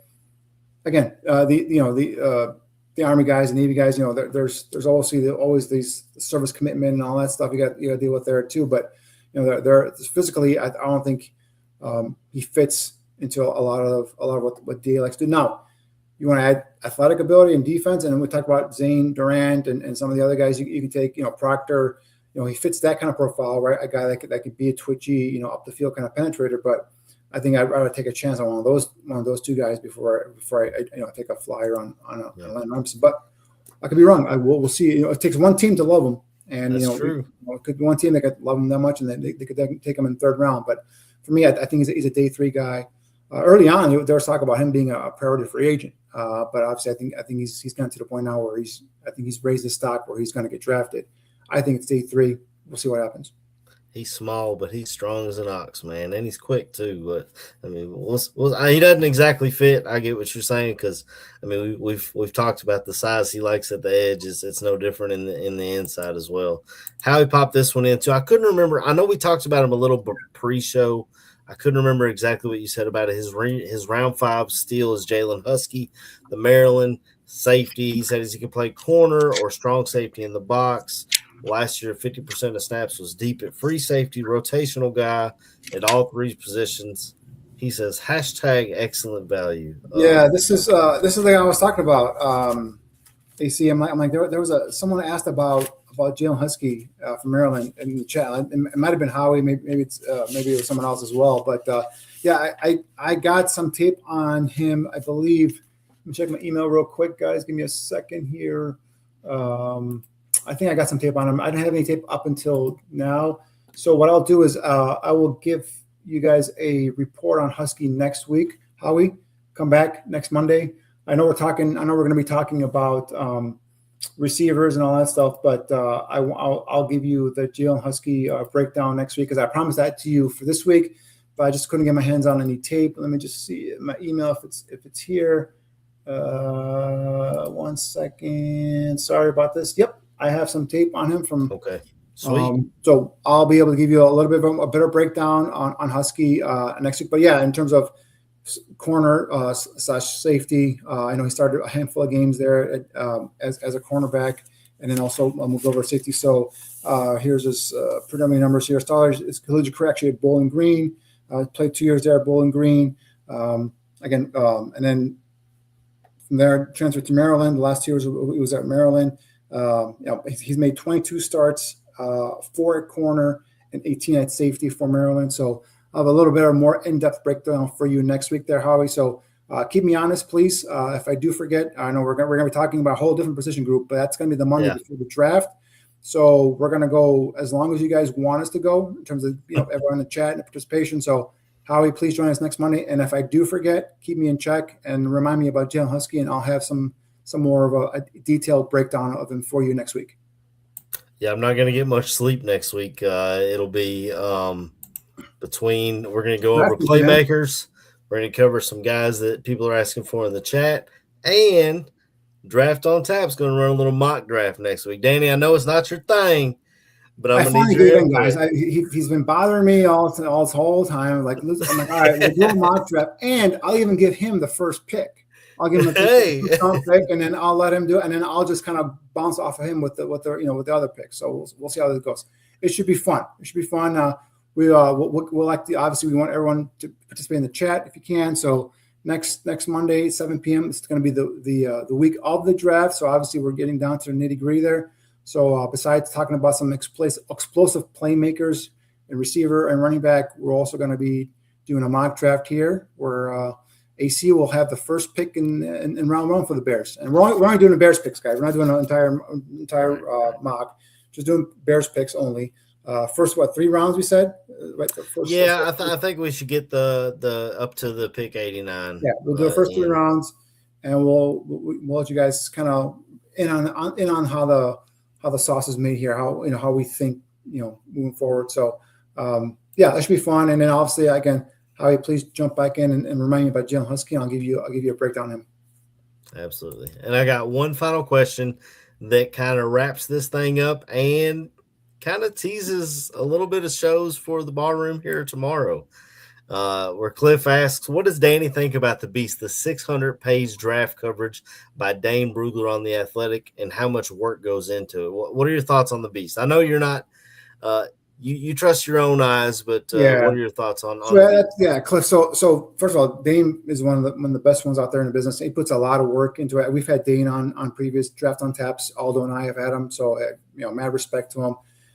again, the Army guys and Navy guys, there's always these service commitment and all that stuff you got to deal with there too. But they're physically, I don't think he fits into a lot of what DA likes to do. Now, you want to add athletic ability and defense, and then we talk about Zane Durant and some of the other guys you can take. Proctor, he fits that kind of profile, right? A guy that could be a twitchy, up the field kind of penetrator. But I think I'd rather take a chance on one of those 2 guys before I take a flyer on Landon Robinson. But I could be wrong. We'll see. It takes one team to love him, and true. It could be one team that could love him that much, and then they could take him in the 3rd round. But for me, I think he's a day 3 guy. Early on, there was talk about him being a priority free agent, but obviously, I think he's gotten to the point now where he's raised his stock where he's going to get drafted. I think it's day 3. We'll see what happens. He's small, but he's strong as an ox, man, and he's quick too. But I mean, he doesn't exactly fit. I get what you're saying because I mean we've talked about the size he likes at the edge. It's no different in the inside as well. How he popped this one into, I couldn't remember. I know we talked about him a little pre-show. I couldn't remember exactly what you said about it. His round 5 steal is Jalen Husky, the Maryland safety. He said he could play corner or strong safety in the box. Last year, 50% of snaps was deep at free safety, rotational guy at all 3 positions. He says, #excellent value. Yeah, this is the thing I was talking about. AC, I'm like there was someone asked about Jalen Husky from Maryland in the chat. It might have been Howie, maybe it was someone else as well. But I got some tape on him. I believe. Let me check my email real quick, guys. Give me a second here. I think I got some tape on him. I didn't have any tape up until now. So what I'll do is I will give you guys a report on Husky next week. Howie, come back next Monday. I know we're going to be talking about receivers and all that stuff, but I'll give you the Jalen Husky breakdown next week because I promised that to you for this week, but I just couldn't get my hands on any tape. Let me just see my email if it's here. 1 second. Sorry about this. Yep, I have some tape on him from. Okay. Sweet. So I'll be able to give you a little bit of a better breakdown on Husky next week. But yeah, in terms of corner / safety, I know he started a handful of games there as a cornerback, and then also moved over to safety. So here's his predominant numbers here. Started his collegiate career actually at Bowling Green. Played 2 years there at Bowling Green. And then From there, transferred to Maryland. The last 2 years he was at Maryland. He's made 22 starts, 4 at corner, and 18 at safety for Maryland. So I'll have a little bit of more in-depth breakdown for you next week there, Howie. So keep me honest, please. If I do forget, I know we're going to be talking about a whole different position group, but that's going to be the Monday before the draft. So we're going to go as long as you guys want us to go in terms of everyone in the chat and the participation. So Howie, please join us next Monday. And if I do forget, keep me in check and remind me about Jalen Husky, and I'll have some more of a detailed breakdown of him for you next week. Yeah, I'm not going to get much sleep next week. It'll be we're going to go over playmakers. We're going to cover some guys that people are asking for in the chat, and Draft on Tap's going to run a little mock draft next week. Danny, I know it's not your thing, but I'm going to need your input. Guys. He's been bothering me all this whole time. I'm like, all right, we'll do a mock draft, and I'll even give him the first pick. I'll give him the first pick, and then I'll let him do it, and then I'll just kind of bounce off of him with the other picks. So we'll see how this goes. It should be fun. We'll like to, obviously we want everyone to participate in the chat if you can. So next Monday, 7 p.m. It's going to be the week of the draft. So obviously we're getting down to the nitty-gritty there. So besides talking about some explosive playmakers and receiver and running back, we're also going to be doing a mock draft here where AC will have the first pick in round 1 for the Bears. And we're only doing the Bears picks, guys. We're not doing an entire mock, just doing Bears picks only. First, 3 rounds we said? Right, I think we should get the up to the pick 89. Yeah, we'll do the first 3 rounds, and we'll let you guys kind of in on how the sauce is made here, how we think moving forward. So that should be fun. And then obviously again, Howie, please jump back in and remind me about Jalen Husky. I'll give you a breakdown on him. Absolutely. And I got one final question that kind of wraps this thing up and kind of teases a little bit of shows for the barroom here tomorrow, where Cliff asks, what does Danny think about the Beast, the 600-page draft coverage by Dane Brugler on The Athletic, and how much work goes into it? What are your thoughts on the Beast? I know you're not you trust your own eyes, but what are your thoughts on Cliff. So first of all, Dane is one of the best ones out there in the business. He puts a lot of work into it. We've had Dane on previous Draft on Taps. Aldo and I have had him, so mad respect to him.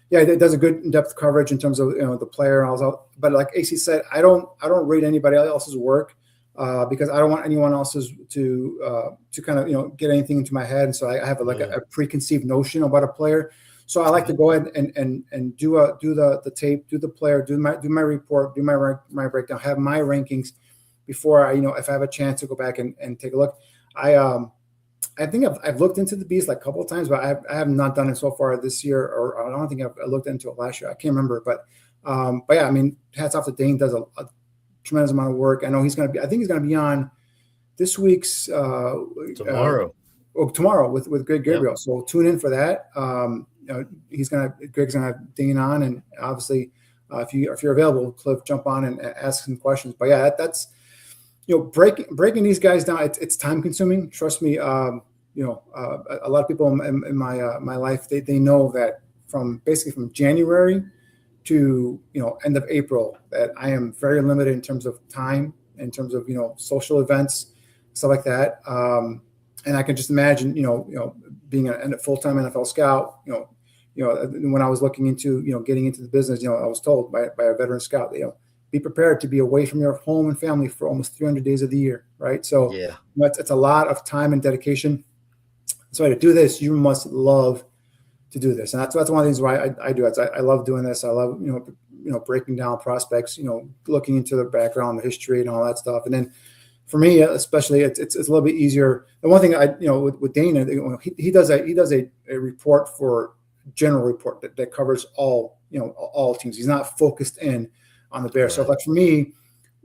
Yeah, it does a good in-depth coverage in terms of the player and all that. But like AC said, I don't rate anybody else's work because I don't want anyone else's to kind of get anything into my head. And so I have a preconceived notion about a player. So I like to go ahead and do the tape, do the player, do my report, do my breakdown, have my rankings before if I have a chance to go back and take a look. I think I've looked into the Beast like a couple of times, but I have not done it so far this year, or I don't think I've looked into it last year. I can't remember, but yeah, I mean, hats off to Dane. Does a tremendous amount of work. I know he's going to be. I think he's going to be on this week's tomorrow. Tomorrow with Greg Gabriel. Yep. So tune in for that. Greg's going to have Dane on, and obviously, if you're available, Cliff, jump on and ask some questions. But yeah, that's. Breaking these guys down, it's time consuming. Trust me. A lot of people in my life, they know that from January to end of April that I am very limited in terms of time, in terms of social events, stuff like that. And I can just imagine being a full-time NFL scout. When I was looking into getting into the business, I was told by a veteran scout that be prepared to be away from your home and family for almost 300 days of the year, right? So it's a lot of time and dedication. So to do this, you must love to do this, and that's one of the things why I do it. I love doing this. I love breaking down prospects, looking into their background, the history, and all that stuff. And then for me, especially, it's a little bit easier. The one thing with Dana, he does a report for general report that covers all teams. He's not focused in on the Bears. Right. So like for me,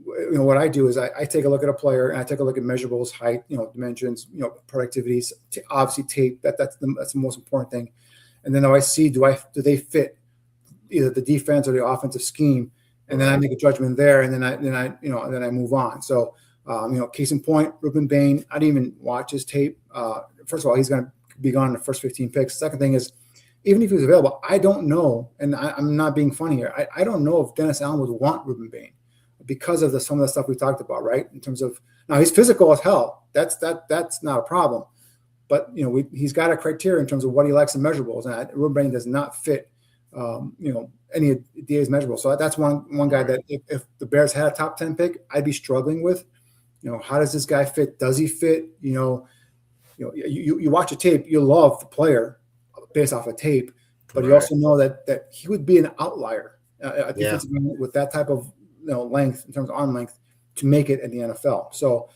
what I do is I take a look at a player and I take a look at measurables, height, dimensions, productivities, obviously tape. That's the most important thing. And then I see do they fit either the defense or the offensive scheme, and then I make a judgment there, and then I move on. So case in point, Ruben Bain. I didn't even watch his tape. First of all, he's going to be gone in the first 15 picks. Second thing is, even if he was available, I don't know, and I'm not being funny here. I don't know if Dennis Allen would want Ruben Bain because of some of the stuff we talked about, right? In terms of now he's physical as hell, that's not a problem. But he's got a criteria in terms of what he likes in measurables, and Ruben Bain does not fit any of DA's measurables. So that's one guy that if the Bears had a top 10 pick, I'd be struggling with. How does this guy fit? Does he fit? You watch a tape, you love the player based off of tape, but you also know that he would be an outlier with that type of length in terms of arm length to make it in the NFL. So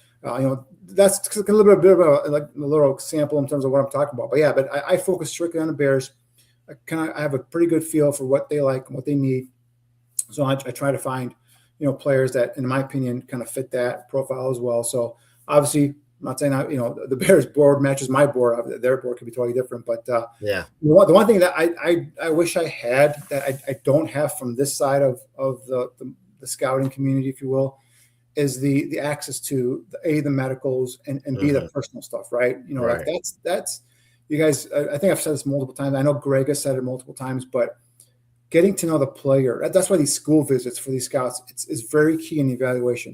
that's a little bit of a little sample in terms of what I'm talking about. But I focus strictly on the Bears. I have a pretty good feel for what they like and what they need. So I try to find players that, in my opinion, kind of fit that profile as well. So obviously, I'm not saying the Bears board matches my board. Their board could be totally different. But the one thing that I wish I had that I don't have from this side of the scouting community, if you will, is the access to the medicals and B, the personal stuff, right? Like that's you guys. I think I've said this multiple times. I know Greg has said it multiple times, but getting to know the player, that's why these school visits for these scouts, it's very key in the evaluation.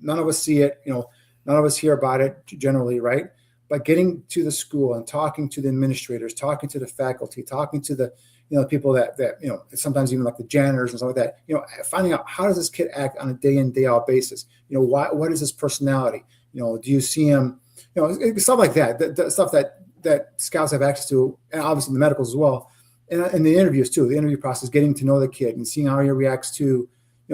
None of us see it, none of us hear about it generally, right? But getting to the school and talking to the administrators, talking to the faculty, talking to the people that sometimes even like the janitors and stuff like that, finding out how does this kid act on a day in, day out basis? What is his personality? Do you see him, stuff like that, the stuff that scouts have access to, and obviously the medicals as well. And the interviews too, the interview process, getting to know the kid and seeing how he reacts to,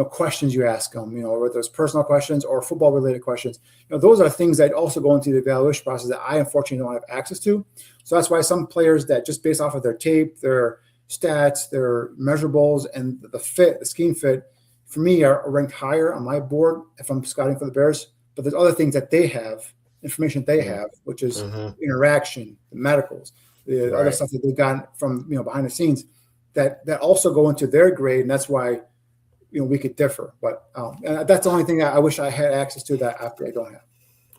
questions you ask him, whether it's personal questions or football related questions. Those are things that also go into the evaluation process that I unfortunately don't have access to. So that's why some players that just based off of their tape, their stats, their measurables, and the scheme fit, for me are ranked higher on my board if I'm scouting for the Bears. But there's other things that they have, information they have, which is interaction, the medicals, the other stuff that they've gotten from behind the scenes that also go into their grade, and that's why we could differ. But and that's the only thing I wish I had access to that after I don't have.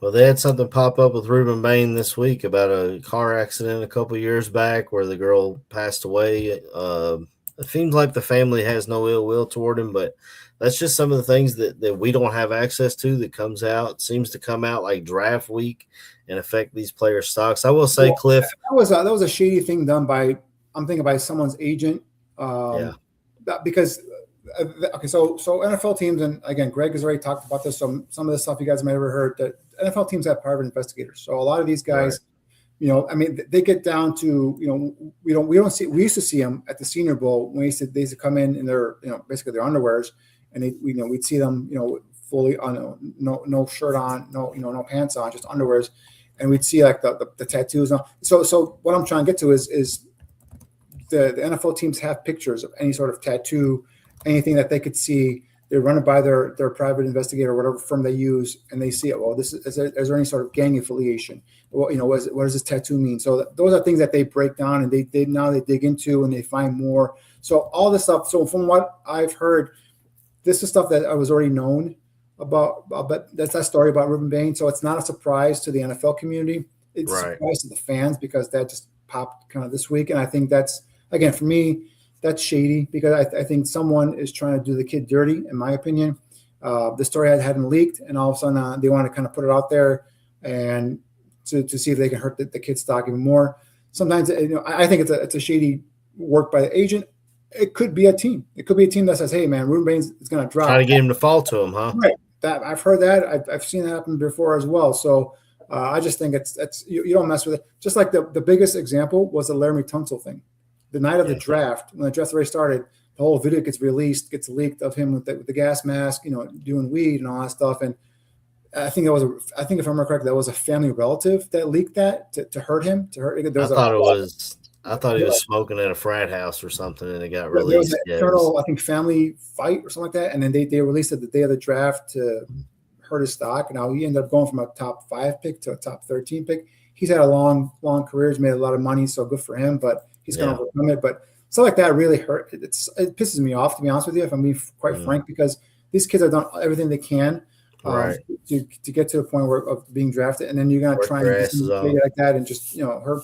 Well, they had something pop up with Ruben Bain this week about a car accident a couple years back where the girl passed away. It seems like the family has no ill will toward him, but that's just some of the things that we don't have access to that seems to come out like draft week and affect these players' stocks. I will say, Cliff, that was a shady thing done by someone's agent. Because so NFL teams, and again, Greg has already talked about this. So some of the stuff you guys might have heard that NFL teams have private investigators. So a lot of these guys, they get down to we used to see them at the Senior Bowl when they used to come in their basically their underwears, and we'd see them fully on no shirt on, no pants on, just underwears, and we'd see like the tattoos on. So what I'm trying to get to is the NFL teams have pictures of any sort of tattoo, anything that they could see. They run it by their private investigator or whatever firm they use, and they see it. Well, is there any sort of gang affiliation? Well, what does this tattoo mean? So those are things that they break down and they dig into and they find more. So all this stuff. So from what I've heard, this is stuff that I was already known about. But that's that story about Ruben Bain. So it's not a surprise to the NFL community. It's a surprise to the fans because that just popped kind of this week. And I think that's, again, for me, that's shady because I think someone is trying to do the kid dirty, in my opinion. The story hadn't leaked, and all of a sudden they want to kind of put it out there and to see if they can hurt the kid's stock even more. Sometimes, I think it's a shady work by the agent. It could be a team. It could be a team that says, "Hey, man, Ruben Bain's is going to drop." Try to get him to fall to him, huh? Right. That I've heard that. I've seen that happen before as well. So I just think it's you don't mess with it. Just like the biggest example was the Laramie Tunsil thing. The night of the draft, when the draft already started, the whole video gets leaked of him with the gas mask, doing weed and all that stuff. And I think if I remember correctly, that was a family relative that leaked that to hurt him. I thought he was smoking at a frat house or something, and it got released. There was an internal, I think, family fight or something like that, and then they released it the day of the draft to hurt his stock. Now he ended up going from a top 5 pick to a top 13 pick. He's had a long career. He's made a lot of money, so good for him. But he's going to overcome it. But stuff like that really hurt. It pisses me off, to be honest with you, if I'm being quite frank, because these kids have done everything they can to get to the point of being drafted, and then you're going to try and do like that and just hurt.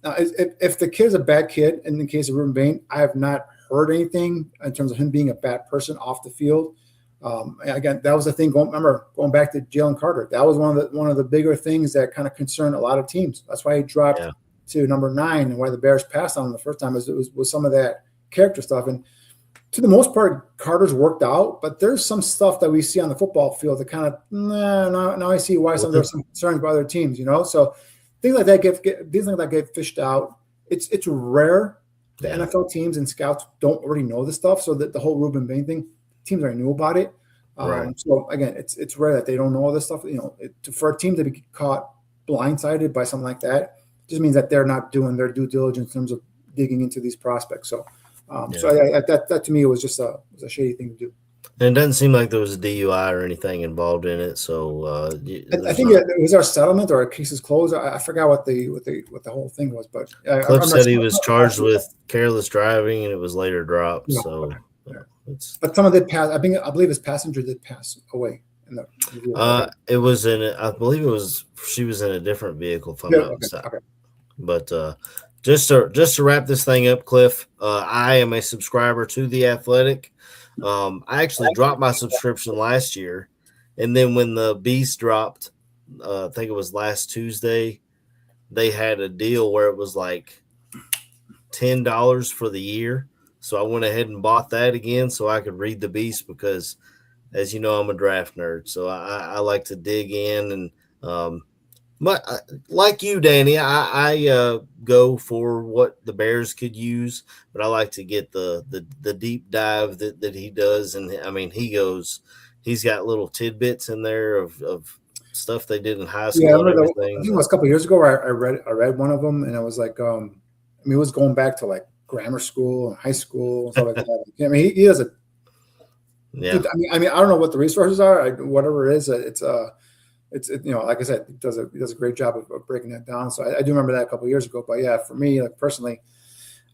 If the kid is a bad kid, in the case of Ruben Bain, I have not heard anything in terms of him being a bad person off the field. Again, that was the thing. Going back to Jalen Carter, that was one of the bigger things that kind of concerned a lot of teams. That's why he dropped to number 9, and why the Bears passed on him the first time was some of that character stuff. And to the most part, Carter's worked out, but there's some stuff that we see on the football field that kind of now I see why there's some concerns by other teams. So things like that get fished out. It's rare. The NFL teams and scouts don't already know this stuff, so that the whole Ruben Bain thing, teams already knew about it. So again, it's rare that they don't know all this stuff. For a team to be caught blindsided by something like that just means that they're not doing their due diligence in terms of digging into these prospects. So, that to me was just was a shady thing to do. And it doesn't seem like there was a DUI or anything involved in it. So I think it was our settlement or our cases closed. I forgot what the whole thing was, but Cliff said he was charged with careless driving, and it was later dropped. Yeah, so, but someone did pass. I believe his passenger did pass away. It was I believe she was in a different vehicle. If I'm not mistaken. Okay. But just to wrap this thing up, Cliff, I am a subscriber to The Athletic. I actually dropped my subscription last year, and then when the Beast dropped, I think it was last Tuesday, they had a deal where it was like $10 for the year. So I went ahead and bought that again so I could read the Beast because, as you know, I'm a draft nerd. So I like to dig in and like you, Danny, I go for what the Bears could use, but I like to get the deep dive that he does. And I mean, he's got little tidbits in there of stuff they did in high school. Yeah, I think it was a couple of years ago where I read one of them, and I was like, it was going back to like grammar school and high school and stuff like that. I mean, he does a yeah. I mean, I don't know what the resources are. Whatever it is, it's like I said, he does a great job of breaking that down. So I do remember that a couple of years ago. But yeah, for me, like personally,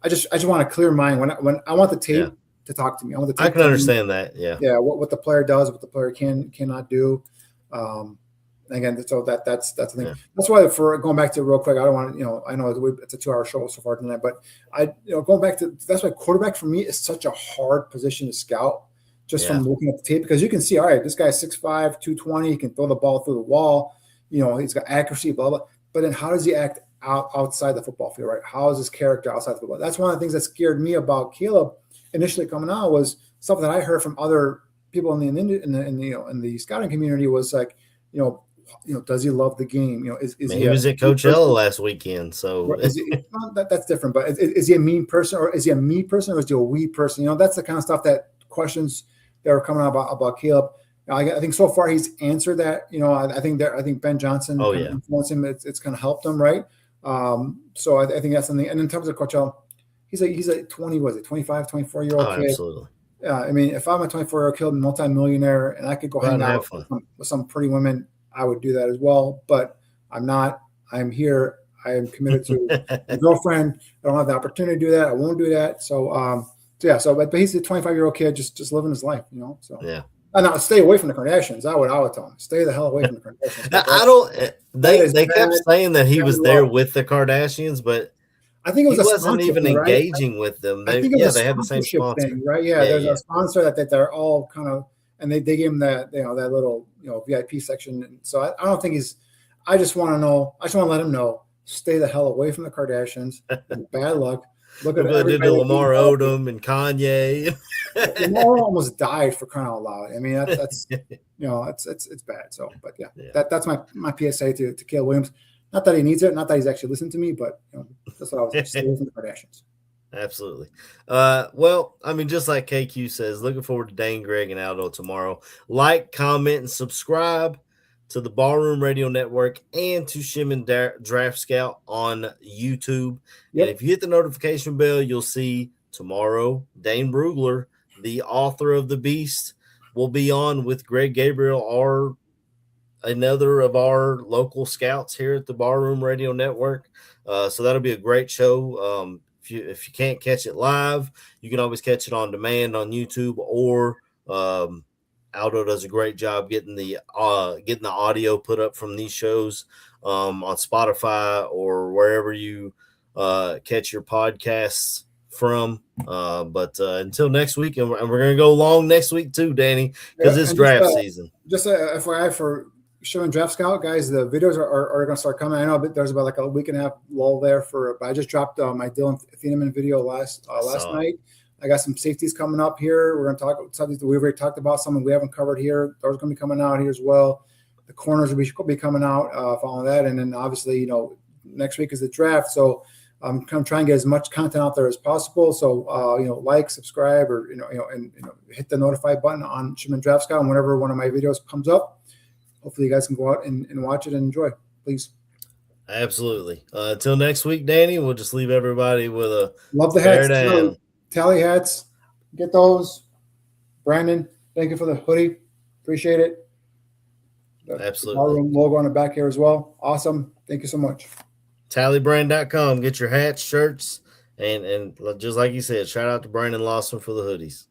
I just want a clear mind when I want the tape to talk to me. I can understand that. Yeah. Yeah. What the player does, what the player cannot do. Again, so that's the thing. Yeah. That's why for going back to real quick, I don't want to, I know it's a 2-hour show so far tonight, but going back to, that's why quarterback for me is such a hard position to scout. Just from looking at the tape, because you can see, all right, this guy's 6'5", 220, he can throw the ball through the wall, he's got accuracy, blah, blah. But then how does he act outside the football field, right? How is his character outside the football? That's one of the things that scared me about Caleb initially coming out, was something that I heard from other people in the scouting community was like, does he love the game? He was at Coachella last weekend, so that's different. But is he a mean person, or is he a me person, or is he a we person? That's the kind of stuff that questions that are coming out about Caleb. I think so far he's answered that. I think Ben Johnson influenced him. It's kind of helped him, right? So I think that's something. And in terms of Coachella, he's a 25, 24-year-old kid. Absolutely. Yeah, I mean, if I'm a 24-year-old kid, multi-millionaire, and I could go hang out with some pretty women, I would do that as well. But I'm not. I'm here. I am committed to a girlfriend. I don't have the opportunity to do that. I won't do that. So, but he's a 25-year-old kid just living his life, So yeah. And now stay away from the Kardashians. I would tell him, stay the hell away from the Kardashians. They kept saying that he was there with the Kardashians, but I think it was he wasn't even engaging with them. They had the same sponsor, thing, right? Yeah, there's a sponsor that they're all kind of, and they gave him that that little VIP section. And so I don't think he's. I just want to know. I just want to let him know. Stay the hell away from the Kardashians. Bad luck. Look at did to Lamar Odom and Kanye. Lamar almost died, for crying out loud. I mean, that's it's bad. So, but that's my PSA to Caleb Williams. Not that he needs it, not that he's actually listened to me, but that's what I was saying from the Kardashians. Absolutely. Well, I mean, just like KQ says, looking forward to Dane, Greg, and Aldo tomorrow. Like, comment, and subscribe to the Ballroom Radio Network and to Shimon Draft Scout on YouTube. Yep. And if you hit the notification bell, you'll see tomorrow Dane Brugler, the author of The Beast, will be on with Greg Gabriel, or another of our local scouts here at the Ballroom Radio Network. So that'll be a great show. If you can't catch it live, you can always catch it on demand on YouTube, or Aldo does a great job getting the audio put up from these shows on Spotify or wherever you catch your podcasts from. But until next week, and we're going to go long next week too, Danny, because it's draft season. Just a FYI for showing Draft Scout, guys, the videos are going to start coming. I know there's about like a week and a half lull there but I just dropped my Dylan Thieneman video last night. I got some safeties coming up here. We're going to talk about something that we've already talked about, something we haven't covered here. Those are going to be coming out here as well. The corners will be coming out following that. And then obviously, next week is the draft. So I'm going to try and get as much content out there as possible. So, like, subscribe, or, and hit the notify button on Shipman Draft Scout. And whenever one of my videos comes up, hopefully you guys can go out and watch it and enjoy, please. Absolutely. Until next week, Danny, we'll just leave everybody with a love the hats. Tally hats. Get those. Brandon, thank you for the hoodie. Appreciate it. Absolutely. Logo on the back here as well. Awesome. Thank you so much. Tallybrand.com. Get your hats, shirts, and just like you said, shout out to Brandon Lawson for the hoodies.